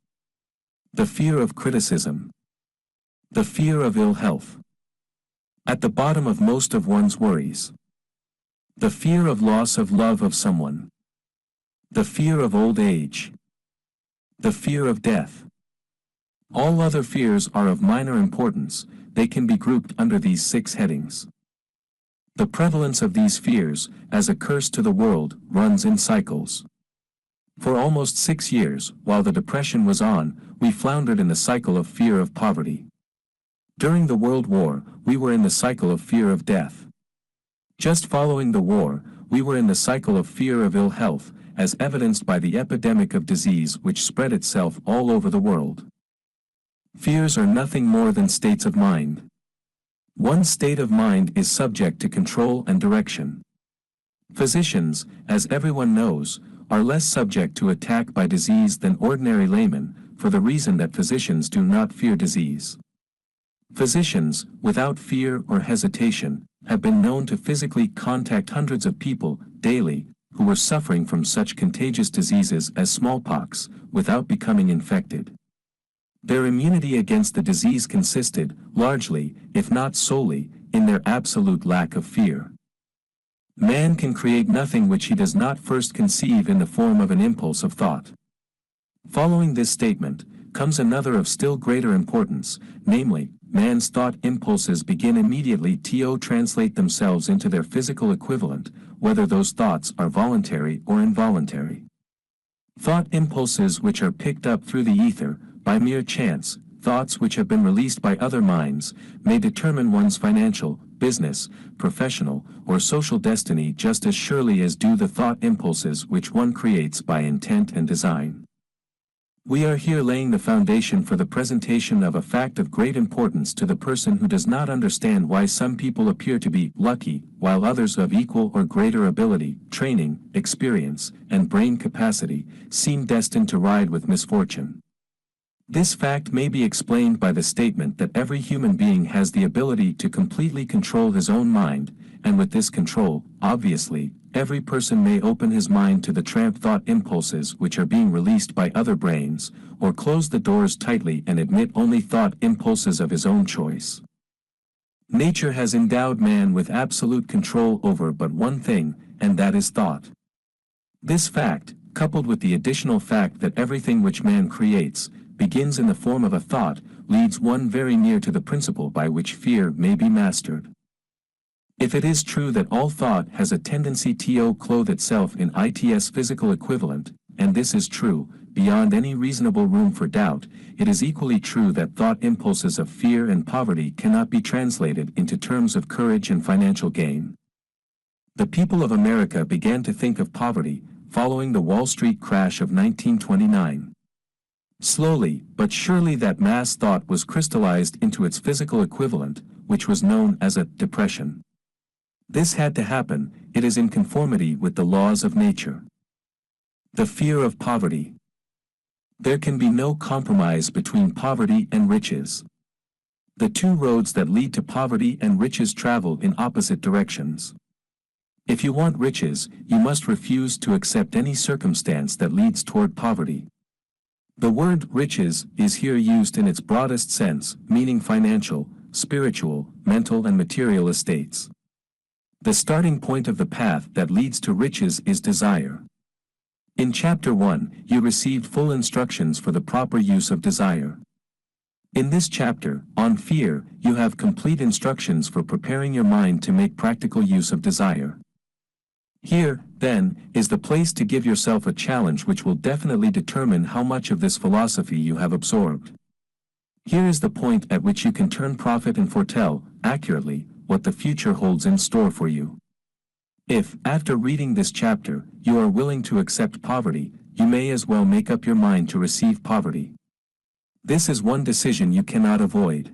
the fear of criticism, the fear of ill health. At the bottom of most of one's worries. The fear of loss of love of someone. The fear of old age. The fear of death. All other fears are of minor importance. They can be grouped under these 6 headings. The prevalence of these fears, as a curse to the world, runs in cycles. For almost 6 years, while the Depression was on, we floundered in the cycle of fear of poverty. During the World War, we were in the cycle of fear of death. Just following the war, we were in the cycle of fear of ill health, as evidenced by the epidemic of disease which spread itself all over the world. Fears are nothing more than states of mind. One state of mind is subject to control and direction. Physicians, as everyone knows, are less subject to attack by disease than ordinary laymen, for the reason that physicians do not fear disease. Physicians, without fear or hesitation, have been known to physically contact hundreds of people daily who were suffering from such contagious diseases as smallpox, without becoming infected. Their immunity against the disease consisted, largely, if not solely, in their absolute lack of fear. Man can create nothing which he does not first conceive in the form of an impulse of thought. Following this statement, comes another of still greater importance, namely, man's thought impulses begin immediately to translate themselves into their physical equivalent, whether those thoughts are voluntary or involuntary. Thought impulses which are picked up through the ether, by mere chance, thoughts which have been released by other minds, may determine one's financial, business, professional, or social destiny just as surely as do the thought impulses which one creates by intent and design. We are here laying the foundation for the presentation of a fact of great importance to the person who does not understand why some people appear to be lucky, while others of equal or greater ability, training, experience, and brain capacity, seem destined to ride with misfortune. This fact may be explained by the statement that every human being has the ability to completely control his own mind, and with this control, obviously, every person may open his mind to the tramp thought impulses which are being released by other brains, or close the doors tightly and admit only thought impulses of his own choice. Nature has endowed man with absolute control over but one thing, and that is thought. This fact, coupled with the additional fact that everything which man creates, begins in the form of a thought, leads one very near to the principle by which fear may be mastered. If it is true that all thought has a tendency to clothe itself in its physical equivalent, and this is true, beyond any reasonable room for doubt, it is equally true that thought impulses of fear and poverty cannot be translated into terms of courage and financial gain. The people of America began to think of poverty, following the Wall Street crash of 1929. Slowly, but surely that mass thought was crystallized into its physical equivalent, which was known as a depression. This had to happen, it is in conformity with the laws of nature. The fear of poverty. There can be no compromise between poverty and riches. The two roads that lead to poverty and riches travel in opposite directions. If you want riches, you must refuse to accept any circumstance that leads toward poverty. The word riches is here used in its broadest sense, meaning financial, spiritual, mental and material estates. The starting point of the path that leads to riches is desire. In Chapter 1, you received full instructions for the proper use of desire. In this chapter, on fear, you have complete instructions for preparing your mind to make practical use of desire. Here, then, is the place to give yourself a challenge which will definitely determine how much of this philosophy you have absorbed. Here is the point at which you can turn prophet and foretell, accurately, what the future holds in store for you. If, after reading this chapter, you are willing to accept poverty, you may as well make up your mind to receive poverty. This is one decision you cannot avoid.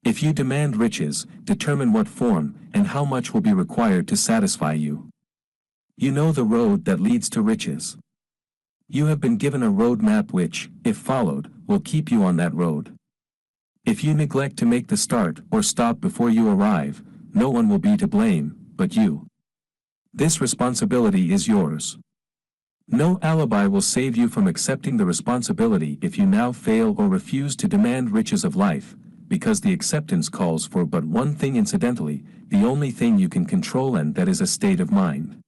If you demand riches, determine what form and how much will be required to satisfy you. You know the road that leads to riches. You have been given a road map which, if followed, will keep you on that road. If you neglect to make the start or stop before you arrive, no one will be to blame, but you. This responsibility is yours. No alibi will save you from accepting the responsibility if you now fail or refuse to demand riches of life, because the acceptance calls for but one thing incidentally, the only thing you can control, and that is a state of mind.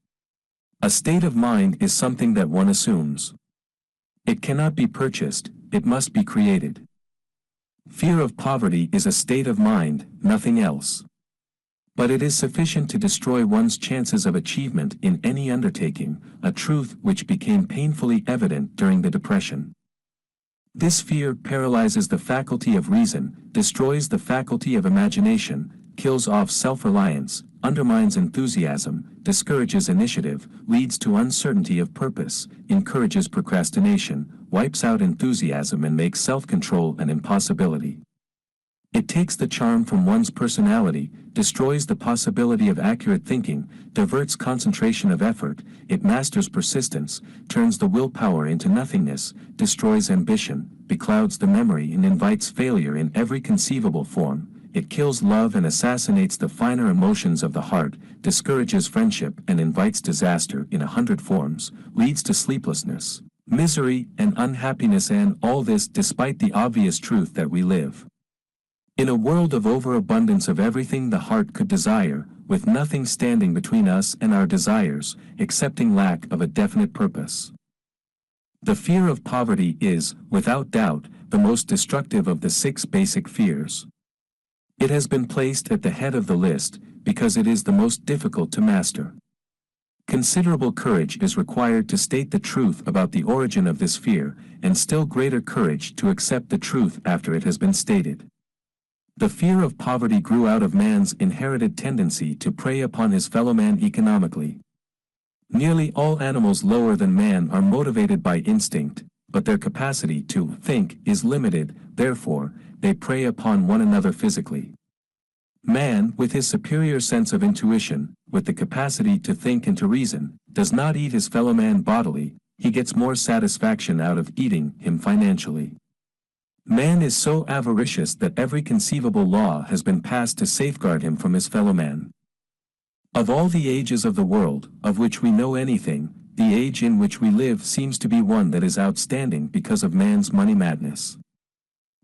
A state of mind is something that one assumes. It cannot be purchased, it must be created. Fear of poverty is a state of mind, nothing else. But it is sufficient to destroy one's chances of achievement in any undertaking, a truth which became painfully evident during the Depression. This fear paralyzes the faculty of reason, destroys the faculty of imagination, kills off self-reliance, undermines enthusiasm, discourages initiative, leads to uncertainty of purpose, encourages procrastination, wipes out enthusiasm and makes self-control an impossibility. It takes the charm from one's personality, destroys the possibility of accurate thinking, diverts concentration of effort, it masters persistence, turns the willpower into nothingness, destroys ambition, beclouds the memory and invites failure in every conceivable form. It kills love and assassinates the finer emotions of the heart, discourages friendship and invites disaster in 100 forms, leads to sleeplessness, misery and unhappiness, and all this despite the obvious truth that we live in a world of overabundance of everything the heart could desire, with nothing standing between us and our desires, excepting lack of a definite purpose. The fear of poverty is, without doubt, the most destructive of the 6 basic fears. It has been placed at the head of the list because it is the most difficult to master. Considerable courage is required to state the truth about the origin of this fear, and still greater courage to accept the truth after it has been stated. The fear of poverty grew out of man's inherited tendency to prey upon his fellow man economically. Nearly all animals lower than man are motivated by instinct, but their capacity to think is limited, therefore, they prey upon one another physically. Man, with his superior sense of intuition, with the capacity to think and to reason, does not eat his fellow man bodily, he gets more satisfaction out of eating him financially. Man is so avaricious that every conceivable law has been passed to safeguard him from his fellow man. Of all the ages of the world, of which we know anything, the age in which we live seems to be one that is outstanding because of man's money madness.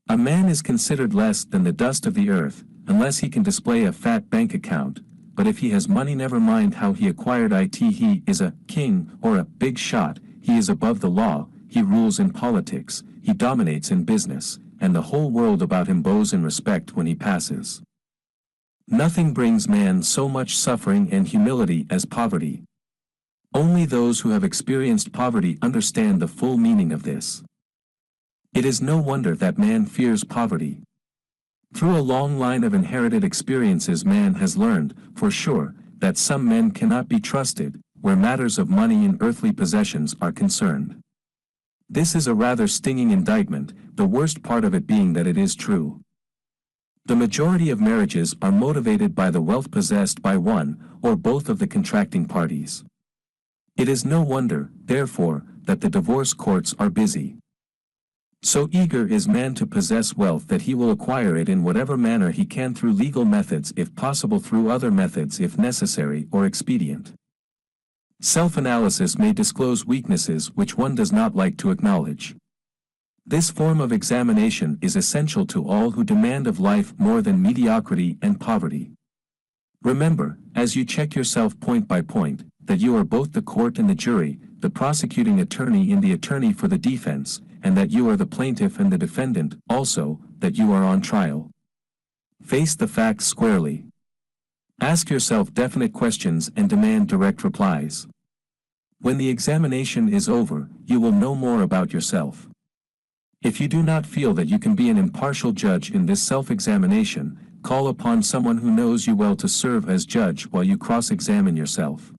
A man is considered less than the dust of the earth, unless he can display a fat bank account, but if he has money, never mind how he acquired it, he is a king or a big shot, he is above the law, he rules in politics, he dominates in business, and the whole world about him bows in respect when he passes. Nothing brings man so much suffering and humility as poverty. Only those who have experienced poverty understand the full meaning of this. It is no wonder that man fears poverty. Through a long line of inherited experiences, man has learned, for sure, that some men cannot be trusted, where matters of money and earthly possessions are concerned. This is a rather stinging indictment, the worst part of it being that it is true. The majority of marriages are motivated by the wealth possessed by one or both of the contracting parties. It is no wonder, therefore, that the divorce courts are busy. So eager is man to possess wealth that he will acquire it in whatever manner he can, through legal methods, if possible through other methods if necessary or expedient. Self-analysis may disclose weaknesses which one does not like to acknowledge. This form of examination is essential to all who demand of life more than mediocrity and poverty. Remember, as you check yourself point by point, that you are both the court and the jury, the prosecuting attorney and the attorney for the defense, and that you are the plaintiff and the defendant, also, that you are on trial. Face the facts squarely. Ask yourself definite questions and demand direct replies. When the examination is over, you will know more about yourself. If you do not feel that you can be an impartial judge in this self-examination, call upon someone who knows you well to serve as judge while you cross-examine yourself.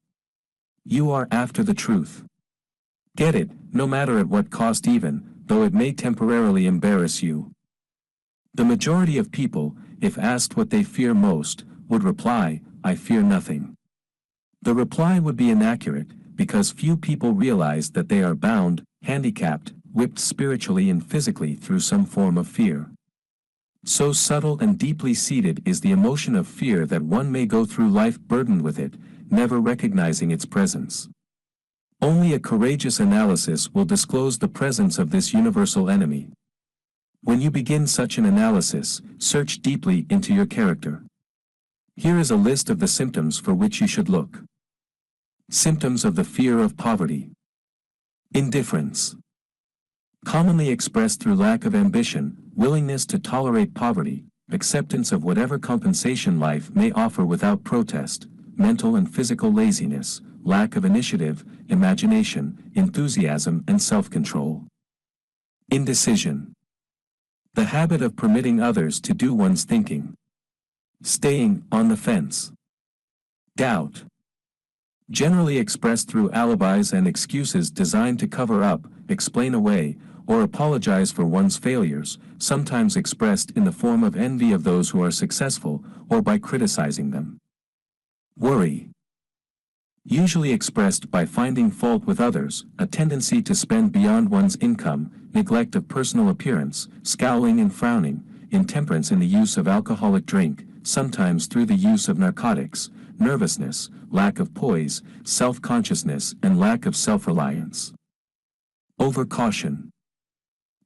You are after the truth. Get it, no matter at what cost, even though it may temporarily embarrass you. The majority of people, if asked what they fear most, would reply, "I fear nothing." The reply would be inaccurate, because few people realize that they are bound, handicapped, whipped spiritually and physically through some form of fear. So subtle and deeply seated is the emotion of fear that one may go through life burdened with it, never recognizing its presence. Only a courageous analysis will disclose the presence of this universal enemy. When you begin such an analysis, search deeply into your character. Here is a list of the symptoms for which you should look. Symptoms of the fear of poverty. Indifference. Commonly expressed through lack of ambition, willingness to tolerate poverty, acceptance of whatever compensation life may offer without protest, mental and physical laziness, lack of initiative, imagination, enthusiasm and self-control. Indecision. The habit of permitting others to do one's thinking. Staying on the fence. Doubt. Generally expressed through alibis and excuses designed to cover up, explain away, or apologize for one's failures, sometimes expressed in the form of envy of those who are successful, or by criticizing them. Worry. Usually expressed by finding fault with others, a tendency to spend beyond one's income, neglect of personal appearance, scowling and frowning, intemperance in the use of alcoholic drink, sometimes through the use of narcotics, nervousness, lack of poise, self-consciousness and lack of self-reliance. Overcaution.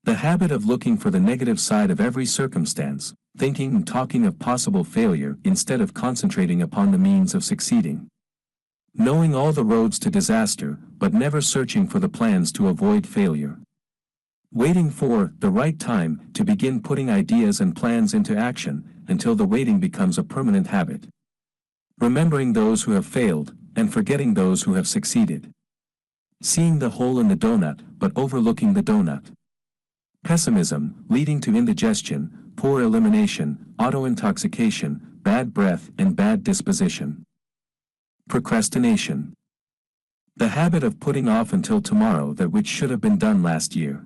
The habit of looking for the negative side of every circumstance, thinking and talking of possible failure instead of concentrating upon the means of succeeding. Knowing all the roads to disaster, but never searching for the plans to avoid failure. Waiting for the right time to begin putting ideas and plans into action, until the waiting becomes a permanent habit. Remembering those who have failed, and forgetting those who have succeeded. Seeing the hole in the donut, but overlooking the donut. Pessimism, leading to indigestion, poor elimination, auto-intoxication, bad breath and bad disposition. Procrastination. The habit of putting off until tomorrow that which should have been done last year.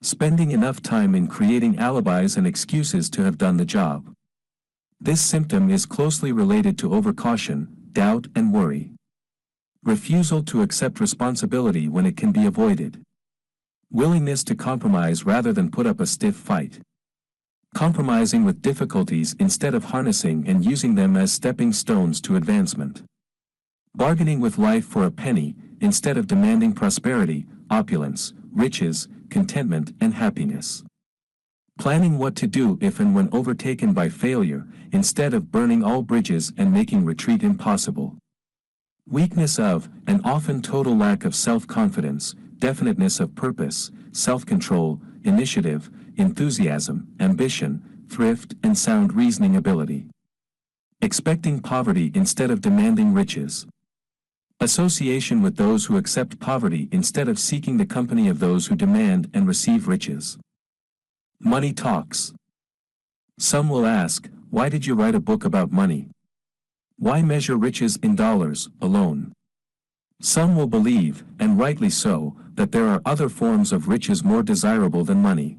Spending enough time in creating alibis and excuses to have done the job. This symptom is closely related to overcaution, doubt and worry. Refusal to accept responsibility when it can be avoided. Willingness to compromise rather than put up a stiff fight. Compromising with difficulties instead of harnessing and using them as stepping stones to advancement. Bargaining with life for a penny, instead of demanding prosperity, opulence, riches, contentment and happiness. Planning what to do if and when overtaken by failure, instead of burning all bridges and making retreat impossible. Weakness of, and often total lack of self-confidence, definiteness of purpose, self-control, initiative, enthusiasm, ambition, thrift and sound reasoning ability. Expecting poverty instead of demanding riches. Association with those who accept poverty instead of seeking the company of those who demand and receive riches. Money talks. Some will ask, why did you write a book about money? Why measure riches in dollars alone? Some will believe, and rightly so, that there are other forms of riches more desirable than money.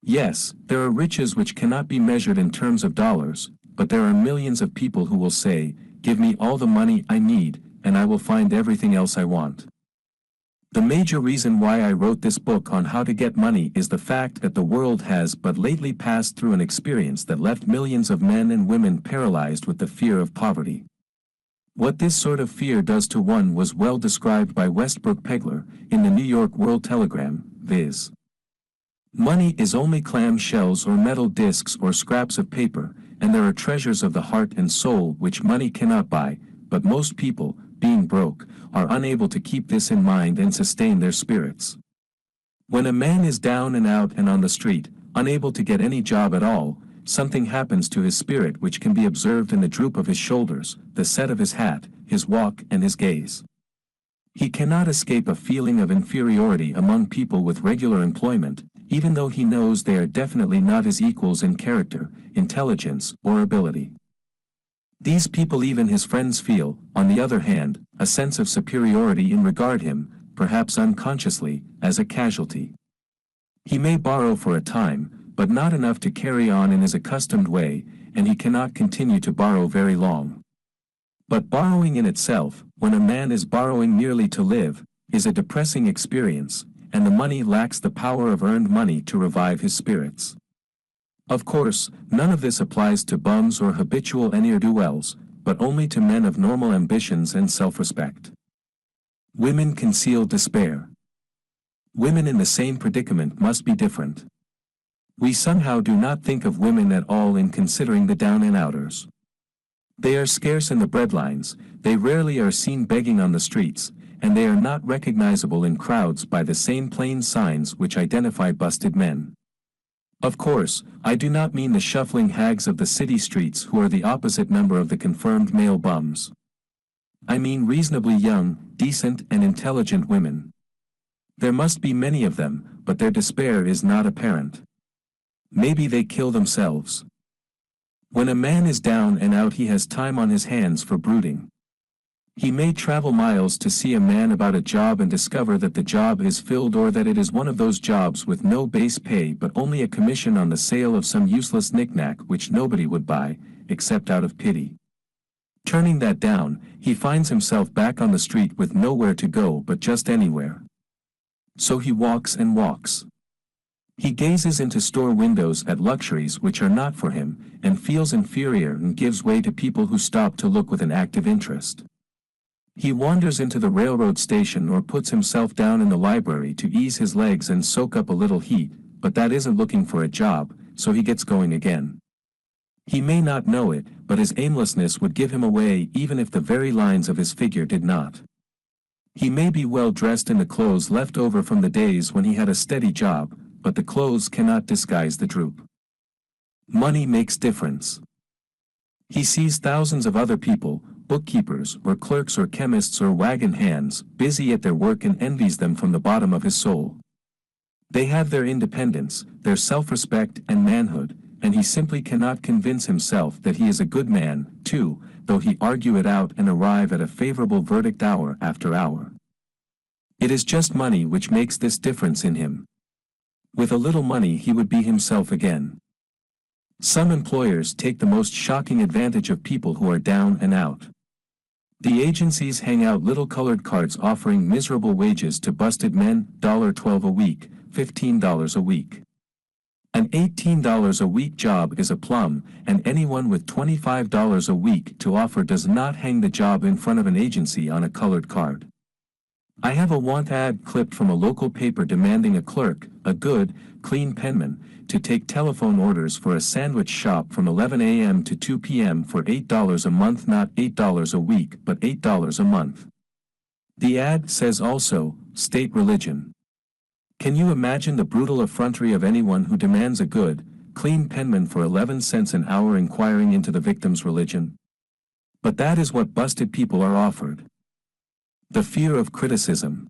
Yes, there are riches which cannot be measured in terms of dollars, but there are millions of people who will say, give me all the money I need, and I will find everything else I want. The major reason why I wrote this book on how to get money is the fact that the world has but lately passed through an experience that left millions of men and women paralyzed with the fear of poverty. What this sort of fear does to one was well described by Westbrook Pegler in the New York World Telegram, viz. Money is only clam shells or metal discs or scraps of paper, and there are treasures of the heart and soul which money cannot buy, but most people, being broke, are unable to keep this in mind and sustain their spirits. When a man is down and out and on the street, unable to get any job at all, something happens to his spirit which can be observed in the droop of his shoulders, the set of his hat, his walk and his gaze. He cannot escape a feeling of inferiority among people with regular employment, even though he knows they are definitely not his equals in character, intelligence, or ability. These people, even his friends, feel, on the other hand, a sense of superiority in regard him, perhaps unconsciously, as a casualty. He may borrow for a time, but not enough to carry on in his accustomed way, and he cannot continue to borrow very long. But borrowing in itself, when a man is borrowing merely to live, is a depressing experience, and the money lacks the power of earned money to revive his spirits. Of course, none of this applies to bums or habitual ne'er-do-wells, but only to men of normal ambitions and self-respect. Women conceal despair. Women in the same predicament must be different. We somehow do not think of women at all in considering the down-and-outers. They are scarce in the breadlines, they rarely are seen begging on the streets, and they are not recognizable in crowds by the same plain signs which identify busted men. Of course, I do not mean the shuffling hags of the city streets who are the opposite number of the confirmed male bums. I mean reasonably young, decent and intelligent women. There must be many of them, but their despair is not apparent. Maybe they kill themselves. When a man is down and out, he has time on his hands for brooding. He may travel miles to see a man about a job and discover that the job is filled, or that it is one of those jobs with no base pay but only a commission on the sale of some useless knick-knack which nobody would buy, except out of pity. Turning that down, he finds himself back on the street with nowhere to go but just anywhere. So he walks and walks. He gazes into store windows at luxuries which are not for him, and feels inferior and gives way to people who stop to look with an active interest. He wanders into the railroad station or puts himself down in the library to ease his legs and soak up a little heat, but that isn't looking for a job, so he gets going again. He may not know it, but his aimlessness would give him away even if the very lines of his figure did not. He may be well dressed in the clothes left over from the days when he had a steady job, but the clothes cannot disguise the droop. Money makes difference. He sees thousands of other people, bookkeepers or clerks or chemists or wagon hands, busy at their work, and envies them from the bottom of his soul. They have their independence, their self-respect and manhood, and he simply cannot convince himself that he is a good man, too, though he argue it out and arrive at a favorable verdict hour after hour. It is just money which makes this difference in him. With a little money he would be himself again. Some employers take the most shocking advantage of people who are down and out. The agencies hang out little colored cards offering miserable wages to busted men, $12 a week, $15 a week. An $18 a week job is a plum, and anyone with $25 a week to offer does not hang the job in front of an agency on a colored card. I have a want ad clipped from a local paper demanding a clerk, a good, clean penman, to take telephone orders for a sandwich shop from 11 a.m. to 2 p.m. for $8 a month, not $8 a week, but $8 a month. The ad says also, state religion. Can you imagine the brutal effrontery of anyone who demands a good, clean penman for 11 cents an hour inquiring into the victim's religion? But that is what busted people are offered. The fear of criticism.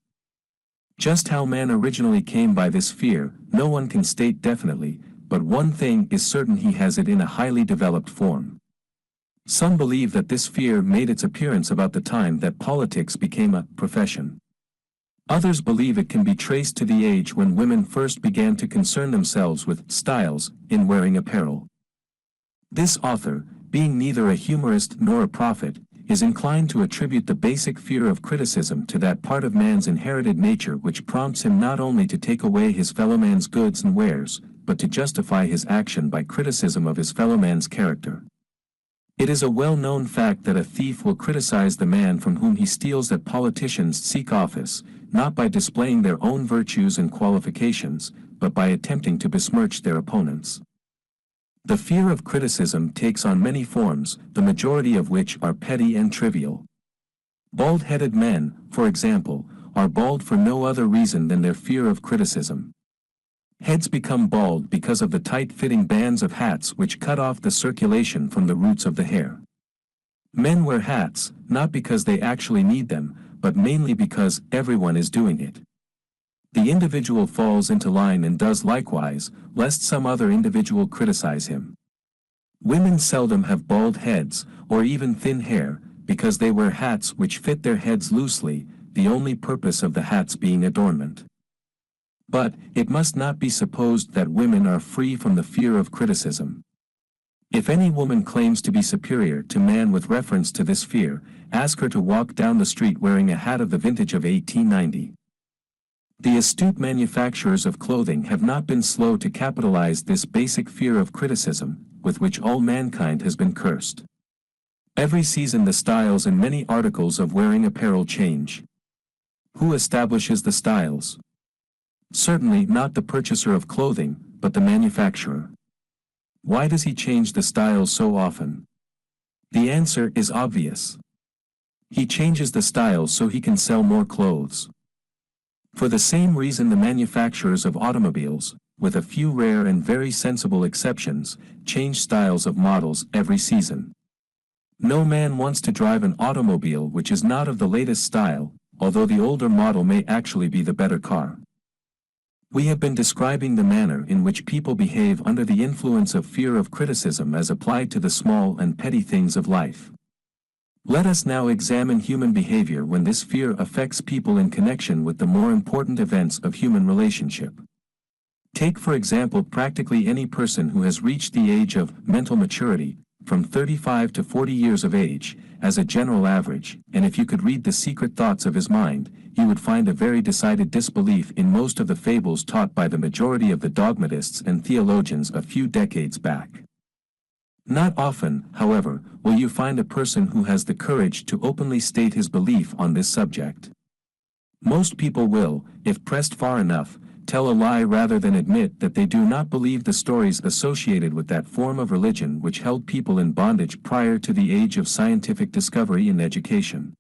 Just how man originally came by this fear, no one can state definitely, but one thing is certain: he has it in a highly developed form. Some believe that this fear made its appearance about the time that politics became a profession. Others believe it can be traced to the age when women first began to concern themselves with styles in wearing apparel. This author, being neither a humorist nor a prophet, is inclined to attribute the basic fear of criticism to that part of man's inherited nature which prompts him not only to take away his fellow man's goods and wares, but to justify his action by criticism of his fellow man's character. It is a well-known fact that a thief will criticize the man from whom he steals, that politicians seek office, not by displaying their own virtues and qualifications, but by attempting to besmirch their opponents. The fear of criticism takes on many forms, the majority of which are petty and trivial. Bald-headed men, for example, are bald for no other reason than their fear of criticism. Heads become bald because of the tight-fitting bands of hats which cut off the circulation from the roots of the hair. Men wear hats, not because they actually need them, but mainly because everyone is doing it. The individual falls into line and does likewise, lest some other individual criticize him. Women seldom have bald heads, or even thin hair, because they wear hats which fit their heads loosely, the only purpose of the hats being adornment. But it must not be supposed that women are free from the fear of criticism. If any woman claims to be superior to man with reference to this fear, ask her to walk down the street wearing a hat of the vintage of 1890. The astute manufacturers of clothing have not been slow to capitalize this basic fear of criticism, with which all mankind has been cursed. Every season the styles in many articles of wearing apparel change. Who establishes the styles? Certainly not the purchaser of clothing, but the manufacturer. Why does he change the styles so often? The answer is obvious. He changes the styles so he can sell more clothes. For the same reason the manufacturers of automobiles, with a few rare and very sensible exceptions, change styles of models every season. No man wants to drive an automobile which is not of the latest style, although the older model may actually be the better car. We have been describing the manner in which people behave under the influence of fear of criticism as applied to the small and petty things of life. Let us now examine human behavior when this fear affects people in connection with the more important events of human relationship. Take for example practically any person who has reached the age of mental maturity, from 35 to 40 years of age, as a general average, and if you could read the secret thoughts of his mind, you would find a very decided disbelief in most of the fables taught by the majority of the dogmatists and theologians a few decades back. Not often, however, will you find a person who has the courage to openly state his belief on this subject. Most people will, if pressed far enough, tell a lie rather than admit that they do not believe the stories associated with that form of religion which held people in bondage prior to the age of scientific discovery and education.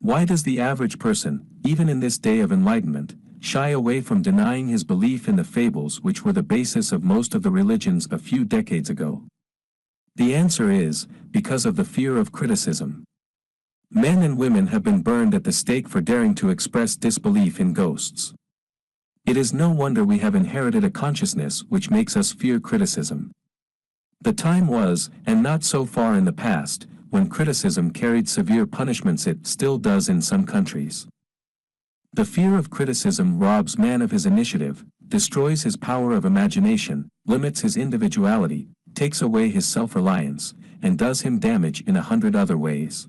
Why does the average person, even in this day of enlightenment, shy away from denying his belief in the fables which were the basis of most of the religions a few decades ago? The answer is, because of the fear of criticism. Men and women have been burned at the stake for daring to express disbelief in ghosts. It is no wonder we have inherited a consciousness which makes us fear criticism. The time was, and not so far in the past, when criticism carried severe punishments. It still does in some countries. The fear of criticism robs man of his initiative, destroys his power of imagination, limits his individuality, takes away his self-reliance, and does him damage in 100 other ways.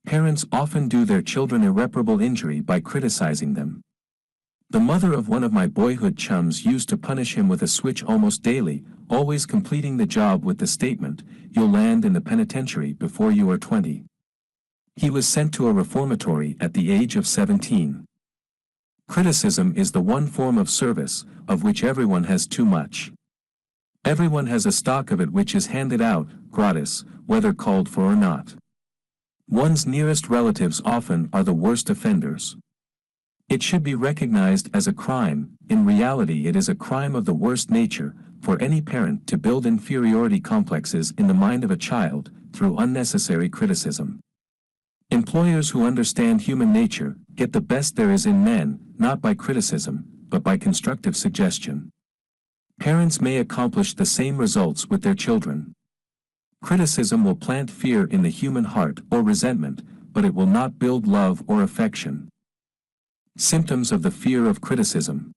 Parents often do their children irreparable injury by criticizing them. The mother of one of my boyhood chums used to punish him with a switch almost daily, always completing the job with the statement, "You'll land in the penitentiary before you are 20. He was sent to a reformatory at the age of 17. Criticism is the one form of service, of which everyone has too much. Everyone has a stock of it which is handed out, gratis, whether called for or not. One's nearest relatives often are the worst offenders. It should be recognized as a crime. In reality it is a crime of the worst nature, for any parent to build inferiority complexes in the mind of a child, through unnecessary criticism. Employers who understand human nature, get the best there is in men, not by criticism, but by constructive suggestion. Parents may accomplish the same results with their children. Criticism will plant fear in the human heart or resentment, but it will not build love or affection. Symptoms of the fear of criticism.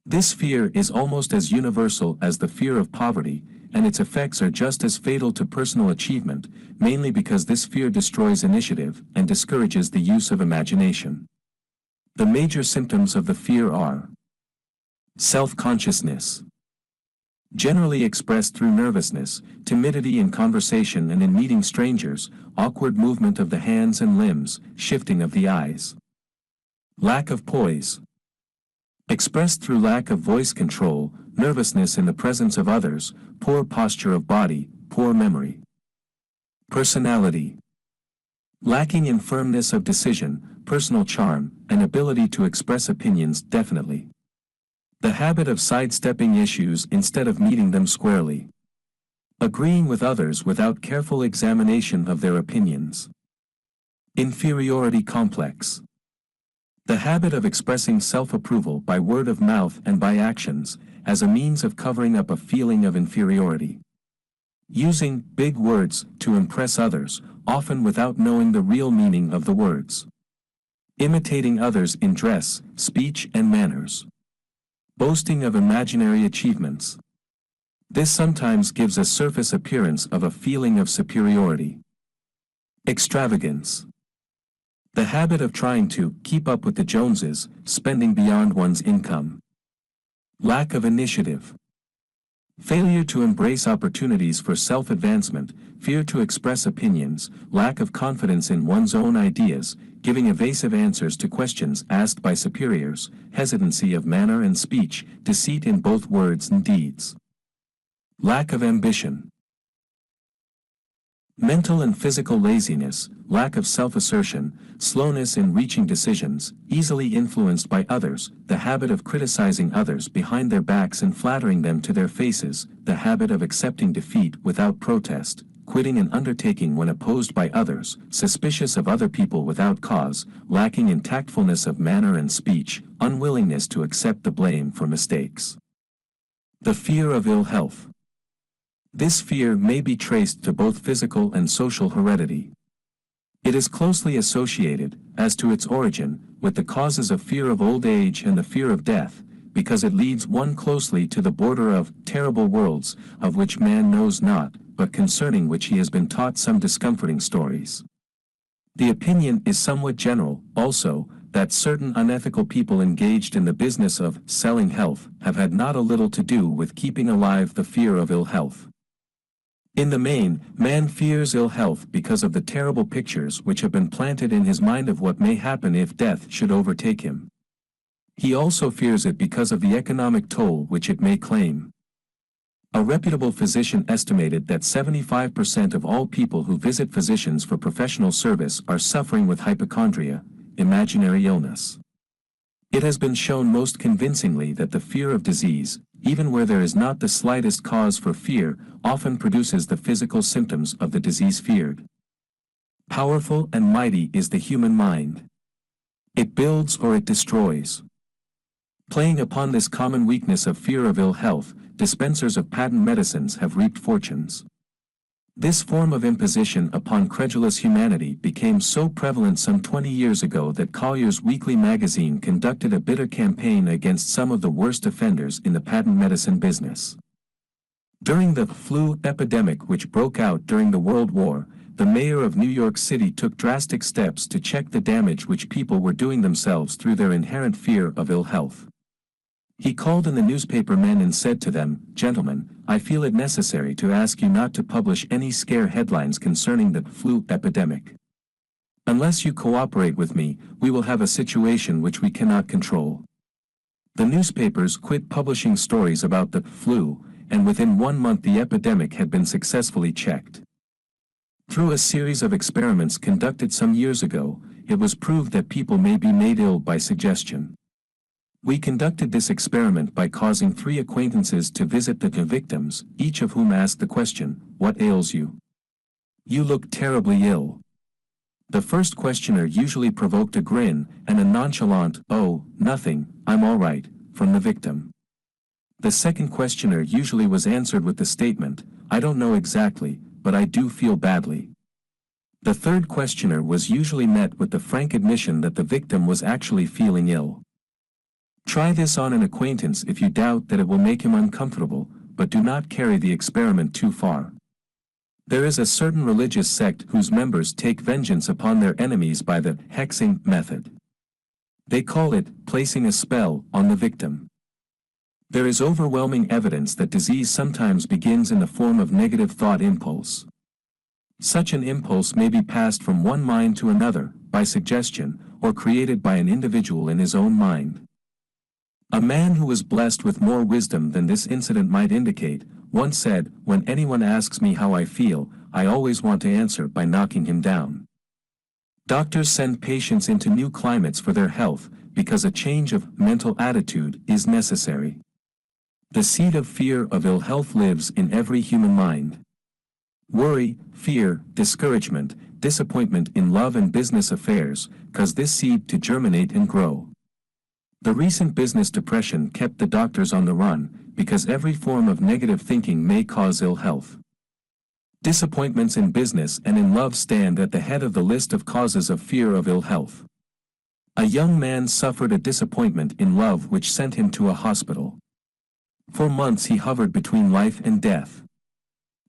This fear is almost as universal as the fear of poverty, and its effects are just as fatal to personal achievement, mainly because this fear destroys initiative and discourages the use of imagination. The major symptoms of the fear are self-consciousness, generally expressed through nervousness, timidity in conversation and in meeting strangers, awkward movement of the hands and limbs, shifting of the eyes. Lack of poise, expressed through lack of voice control, nervousness in the presence of others, poor posture of body, poor memory. Personality, lacking in firmness of decision, personal charm, and ability to express opinions definitely. The habit of sidestepping issues instead of meeting them squarely. Agreeing with others without careful examination of their opinions. Inferiority complex, the habit of expressing self-approval by word of mouth and by actions, as a means of covering up a feeling of inferiority. Using big words to impress others, often without knowing the real meaning of the words. Imitating others in dress, speech and manners. Boasting of imaginary achievements. This sometimes gives a surface appearance of a feeling of superiority. Extravagance, the habit of trying to keep up with the Joneses, spending beyond one's income. Lack of initiative, failure to embrace opportunities for self-advancement, fear to express opinions, lack of confidence in one's own ideas, giving evasive answers to questions asked by superiors, hesitancy of manner and speech, deceit in both words and deeds. Lack of ambition, mental and physical laziness, lack of self-assertion, slowness in reaching decisions, easily influenced by others, the habit of criticizing others behind their backs and flattering them to their faces, the habit of accepting defeat without protest, quitting an undertaking when opposed by others, suspicious of other people without cause, lacking in tactfulness of manner and speech, unwillingness to accept the blame for mistakes. The fear of ill health. This fear may be traced to both physical and social heredity. It is closely associated, as to its origin, with the causes of fear of old age and the fear of death, because it leads one closely to the border of terrible worlds, of which man knows not, but concerning which he has been taught some discomforting stories. The opinion is somewhat general, also, that certain unethical people engaged in the business of selling health have had not a little to do with keeping alive the fear of ill health. In the main, man fears ill health because of the terrible pictures which have been planted in his mind of what may happen if death should overtake him. He also fears it because of the economic toll which it may claim. A reputable physician estimated that 75% of all people who visit physicians for professional service are suffering with hypochondria, imaginary illness. It has been shown most convincingly that the fear of disease, even where there is not the slightest cause for fear, often produces the physical symptoms of the disease feared. Powerful and mighty is the human mind. It builds or it destroys. Playing upon this common weakness of fear of ill health, dispensers of patent medicines have reaped fortunes. This form of imposition upon credulous humanity became so prevalent some 20 years ago that Collier's Weekly magazine conducted a bitter campaign against some of the worst offenders in the patent medicine business. During the flu epidemic which broke out during the World War, the mayor of New York City took drastic steps to check the damage which people were doing themselves through their inherent fear of ill health. He called in the newspaper men and said to them, "Gentlemen, I feel it necessary to ask you not to publish any scare headlines concerning the flu epidemic. Unless you cooperate with me, we will have a situation which we cannot control." The newspapers quit publishing stories about the flu, and within 1 month the epidemic had been successfully checked. Through a series of experiments conducted some years ago, it was proved that people may be made ill by suggestion. We conducted this experiment by causing 3 acquaintances to visit the victims, each of whom asked the question, "What ails you? You look terribly ill." The first questioner usually provoked a grin and a nonchalant, "Oh, nothing, I'm all right," from the victim. The second questioner usually was answered with the statement, "I don't know exactly, but I do feel badly." The third questioner was usually met with the frank admission that the victim was actually feeling ill. Try this on an acquaintance if you doubt that it will make him uncomfortable, but do not carry the experiment too far. There is a certain religious sect whose members take vengeance upon their enemies by the hexing method. They call it placing a spell on the victim. There is overwhelming evidence that disease sometimes begins in the form of negative thought impulse. Such an impulse may be passed from one mind to another, by suggestion, or created by an individual in his own mind. A man who was blessed with more wisdom than this incident might indicate, once said, "When anyone asks me how I feel, I always want to answer by knocking him down." Doctors send patients into new climates for their health, because a change of mental attitude is necessary. The seed of fear of ill health lives in every human mind. Worry, fear, discouragement, disappointment in love and business affairs, cause this seed to germinate and grow. The recent business depression kept the doctors on the run, because every form of negative thinking may cause ill health. Disappointments in business and in love stand at the head of the list of causes of fear of ill health. A young man suffered a disappointment in love which sent him to a hospital. For months he hovered between life and death.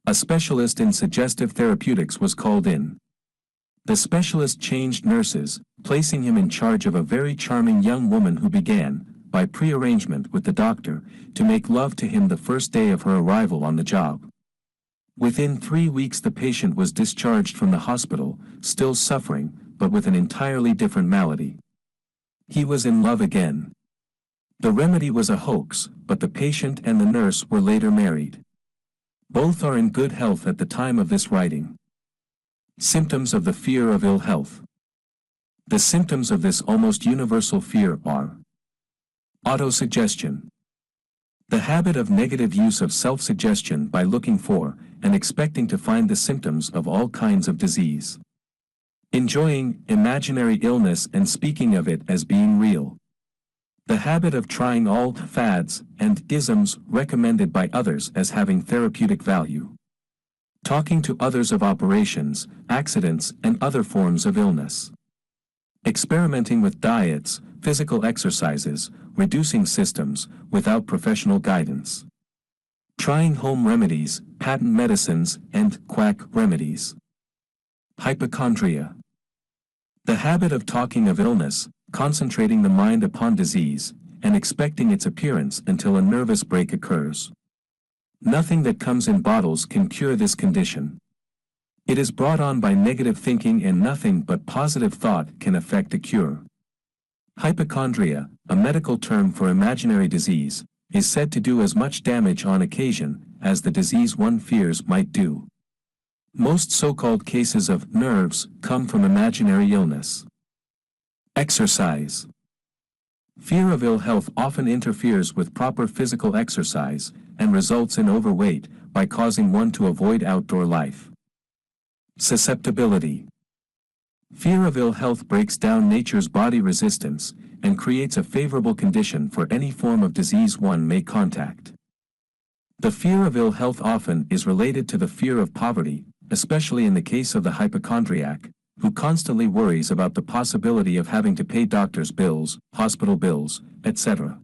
A specialist in suggestive therapeutics was called in. The specialist changed nurses, placing him in charge of a very charming young woman who began, by prearrangement with the doctor, to make love to him the first day of her arrival on the job. Within 3 weeks the patient was discharged from the hospital, still suffering, but with an entirely different malady. He was in love again. The remedy was a hoax, but the patient and the nurse were later married. Both are in good health at the time of this writing. Symptoms of the fear of ill health. The symptoms of this almost universal fear are: autosuggestion. The habit of negative use of self-suggestion by looking for, and expecting to find the symptoms of all kinds of disease. Enjoying imaginary illness and speaking of it as being real. The habit of trying all fads and isms recommended by others as having therapeutic value. Talking to others of operations, accidents, and other forms of illness. Experimenting with diets, physical exercises, reducing systems, without professional guidance. Trying home remedies, patent medicines, and quack remedies. Hypochondria. The habit of talking of illness, concentrating the mind upon disease, and expecting its appearance until a nervous break occurs. Nothing that comes in bottles can cure this condition. It is brought on by negative thinking, and nothing but positive thought can effect a cure. Hypochondria, a medical term for imaginary disease, is said to do as much damage on occasion as the disease one fears might do. Most so-called cases of nerves come from imaginary illness. Exercise. Fear of ill health often interferes with proper physical exercise and results in overweight by causing one to avoid outdoor life. Susceptibility. Fear of ill health breaks down nature's body resistance and creates a favorable condition for any form of disease one may contact. The fear of ill health often is related to the fear of poverty, especially in the case of the hypochondriac, who constantly worries about the possibility of having to pay doctor's bills, hospital bills, etc.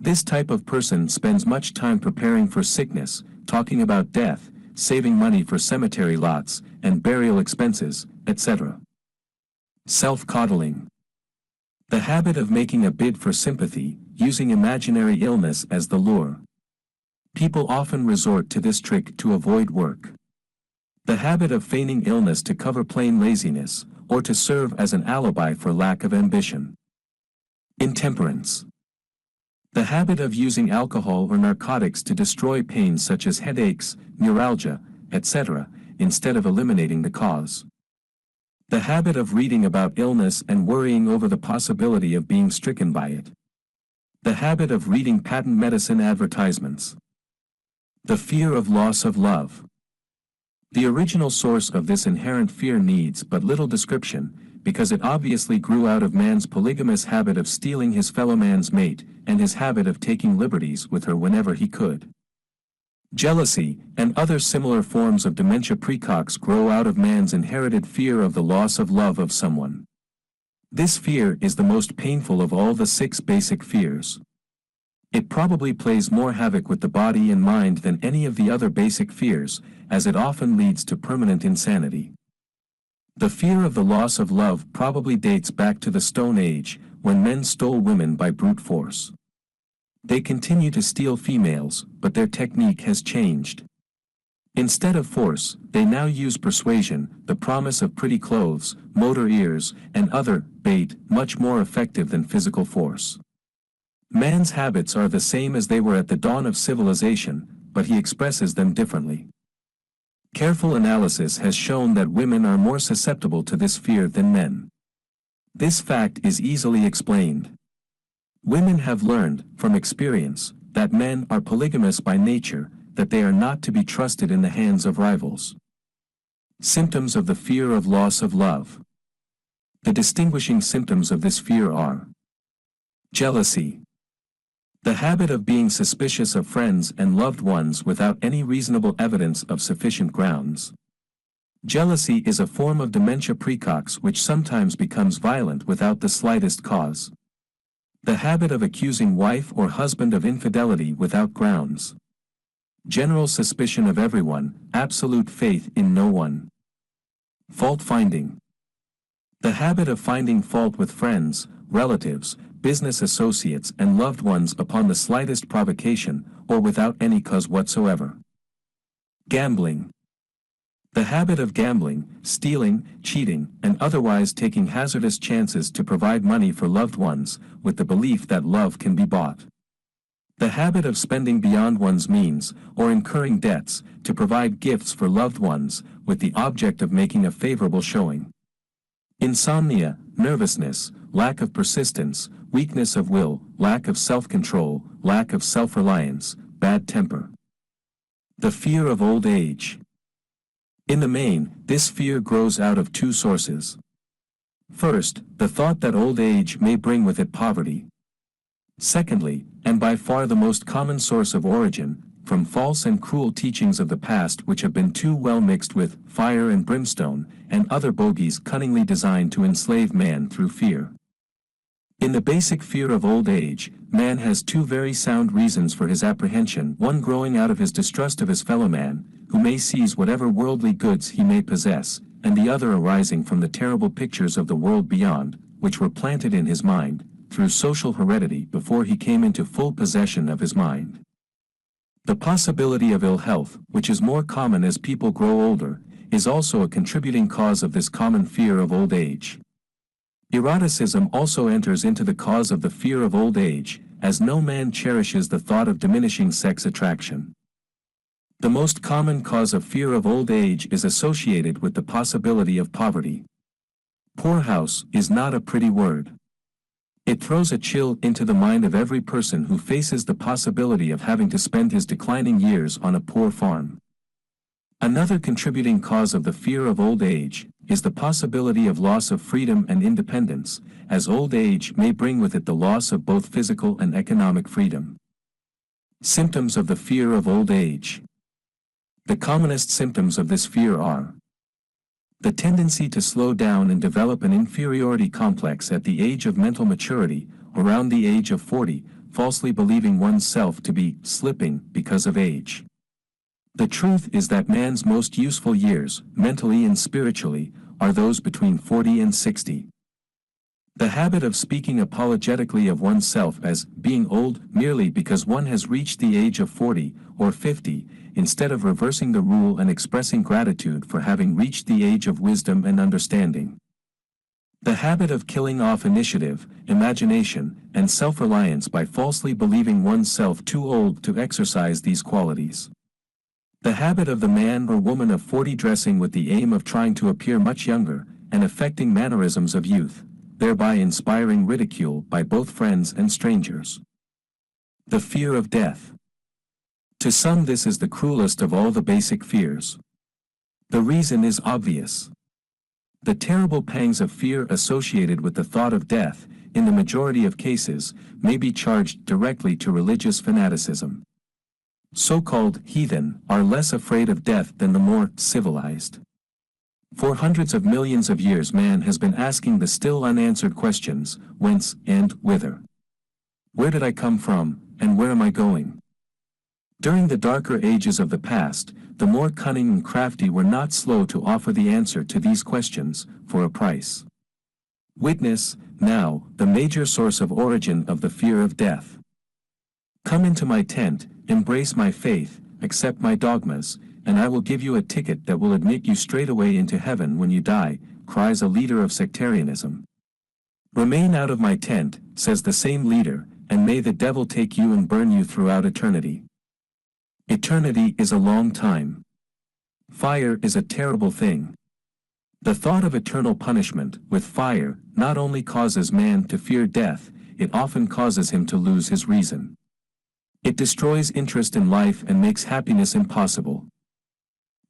This type of person spends much time preparing for sickness, talking about death, saving money for cemetery lots and burial expenses, etc. Self-coddling. The habit of making a bid for sympathy, using imaginary illness as the lure. People often resort to this trick to avoid work. The habit of feigning illness to cover plain laziness, or to serve as an alibi for lack of ambition. Intemperance. The habit of using alcohol or narcotics to destroy pains such as headaches, neuralgia, etc., instead of eliminating the cause. The habit of reading about illness and worrying over the possibility of being stricken by it. The habit of reading patent medicine advertisements. The fear of loss of love. The original source of this inherent fear needs but little description, because it obviously grew out of man's polygamous habit of stealing his fellow man's mate, and his habit of taking liberties with her whenever he could. Jealousy, and other similar forms of dementia precox grow out of man's inherited fear of the loss of love of someone. This fear is the most painful of all the 6 basic fears. It probably plays more havoc with the body and mind than any of the other basic fears, as it often leads to permanent insanity. The fear of the loss of love probably dates back to the Stone Age, when men stole women by brute force. They continue to steal females, but their technique has changed. Instead of force, they now use persuasion, the promise of pretty clothes, motor ears, and other bait, much more effective than physical force. Man's habits are the same as they were at the dawn of civilization, but he expresses them differently. Careful analysis has shown that women are more susceptible to this fear than men. This fact is easily explained. Women have learned, from experience, that men are polygamous by nature, that they are not to be trusted in the hands of rivals. Symptoms of the fear of loss of love. The distinguishing symptoms of this fear are: jealousy. The habit of being suspicious of friends and loved ones without any reasonable evidence of sufficient grounds. Jealousy is a form of dementia precox which sometimes becomes violent without the slightest cause. The habit of accusing wife or husband of infidelity without grounds. General suspicion of everyone, absolute faith in no one. Fault-finding. The habit of finding fault with friends, relatives, business associates and loved ones upon the slightest provocation, or without any cause whatsoever. Gambling. The habit of gambling, stealing, cheating, and otherwise taking hazardous chances to provide money for loved ones, with the belief that love can be bought. The habit of spending beyond one's means, or incurring debts, to provide gifts for loved ones, with the object of making a favorable showing. Insomnia, nervousness, lack of persistence, weakness of will, lack of self-control, lack of self-reliance, bad temper. The fear of old age. In the main, this fear grows out of two sources. First, the thought that old age may bring with it poverty. Secondly, and by far the most common source of origin, from false and cruel teachings of the past which have been too well mixed with fire and brimstone, and other bogies cunningly designed to enslave man through fear. In the basic fear of old age, man has two very sound reasons for his apprehension, one growing out of his distrust of his fellow man, who may seize whatever worldly goods he may possess, and the other arising from the terrible pictures of the world beyond, which were planted in his mind, through social heredity before he came into full possession of his mind. The possibility of ill health, which is more common as people grow older, is also a contributing cause of this common fear of old age. Eroticism also enters into the cause of the fear of old age, as no man cherishes the thought of diminishing sex attraction. The most common cause of fear of old age is associated with the possibility of poverty. Poorhouse is not a pretty word. It throws a chill into the mind of every person who faces the possibility of having to spend his declining years on a poor farm. Another contributing cause of the fear of old age is the possibility of loss of freedom and independence, as old age may bring with it the loss of both physical and economic freedom. Symptoms of the fear of old age. The commonest symptoms of this fear are the tendency to slow down and develop an inferiority complex at the age of mental maturity, around the age of 40, falsely believing oneself to be slipping because of age. The truth is that man's most useful years, mentally and spiritually, are those between 40 and 60. The habit of speaking apologetically of oneself as being old merely because one has reached the age of 40 or 50, instead of reversing the rule and expressing gratitude for having reached the age of wisdom and understanding. The habit of killing off initiative, imagination, and self-reliance by falsely believing oneself too old to exercise these qualities. The habit of the man or woman of 40 dressing with the aim of trying to appear much younger, and affecting mannerisms of youth, thereby inspiring ridicule by both friends and strangers. The fear of death. To some this is the cruelest of all the basic fears. The reason is obvious. The terrible pangs of fear associated with the thought of death, in the majority of cases, may be charged directly to religious fanaticism. So-called heathen are less afraid of death than the more civilized. For hundreds of millions of years man has been asking the still unanswered questions, whence and whither? Where did I come from, and where am I going? During the darker ages of the past, the more cunning and crafty were not slow to offer the answer to these questions, for a price. Witness, now, the major source of origin of the fear of death. Come into my tent, embrace my faith, accept my dogmas, and I will give you a ticket that will admit you straight away into heaven when you die, cries a leader of sectarianism. Remain out of my tent, says the same leader, and may the devil take you and burn you throughout eternity. Eternity is a long time. Fire is a terrible thing. The thought of eternal punishment, with fire, not only causes man to fear death, it often causes him to lose his reason. It destroys interest in life and makes happiness impossible.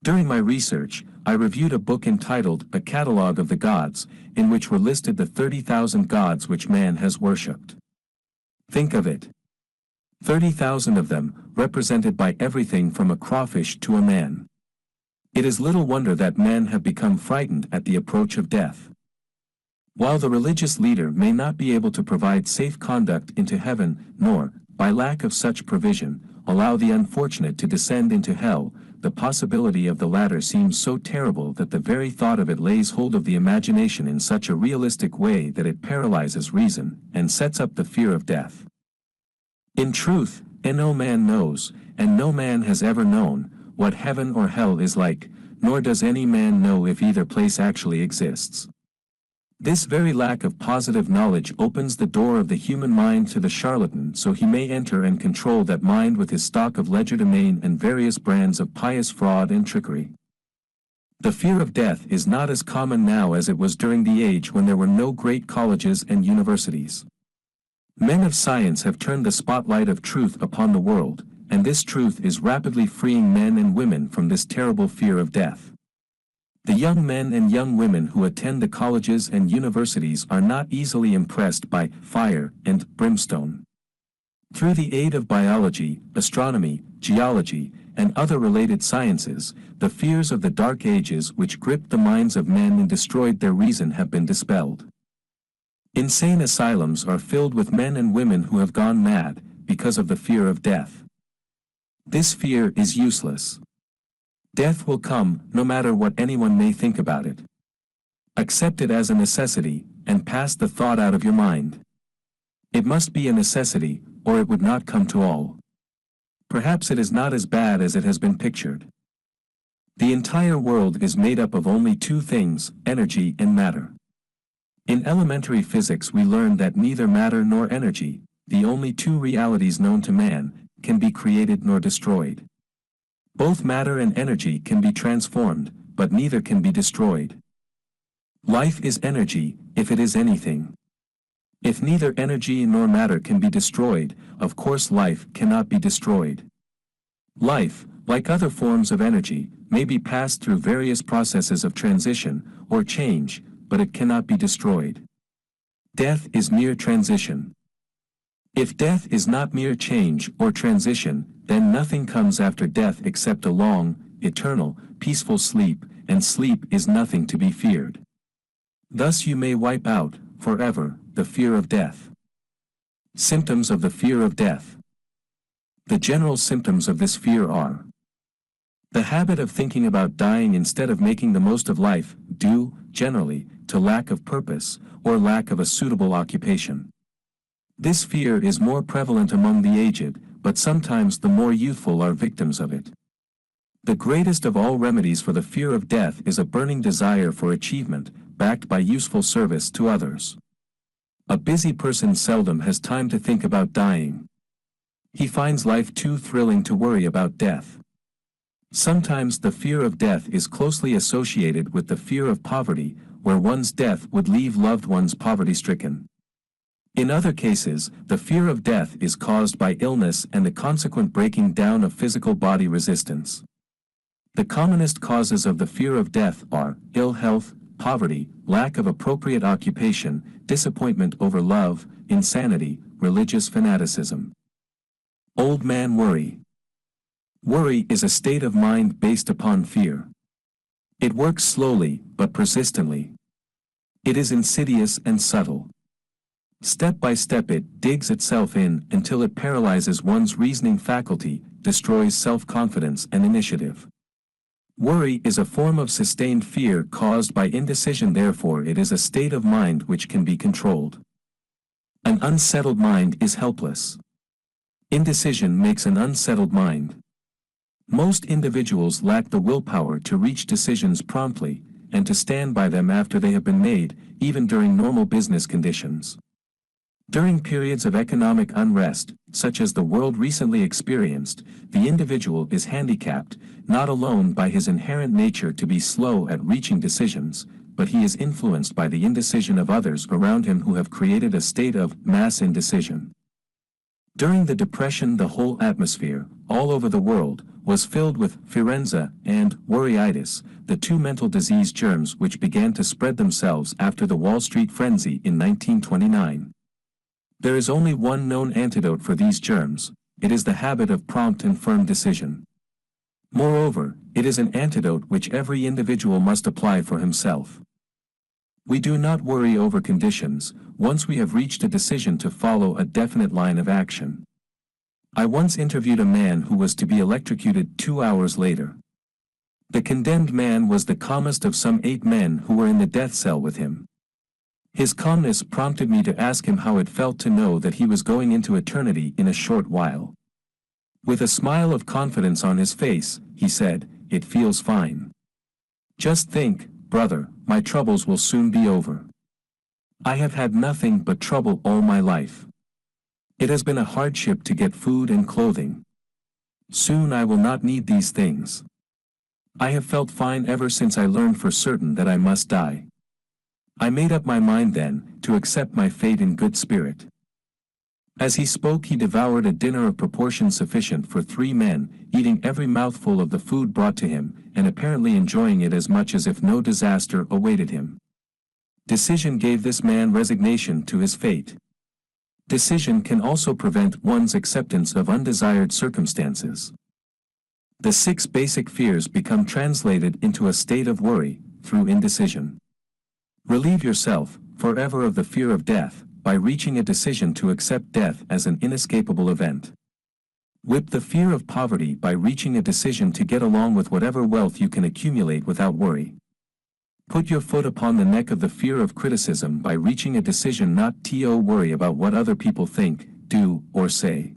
During my research, I reviewed a book entitled A Catalogue of the Gods, in which were listed the 30,000 gods which man has worshipped. Think of it. 30,000 of them, represented by everything from a crawfish to a man. It is little wonder that men have become frightened at the approach of death. While the religious leader may not be able to provide safe conduct into heaven, nor, by lack of such provision, allow the unfortunate to descend into hell, the possibility of the latter seems so terrible that the very thought of it lays hold of the imagination in such a realistic way that it paralyzes reason, and sets up the fear of death. In truth, no man knows, and no man has ever known, what heaven or hell is like, nor does any man know if either place actually exists. This very lack of positive knowledge opens the door of the human mind to the charlatan, so he may enter and control that mind with his stock of legerdemain and various brands of pious fraud and trickery. The fear of death is not as common now as it was during the age when there were no great colleges and universities. Men of science have turned the spotlight of truth upon the world, and this truth is rapidly freeing men and women from this terrible fear of death. The young men and young women who attend the colleges and universities are not easily impressed by fire and brimstone. Through the aid of biology, astronomy, geology, and other related sciences, the fears of the Dark Ages which gripped the minds of men and destroyed their reason have been dispelled. Insane asylums are filled with men and women who have gone mad because of the fear of death. This fear is useless. Death will come, no matter what anyone may think about it. Accept it as a necessity, and pass the thought out of your mind. It must be a necessity, or it would not come to all. Perhaps it is not as bad as it has been pictured. The entire world is made up of only two things, energy and matter. In elementary physics we learn that neither matter nor energy, the only two realities known to man, can be created nor destroyed. Both matter and energy can be transformed, but neither can be destroyed. Life is energy, if it is anything. If neither energy nor matter can be destroyed, of course life cannot be destroyed. Life, like other forms of energy, may be passed through various processes of transition or change, but it cannot be destroyed. Death is mere transition. If death is not mere change or transition, then nothing comes after death except a long, eternal, peaceful sleep, and sleep is nothing to be feared. Thus you may wipe out, forever, the fear of death. Symptoms of the fear of death. The general symptoms of this fear are the habit of thinking about dying instead of making the most of life, due, generally, to lack of purpose, or lack of a suitable occupation. This fear is more prevalent among the aged, but sometimes the more youthful are victims of it. The greatest of all remedies for the fear of death is a burning desire for achievement, backed by useful service to others. A busy person seldom has time to think about dying. He finds life too thrilling to worry about death. Sometimes the fear of death is closely associated with the fear of poverty, where one's death would leave loved ones poverty-stricken. In other cases, the fear of death is caused by illness and the consequent breaking down of physical body resistance. The commonest causes of the fear of death are ill health, poverty, lack of appropriate occupation, disappointment over love, insanity, religious fanaticism. Old man worry. Worry is a state of mind based upon fear. It works slowly, but persistently. It is insidious and subtle. Step by step it digs itself in until it paralyzes one's reasoning faculty, destroys self-confidence and initiative. Worry is a form of sustained fear caused by indecision, therefore it is a state of mind which can be controlled. An unsettled mind is helpless. Indecision makes an unsettled mind. Most individuals lack the willpower to reach decisions promptly, and to stand by them after they have been made, even during normal business conditions. During periods of economic unrest, such as the world recently experienced, the individual is handicapped, not alone by his inherent nature to be slow at reaching decisions, but he is influenced by the indecision of others around him who have created a state of mass indecision. During the Depression, the whole atmosphere, all over the world, was filled with firenza and worryitis, the two mental disease germs which began to spread themselves after the Wall Street frenzy in 1929. There is only one known antidote for these germs. It is the habit of prompt and firm decision. Moreover, it is an antidote which every individual must apply for himself. We do not worry over conditions, once we have reached a decision to follow a definite line of action. I once interviewed a man who was to be electrocuted 2 hours later. The condemned man was the calmest of some 8 men who were in the death cell with him. His calmness prompted me to ask him how it felt to know that he was going into eternity in a short while. With a smile of confidence on his face, he said, "It feels fine. Just think, brother, my troubles will soon be over. I have had nothing but trouble all my life. It has been a hardship to get food and clothing. Soon I will not need these things. I have felt fine ever since I learned for certain that I must die. I made up my mind then, to accept my fate in good spirit." As he spoke, he devoured a dinner of proportion sufficient for 3 men, eating every mouthful of the food brought to him, and apparently enjoying it as much as if no disaster awaited him. Decision gave this man resignation to his fate. Decision can also prevent one's acceptance of undesired circumstances. The 6 basic fears become translated into a state of worry through indecision. Relieve yourself forever of the fear of death by reaching a decision to accept death as an inescapable event. Whip the fear of poverty by reaching a decision to get along with whatever wealth you can accumulate without worry. Put your foot upon the neck of the fear of criticism by reaching a decision not to worry about what other people think, do, or say.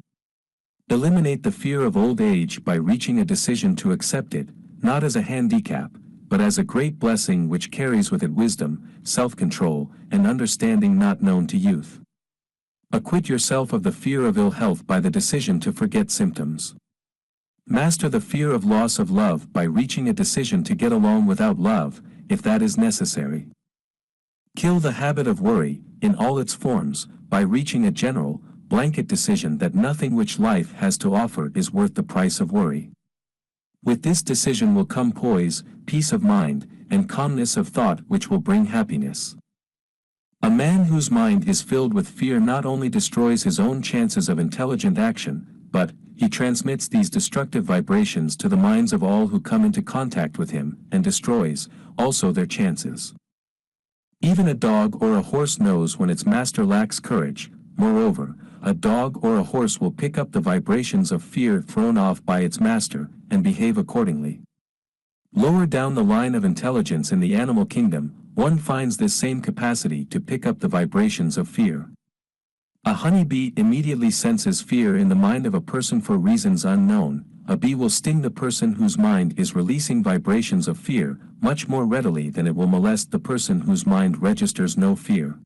Eliminate the fear of old age by reaching a decision to accept it, not as a handicap, but as a great blessing which carries with it wisdom, self-control, and understanding not known to youth. Acquit yourself of the fear of ill health by the decision to forget symptoms. Master the fear of loss of love by reaching a decision to get along without love, if that is necessary. Kill the habit of worry, in all its forms, by reaching a general, blanket decision that nothing which life has to offer is worth the price of worry. With this decision will come poise, peace of mind, and calmness of thought which will bring happiness. A man whose mind is filled with fear not only destroys his own chances of intelligent action, but he transmits these destructive vibrations to the minds of all who come into contact with him, and destroys, also, their chances. Even a dog or a horse knows when its master lacks courage. Moreover, a dog or a horse will pick up the vibrations of fear thrown off by its master, and behave accordingly. Lower down the line of intelligence in the animal kingdom, one finds this same capacity to pick up the vibrations of fear. A honeybee immediately senses fear in the mind of a person for reasons unknown. A bee will sting the person whose mind is releasing vibrations of fear much more readily than it will molest the person whose mind registers no fear.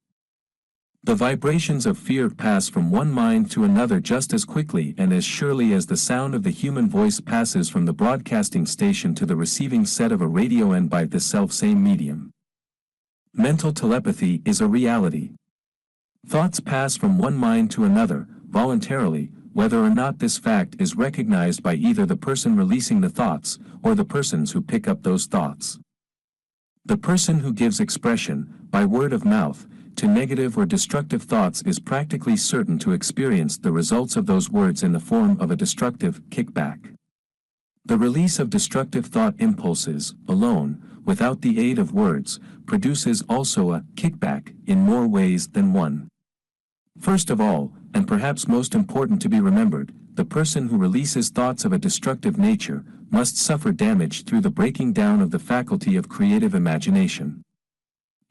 The vibrations of fear pass from one mind to another just as quickly and as surely as the sound of the human voice passes from the broadcasting station to the receiving set of a radio and by the self-same medium. Mental telepathy is a reality. Thoughts pass from one mind to another, voluntarily, whether or not this fact is recognized by either the person releasing the thoughts, or the persons who pick up those thoughts. The person who gives expression, by word of mouth, to negative or destructive thoughts is practically certain to experience the results of those words in the form of a destructive kickback. The release of destructive thought impulses, alone, without the aid of words, produces also a kickback in more ways than one. First of all, and perhaps most important to be remembered, the person who releases thoughts of a destructive nature must suffer damage through the breaking down of the faculty of creative imagination.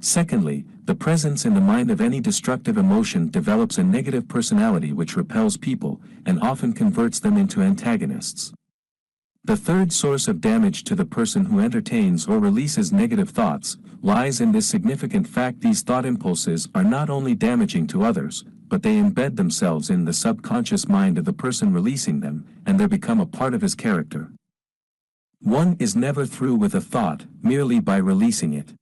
Secondly, the presence in the mind of any destructive emotion develops a negative personality which repels people, and often converts them into antagonists. The third source of damage to the person who entertains or releases negative thoughts lies in this significant fact: these thought impulses are not only damaging to others, but they embed themselves in the subconscious mind of the person releasing them, and they become a part of his character. One is never through with a thought merely by releasing it.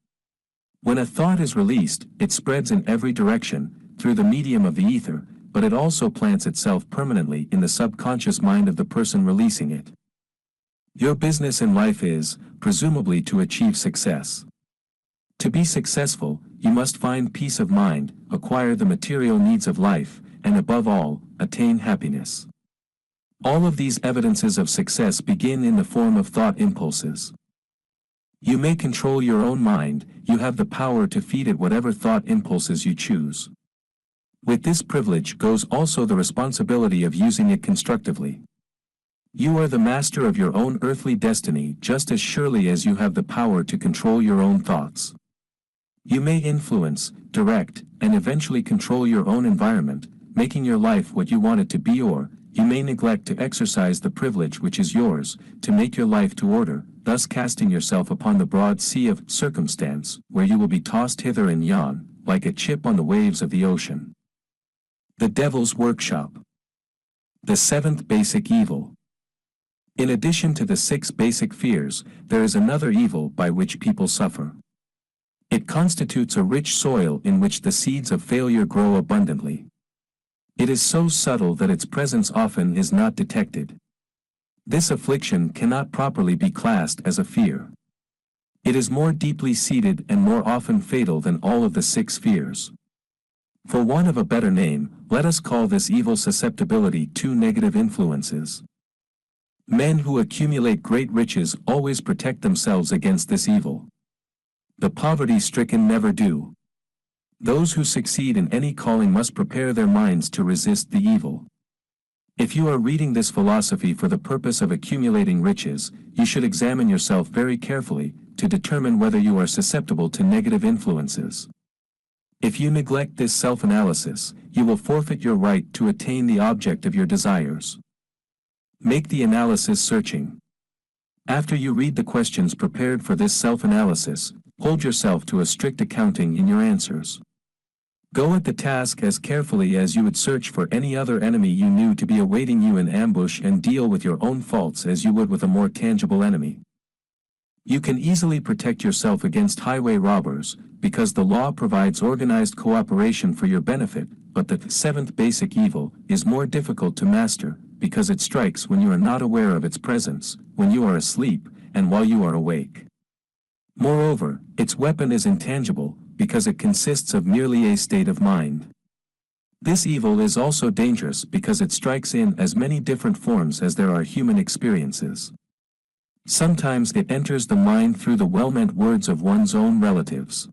When a thought is released, it spreads in every direction, through the medium of the ether, but it also plants itself permanently in the subconscious mind of the person releasing it. Your business in life is, presumably, to achieve success. To be successful, you must find peace of mind, acquire the material needs of life, and above all, attain happiness. All of these evidences of success begin in the form of thought impulses. You may control your own mind, you have the power to feed it whatever thought impulses you choose. With this privilege goes also the responsibility of using it constructively. You are the master of your own earthly destiny just as surely as you have the power to control your own thoughts. You may influence, direct, and eventually control your own environment, making your life what you want it to be, or you may neglect to exercise the privilege which is yours, to make your life to order, thus casting yourself upon the broad sea of circumstance, where you will be tossed hither and yon, like a chip on the waves of the ocean. The Devil's Workshop. The seventh basic evil. In addition to the 6 basic fears, there is another evil by which people suffer. It constitutes a rich soil in which the seeds of failure grow abundantly. It is so subtle that its presence often is not detected. This affliction cannot properly be classed as a fear. It is more deeply seated and more often fatal than all of the 6 fears. For want of a better name, let us call this evil susceptibility to negative influences. Men who accumulate great riches always protect themselves against this evil. The poverty-stricken never do. Those who succeed in any calling must prepare their minds to resist the evil. If you are reading this philosophy for the purpose of accumulating riches, you should examine yourself very carefully to determine whether you are susceptible to negative influences. If you neglect this self-analysis, you will forfeit your right to attain the object of your desires. Make the analysis searching. After you read the questions prepared for this self-analysis, hold yourself to a strict accounting in your answers. Go at the task as carefully as you would search for any other enemy you knew to be awaiting you in ambush, and deal with your own faults as you would with a more tangible enemy. You can easily protect yourself against highway robbers, because the law provides organized cooperation for your benefit, but the 7th basic evil is more difficult to master, because it strikes when you are not aware of its presence, when you are asleep, and while you are awake. Moreover, its weapon is intangible, because it consists of merely a state of mind. This evil is also dangerous because it strikes in as many different forms as there are human experiences. Sometimes it enters the mind through the well-meant words of one's own relatives.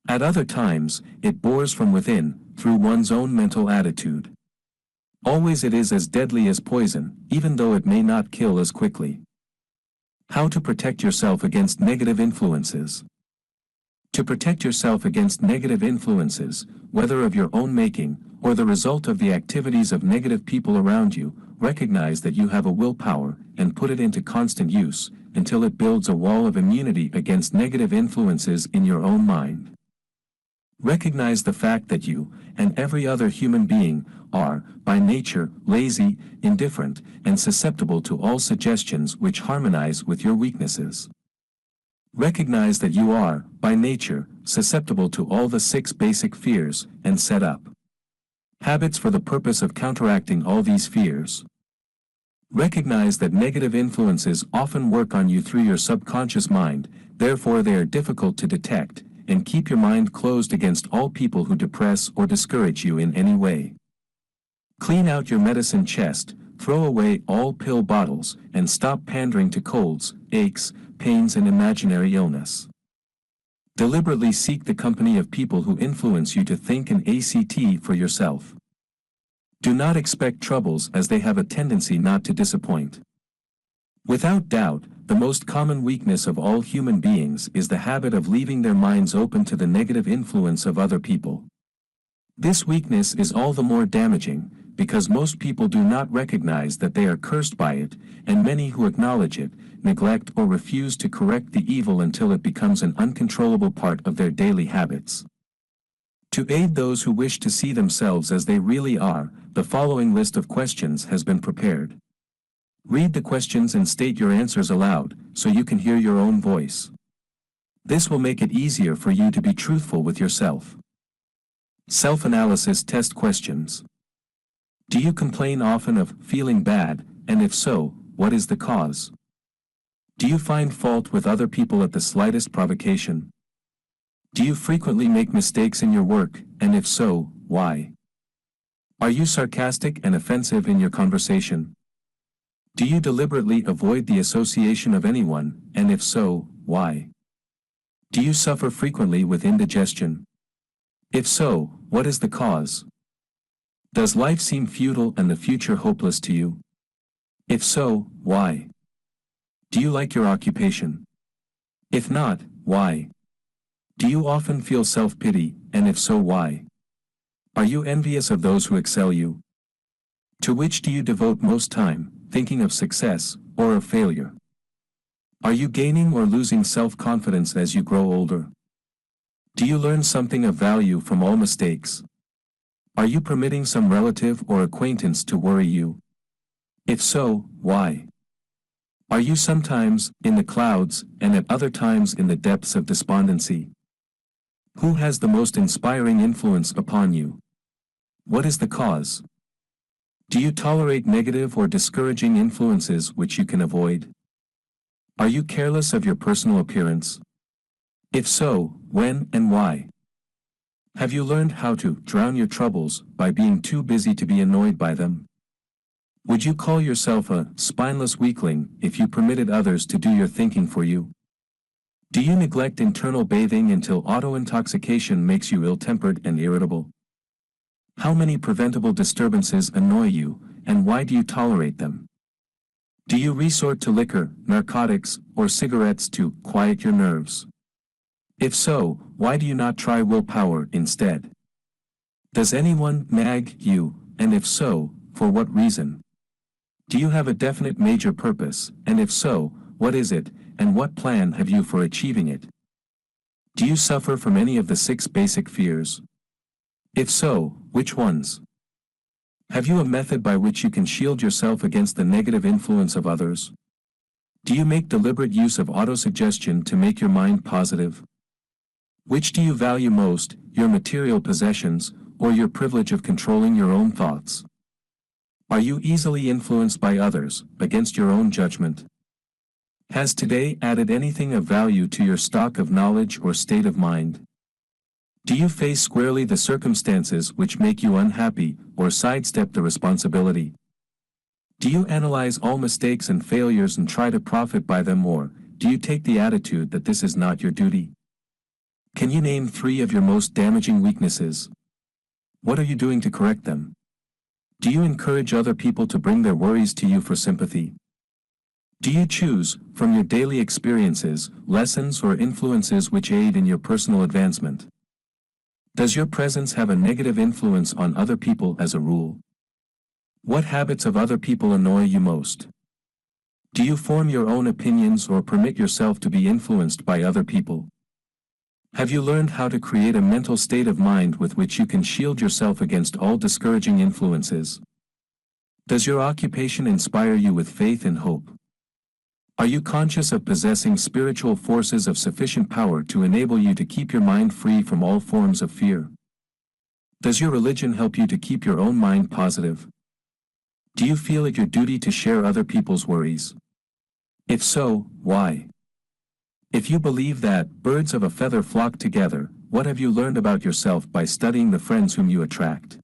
At other times, it bores from within, through one's own mental attitude. Always it is as deadly as poison, even though it may not kill as quickly. How to protect yourself against negative influences. To protect yourself against negative influences, whether of your own making, or the result of the activities of negative people around you, recognize that you have a willpower, and put it into constant use, until it builds a wall of immunity against negative influences in your own mind. Recognize the fact that you, and every other human being, are, by nature, lazy, indifferent, and susceptible to all suggestions which harmonize with your weaknesses. Recognize that you are, by nature, susceptible to all the 6 basic fears, and set up habits for the purpose of counteracting all these fears. Recognize that negative influences often work on you through your subconscious mind, therefore they are difficult to detect, and keep your mind closed against all people who depress or discourage you in any way. Clean out your medicine chest, throw away all pill bottles, and stop pandering to colds, aches, pains, and imaginary illness. Deliberately seek the company of people who influence you to think and act for yourself. Do not expect troubles, as they have a tendency not to disappoint. Without doubt, the most common weakness of all human beings is the habit of leaving their minds open to the negative influence of other people. This weakness is all the more damaging, because most people do not recognize that they are cursed by it, and many who acknowledge it, neglect or refuse to correct the evil until it becomes an uncontrollable part of their daily habits. To aid those who wish to see themselves as they really are, the following list of questions has been prepared. Read the questions and state your answers aloud, so you can hear your own voice. This will make it easier for you to be truthful with yourself. Self-analysis test questions. Do you complain often of feeling bad, and if so, what is the cause? Do you find fault with other people at the slightest provocation? Do you frequently make mistakes in your work, and if so, why? Are you sarcastic and offensive in your conversation? Do you deliberately avoid the association of anyone, and if so, why? Do you suffer frequently with indigestion? If so, what is the cause? Does life seem futile and the future hopeless to you? If so, why? Do you like your occupation? If not, why? Do you often feel self-pity, and if so, why? Are you envious of those who excel you? To which do you devote most time, thinking of success, or of failure? Are you gaining or losing self-confidence as you grow older? Do you learn something of value from all mistakes? Are you permitting some relative or acquaintance to worry you? If so, why? Are you sometimes in the clouds, and at other times in the depths of despondency? Who has the most inspiring influence upon you? What is the cause? Do you tolerate negative or discouraging influences which you can avoid? Are you careless of your personal appearance? If so, when and why? Have you learned how to drown your troubles by being too busy to be annoyed by them? Would you call yourself a spineless weakling if you permitted others to do your thinking for you? Do you neglect internal bathing until auto-intoxication makes you ill-tempered and irritable? How many preventable disturbances annoy you, and why do you tolerate them? Do you resort to liquor, narcotics, or cigarettes to quiet your nerves? If so, why do you not try willpower instead? Does anyone nag you, and if so, for what reason? Do you have a definite major purpose, and if so, what is it, and what plan have you for achieving it? Do you suffer from any of the 6 basic fears? If so, which ones? Have you a method by which you can shield yourself against the negative influence of others? Do you make deliberate use of autosuggestion to make your mind positive? Which do you value most, your material possessions, or your privilege of controlling your own thoughts? Are you easily influenced by others, against your own judgment? Has today added anything of value to your stock of knowledge or state of mind? Do you face squarely the circumstances which make you unhappy, or sidestep the responsibility? Do you analyze all mistakes and failures and try to profit by them, or do you take the attitude that this is not your duty? Can you name 3 of your most damaging weaknesses? What are you doing to correct them? Do you encourage other people to bring their worries to you for sympathy? Do you choose, from your daily experiences, lessons or influences which aid in your personal advancement? Does your presence have a negative influence on other people as a rule? What habits of other people annoy you most? Do you form your own opinions or permit yourself to be influenced by other people? Have you learned how to create a mental state of mind with which you can shield yourself against all discouraging influences? Does your occupation inspire you with faith and hope? Are you conscious of possessing spiritual forces of sufficient power to enable you to keep your mind free from all forms of fear? Does your religion help you to keep your own mind positive? Do you feel it your duty to share other people's worries? If so, why? If you believe that birds of a feather flock together, what have you learned about yourself by studying the friends whom you attract?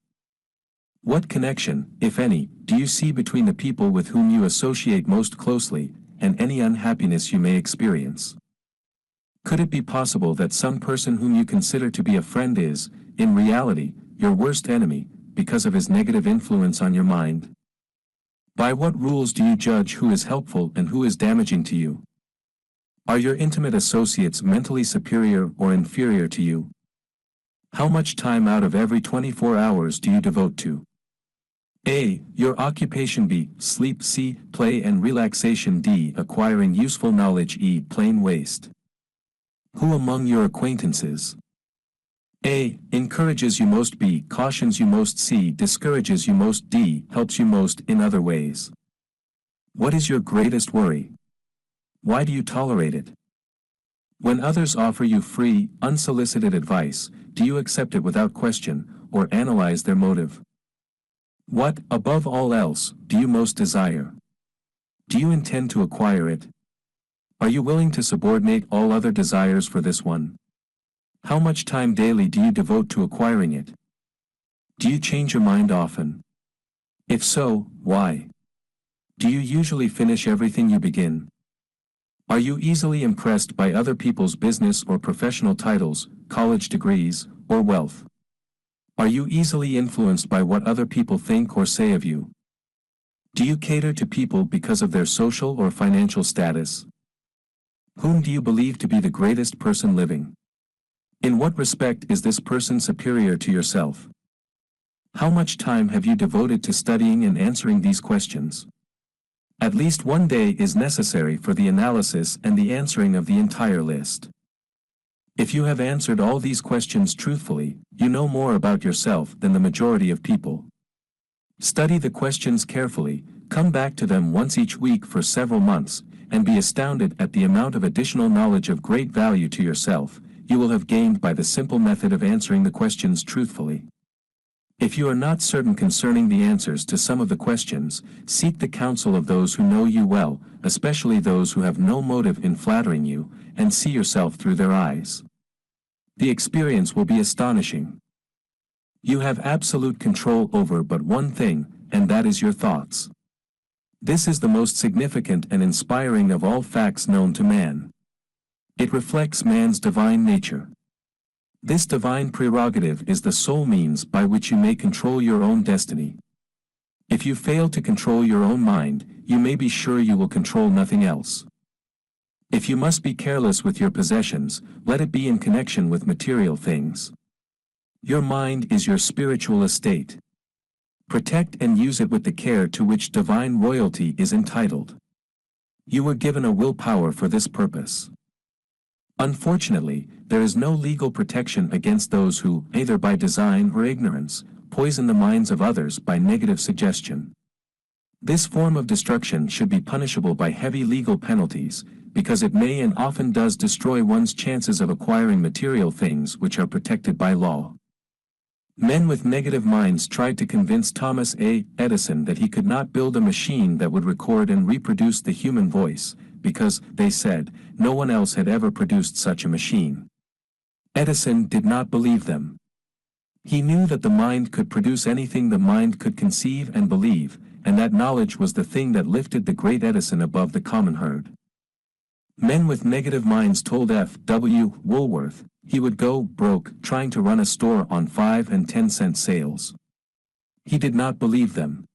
What connection, if any, do you see between the people with whom you associate most closely, and any unhappiness you may experience? Could it be possible that some person whom you consider to be a friend is, in reality, your worst enemy, because of his negative influence on your mind? By what rules do you judge who is helpful and who is damaging to you? Are your intimate associates mentally superior or inferior to you? How much time out of every 24 hours do you devote to A. Your occupation, B. Sleep, C. Play and relaxation, D. Acquiring useful knowledge, E. Plain waste? Who among your acquaintances A. Encourages you most, B. Cautions you most, C. Discourages you most, D. Helps you most in other ways? What is your greatest worry? Why do you tolerate it? When others offer you free, unsolicited advice, do you accept it without question, or analyze their motive? What, above all else, do you most desire? Do you intend to acquire it? Are you willing to subordinate all other desires for this one? How much time daily do you devote to acquiring it? Do you change your mind often? If so, why? Do you usually finish everything you begin? Are you easily impressed by other people's business or professional titles, college degrees, or wealth? Are you easily influenced by what other people think or say of you? Do you cater to people because of their social or financial status? Whom do you believe to be the greatest person living? In what respect is this person superior to yourself? How much time have you devoted to studying and answering these questions? At least one day is necessary for the analysis and the answering of the entire list. If you have answered all these questions truthfully, you know more about yourself than the majority of people. Study the questions carefully, come back to them once each week for several months, and be astounded at the amount of additional knowledge of great value to yourself you will have gained by the simple method of answering the questions truthfully. If you are not certain concerning the answers to some of the questions, seek the counsel of those who know you well, especially those who have no motive in flattering you, and see yourself through their eyes. The experience will be astonishing. You have absolute control over but one thing, and that is your thoughts. This is the most significant and inspiring of all facts known to man. It reflects man's divine nature. This divine prerogative is the sole means by which you may control your own destiny. If you fail to control your own mind, you may be sure you will control nothing else. If you must be careless with your possessions, let it be in connection with material things. Your mind is your spiritual estate. Protect and use it with the care to which divine royalty is entitled. You were given a willpower for this purpose. Unfortunately, there is no legal protection against those who, either by design or ignorance, poison the minds of others by negative suggestion. This form of destruction should be punishable by heavy legal penalties, because it may and often does destroy one's chances of acquiring material things which are protected by law. Men with negative minds tried to convince Thomas Edison that he could not build a machine that would record and reproduce the human voice, because, they said, no one else had ever produced such a machine. Edison did not believe them. He knew that the mind could produce anything the mind could conceive and believe, and that knowledge was the thing that lifted the great Edison above the common herd. Men with negative minds told F.W. Woolworth he would go broke trying to run a store on 5 and 10-cent sales. He did not believe them.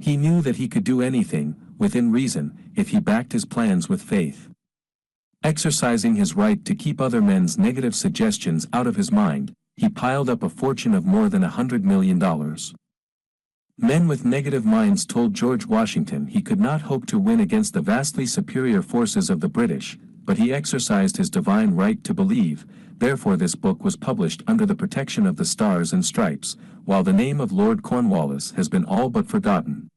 He knew that he could do anything, within reason, if he backed his plans with faith. Exercising his right to keep other men's negative suggestions out of his mind, he piled up a fortune of more than $100 million. Men with negative minds told George Washington he could not hope to win against the vastly superior forces of the British, but he exercised his divine right to believe. Therefore this book was published under the protection of the Stars and Stripes, while the name of Lord Cornwallis has been all but forgotten.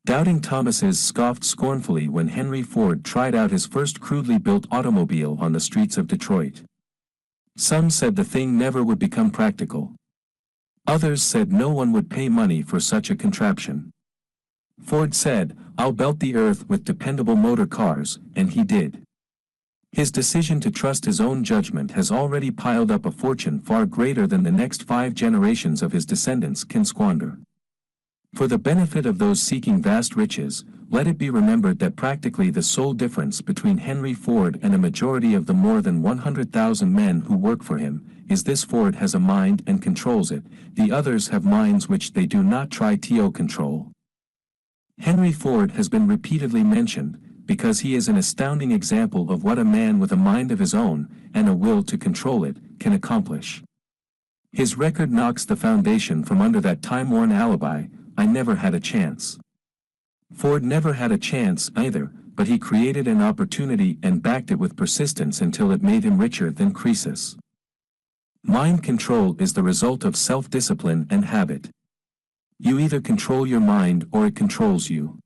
Doubting Thomases scoffed scornfully when Henry Ford tried out his first crudely built automobile on the streets of Detroit. Some said the thing never would become practical. Others said no one would pay money for such a contraption. Ford said, "I'll belt the earth with dependable motor cars," and he did. His decision to trust his own judgment has already piled up a fortune far greater than the next 5 generations of his descendants can squander. For the benefit of those seeking vast riches, let it be remembered that practically the sole difference between Henry Ford and a majority of the more than 100,000 men who work for him is this: Ford has a mind and controls it, the others have minds which they do not try to control. Henry Ford has been repeatedly mentioned, because he is an astounding example of what a man with a mind of his own, and a will to control it, can accomplish. His record knocks the foundation from under that time-worn alibi, "I never had a chance." Ford never had a chance either, but he created an opportunity and backed it with persistence until it made him richer than Croesus. Mind control is the result of self-discipline and habit. You either control your mind or it controls you.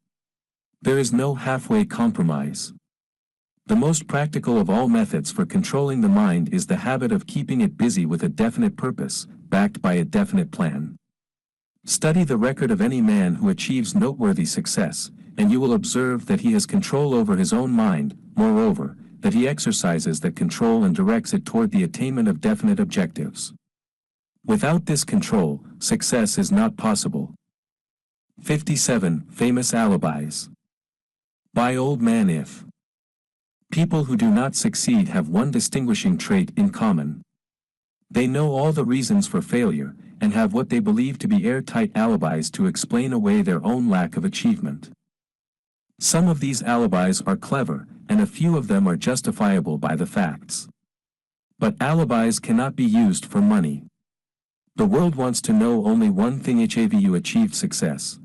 There is no halfway compromise. The most practical of all methods for controlling the mind is the habit of keeping it busy with a definite purpose, backed by a definite plan. Study the record of any man who achieves noteworthy success, and you will observe that he has control over his own mind, moreover, that he exercises that control and directs it toward the attainment of definite objectives. Without this control, success is not possible. 57 Famous Alibis. By Old Man If. People who do not succeed have one distinguishing trait in common. They know all the reasons for failure, and have what they believe to be airtight alibis to explain away their own lack of achievement. Some of these alibis are clever, and a few of them are justifiable by the facts. But alibis cannot be used for money. The world wants to know only one thing: have you achieved success?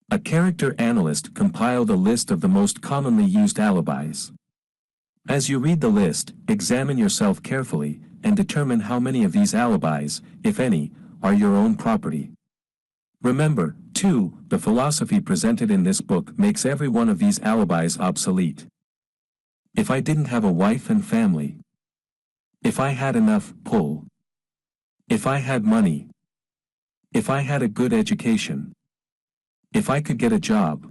A character analyst compiled a list of the most commonly used alibis. As you read the list, examine yourself carefully, and determine how many of these alibis, if any, are your own property. Remember, too, the philosophy presented in this book makes every one of these alibis obsolete. If I didn't have a wife and family. If I had enough pull. If I had money. If I had a good education. If I could get a job.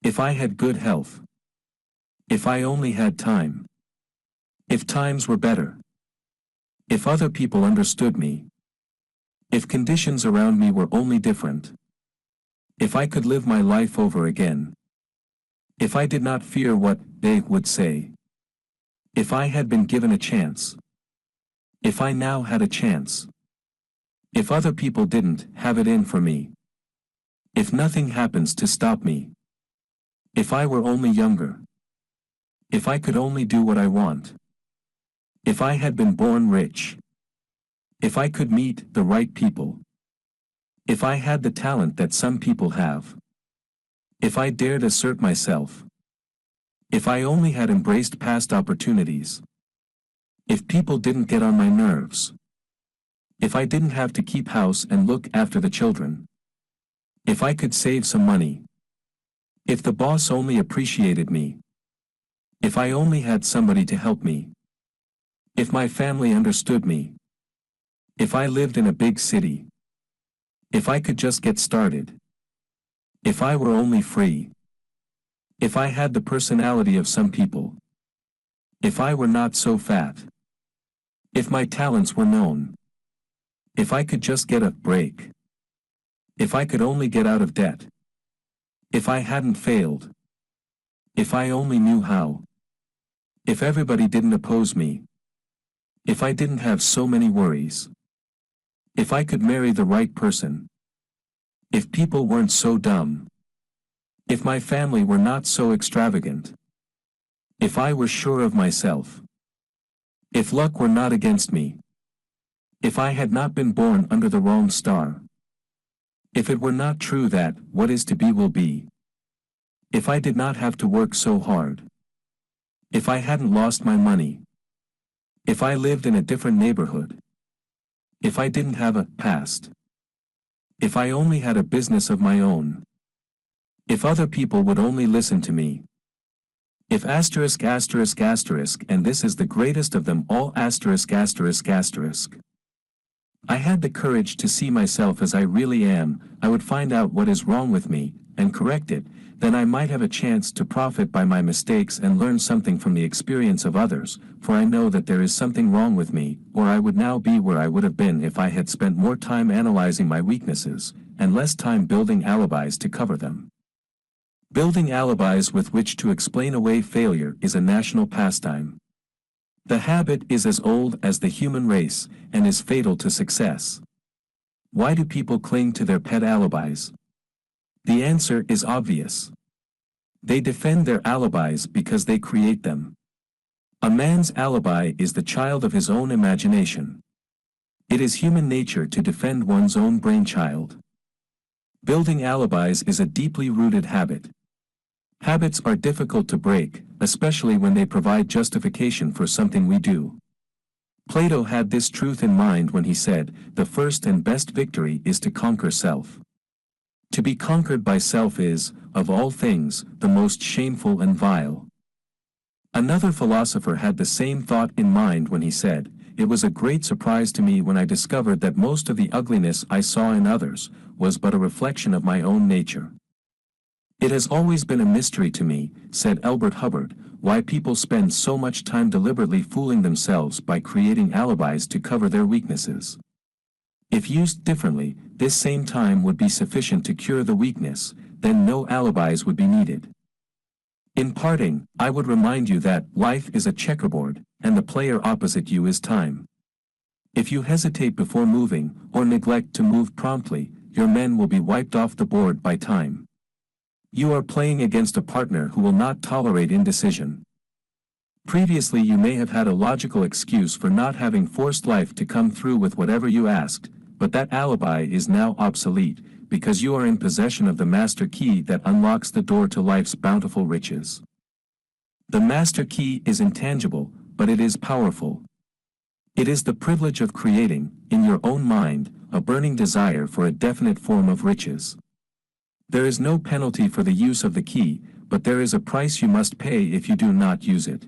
If I had good health. If I only had time. If times were better. If other people understood me. If conditions around me were only different. If I could live my life over again. If I did not fear what they would say. If I had been given a chance. If I now had a chance. If other people didn't have it in for me. If nothing happens to stop me. If I were only younger. If I could only do what I want. If I had been born rich. If I could meet the right people. If I had the talent that some people have. If I dared assert myself. If I only had embraced past opportunities. If people didn't get on my nerves. If I didn't have to keep house and look after the children. If I could save some money. If the boss only appreciated me. If I only had somebody to help me. If my family understood me. If I lived in a big city. If I could just get started. If I were only free. If I had the personality of some people. If I were not so fat. If my talents were known. If I could just get a break. If I could only get out of debt. If I hadn't failed. If I only knew how. If everybody didn't oppose me. If I didn't have so many worries. If I could marry the right person. If people weren't so dumb. If my family were not so extravagant. If I were sure of myself. If luck were not against me. If I had not been born under the wrong star. If it were not true that what is to be will be. If I did not have to work so hard. If I hadn't lost my money. If I lived in a different neighborhood. If I didn't have a past. If I only had a business of my own. If other people would only listen to me. If asterisk asterisk asterisk and this is the greatest of them all asterisk asterisk asterisk. I had the courage to see myself as I really am, I would find out what is wrong with me, and correct it, then I might have a chance to profit by my mistakes and learn something from the experience of others, for I know that there is something wrong with me, or I would now be where I would have been if I had spent more time analyzing my weaknesses, and less time building alibis to cover them. Building alibis with which to explain away failure is a national pastime. The habit is as old as the human race, and is fatal to success. Why do people cling to their pet alibis? The answer is obvious. They defend their alibis because they create them. A man's alibi is the child of his own imagination. It is human nature to defend one's own brainchild. Building alibis is a deeply rooted habit. Habits are difficult to break, especially when they provide justification for something we do. Plato had this truth in mind when he said, "The first and best victory is to conquer self." To be conquered by self is, of all things, the most shameful and vile. Another philosopher had the same thought in mind when he said, "It was a great surprise to me when I discovered that most of the ugliness I saw in others was but a reflection of my own nature." It has always been a mystery to me, said Elbert Hubbard, why people spend so much time deliberately fooling themselves by creating alibis to cover their weaknesses. If used differently, this same time would be sufficient to cure the weakness, then no alibis would be needed. In parting, I would remind you that life is a checkerboard, and the player opposite you is time. If you hesitate before moving, or neglect to move promptly, your men will be wiped off the board by time. You are playing against a partner who will not tolerate indecision. Previously you may have had a logical excuse for not having forced life to come through with whatever you asked, but that alibi is now obsolete, because you are in possession of the master key that unlocks the door to life's bountiful riches. The master key is intangible, but it is powerful. It is the privilege of creating, in your own mind, a burning desire for a definite form of riches. There is no penalty for the use of the key, but there is a price you must pay if you do not use it.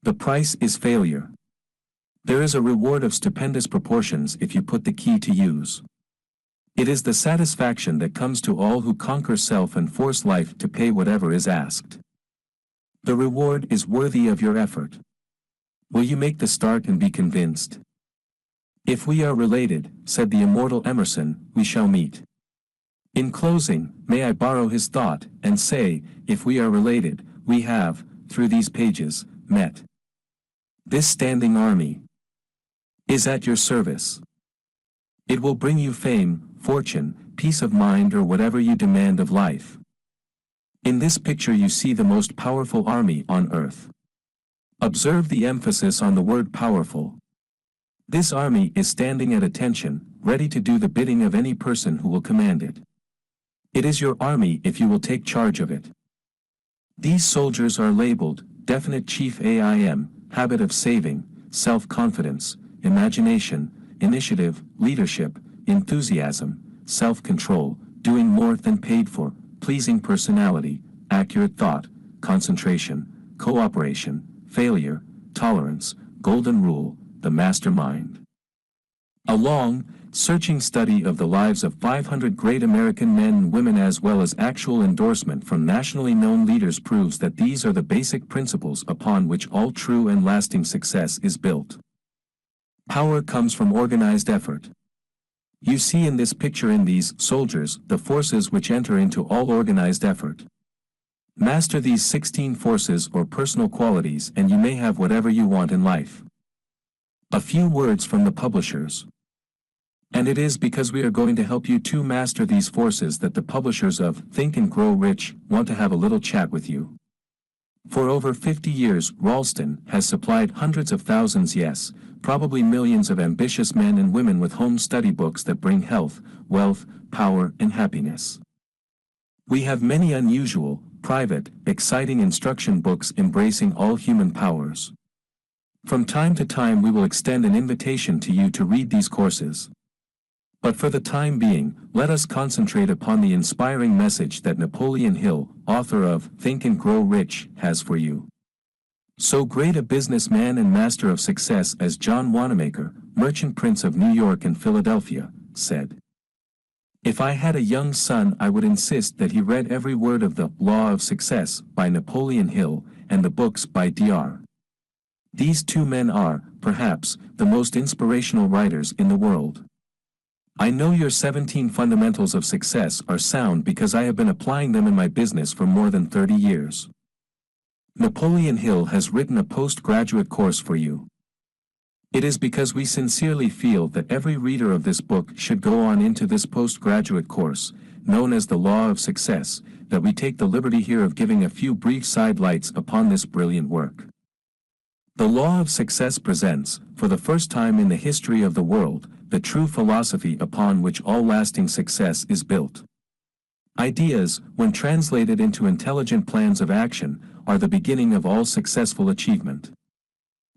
The price is failure. There is a reward of stupendous proportions if you put the key to use. It is the satisfaction that comes to all who conquer self and force life to pay whatever is asked. The reward is worthy of your effort. Will you make the start and be convinced? If we are related, said the immortal Emerson, we shall meet. In closing, may I borrow his thought, and say, if we are related, we have, through these pages, met. This standing army is at your service. It will bring you fame, fortune, peace of mind, or whatever you demand of life. In this picture you see the most powerful army on earth. Observe the emphasis on the word powerful. This army is standing at attention, ready to do the bidding of any person who will command it. It is your army if you will take charge of it. These soldiers are labeled, definite chief aim, habit of saving, self-confidence, imagination, initiative, leadership, enthusiasm, self-control, doing more than paid for, pleasing personality, accurate thought, concentration, cooperation, failure, tolerance, golden rule, the mastermind. A long, searching study of the lives of 500 great American men and women as well as actual endorsement from nationally known leaders proves that these are the basic principles upon which all true and lasting success is built. Power comes from organized effort. You see in this picture in these soldiers the forces which enter into all organized effort. Master these 16 forces or personal qualities and you may have whatever you want in life. A few words from the publishers. And it is because we are going to help you to master these forces that the publishers of Think and Grow Rich want to have a little chat with you. For over 50 years, Ralston has supplied hundreds of thousands, yes, probably millions of ambitious men and women with home study books that bring health, wealth, power, and happiness. We have many unusual, private, exciting instruction books embracing all human powers. From time to time we will extend an invitation to you to read these courses. But for the time being, let us concentrate upon the inspiring message that Napoleon Hill, author of Think and Grow Rich, has for you. So great a businessman and master of success as John Wanamaker, merchant prince of New York and Philadelphia, said, "If I had a young son I would insist that he read every word of The Law of Success by Napoleon Hill and the books by Dr. These two men are, perhaps, the most inspirational writers in the world. I know your 17 fundamentals of success are sound because I have been applying them in my business for more than 30 years. Napoleon Hill has written a postgraduate course for you. It is because we sincerely feel that every reader of this book should go on into this postgraduate course, known as the Law of Success, that we take the liberty here of giving a few brief sidelights upon this brilliant work. The Law of Success presents, for the first time in the history of the world, the true philosophy upon which all lasting success is built. Ideas, when translated into intelligent plans of action, are the beginning of all successful achievement.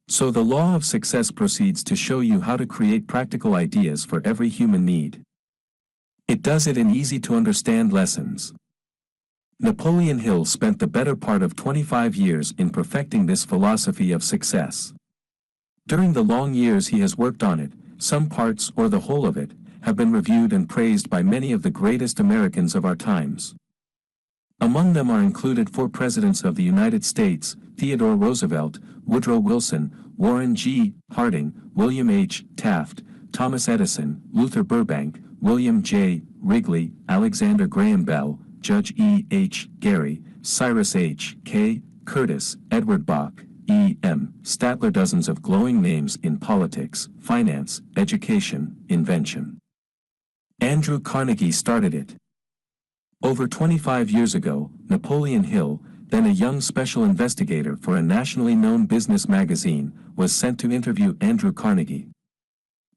So the Law of Success proceeds to show you how to create practical ideas for every human need. It does it in easy-to-understand lessons. Napoleon Hill spent the better part of 25 years in perfecting this philosophy of success. During the long years he has worked on it, some parts or the whole of it have been reviewed and praised by many of the greatest Americans of our times. Among them are included 4 presidents of the United States, Theodore Roosevelt, Woodrow Wilson, Warren G. Harding, William H. Taft, Thomas Edison, Luther Burbank, William J. Wrigley, Alexander Graham Bell, Judge E. H. Gary, Cyrus H. K. Curtis, Edward Bach, E. M. Statler. Dozens of glowing names in politics, finance, education, invention. Andrew Carnegie started it. Over 25 years ago, Napoleon Hill, then a young special investigator for a nationally known business magazine, was sent to interview Andrew Carnegie.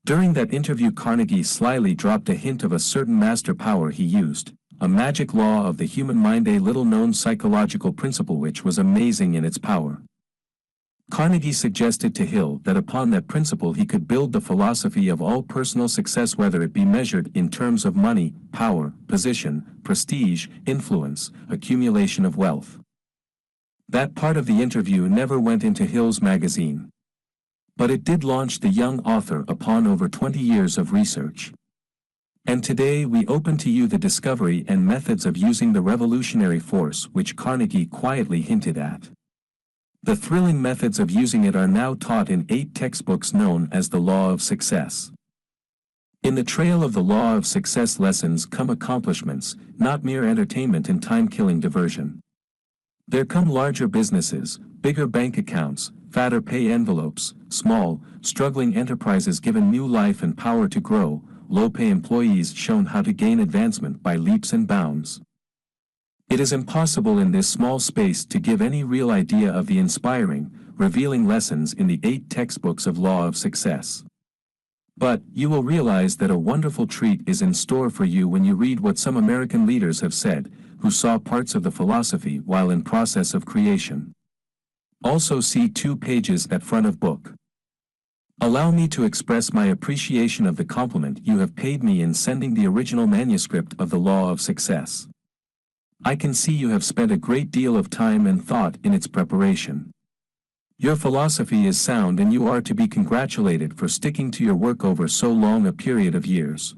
During that interview Carnegie slyly dropped a hint of a certain master power he used, a magic law of the human mind, a little-known psychological principle which was amazing in its power. Carnegie suggested to Hill that upon that principle he could build the philosophy of all personal success, whether it be measured in terms of money, power, position, prestige, influence, accumulation of wealth. That part of the interview never went into Hill's magazine. But it did launch the young author upon over 20 years of research. And today we open to you the discovery and methods of using the revolutionary force which Carnegie quietly hinted at. The thrilling methods of using it are now taught in 8 textbooks known as the Law of Success. In the trail of the Law of Success lessons come accomplishments, not mere entertainment and time-killing diversion. There come larger businesses, bigger bank accounts, fatter pay envelopes, small, struggling enterprises given new life and power to grow, low-pay employees shown how to gain advancement by leaps and bounds. It is impossible in this small space to give any real idea of the inspiring, revealing lessons in the 8 textbooks of Law of Success. But you will realize that a wonderful treat is in store for you when you read what some American leaders have said, who saw parts of the philosophy while in process of creation. Also see 2 pages at front of book. Allow me to express my appreciation of the compliment you have paid me in sending the original manuscript of the Law of Success. I can see you have spent a great deal of time and thought in its preparation. Your philosophy is sound and you are to be congratulated for sticking to your work over so long a period of years.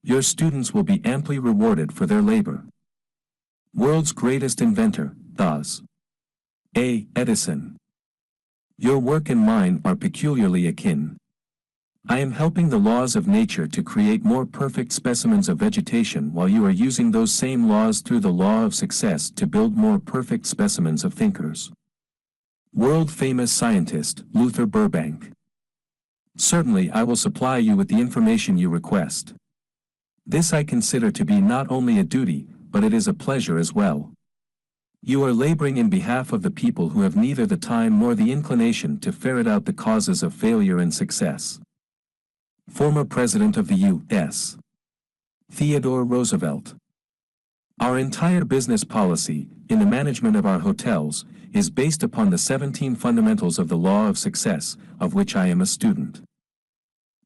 Your students will be amply rewarded for their labor. World's greatest inventor, Thomas Edison. Your work and mine are peculiarly akin. I am helping the laws of nature to create more perfect specimens of vegetation while you are using those same laws through the Law of Success to build more perfect specimens of thinkers. World-famous scientist, Luther Burbank. Certainly I will supply you with the information you request. This I consider to be not only a duty, but it is a pleasure as well. You are laboring in behalf of the people who have neither the time nor the inclination to ferret out the causes of failure and success. Former President of the U.S. Theodore Roosevelt. Our entire business policy, in the management of our hotels, is based upon the 17 fundamentals of the Law of Success, of which I am a student.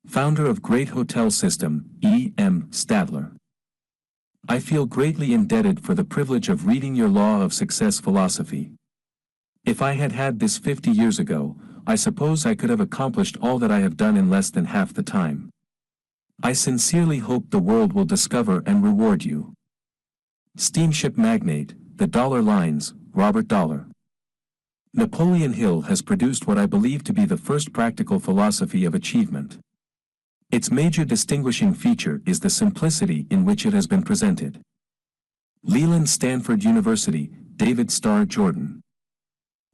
Founder of Great Hotel System, E.M. Stadler. I feel greatly indebted for the privilege of reading your Law of Success philosophy. If I had had this 50 years ago, I suppose I could have accomplished all that I have done in less than half the time. I sincerely hope the world will discover and reward you. Steamship magnate, the dollar lines, Robert Dollar. Napoleon Hill has produced what I believe to be the first practical philosophy of achievement. Its major distinguishing feature is the simplicity in which it has been presented. Leland Stanford University, David Starr Jordan.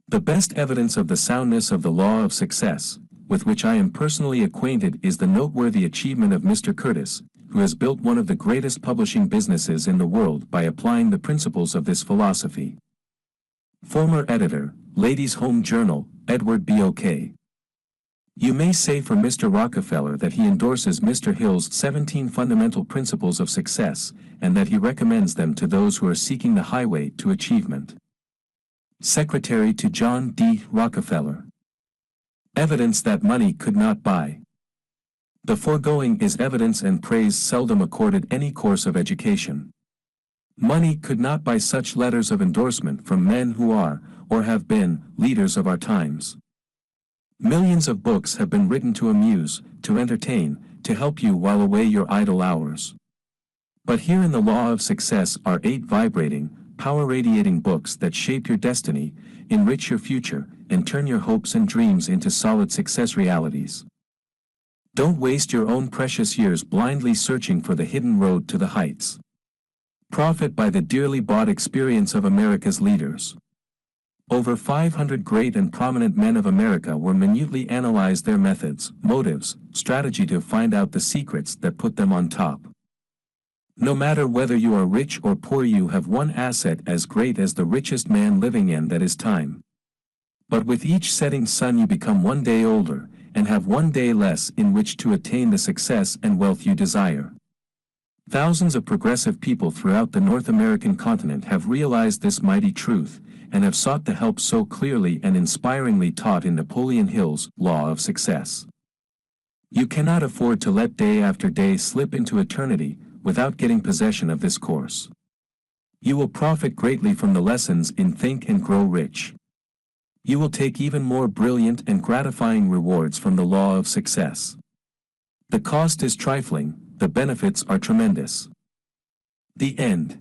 The best evidence of the soundness of the Law of Success, with which I am personally acquainted, is the noteworthy achievement of Mr. Curtis, who has built one of the greatest publishing businesses in the world by applying the principles of this philosophy. Former editor, Ladies' Home Journal, Edward B. O'Kay. You may say for Mr. Rockefeller that he endorses Mr. Hill's 17 fundamental principles of success, and that he recommends them to those who are seeking the highway to achievement. Secretary to John D. Rockefeller. Evidence that money could not buy. The foregoing is evidence and praise seldom accorded any course of education. Money could not buy such letters of endorsement from men who are, or have been, leaders of our times. Millions of books have been written to amuse, to entertain, to help you while away your idle hours. But here in the Law of Success are 8 vibrating, power-radiating books that shape your destiny, enrich your future, and turn your hopes and dreams into solid success realities. Don't waste your own precious years blindly searching for the hidden road to the heights. Profit by the dearly bought experience of America's leaders. Over 500 great and prominent men of America were minutely analyzed their methods, motives, strategy to find out the secrets that put them on top. No matter whether you are rich or poor, you have one asset as great as the richest man living, and that is time. But with each setting sun you become one day older, and have one day less in which to attain the success and wealth you desire. Thousands of progressive people throughout the North American continent have realized this mighty truth, and have sought the help so clearly and inspiringly taught in Napoleon Hill's Law of Success. You cannot afford to let day after day slip into eternity without getting possession of this course. You will profit greatly from the lessons in Think and Grow Rich. You will take even more brilliant and gratifying rewards from the Law of Success. The cost is trifling, The benefits are tremendous. The end.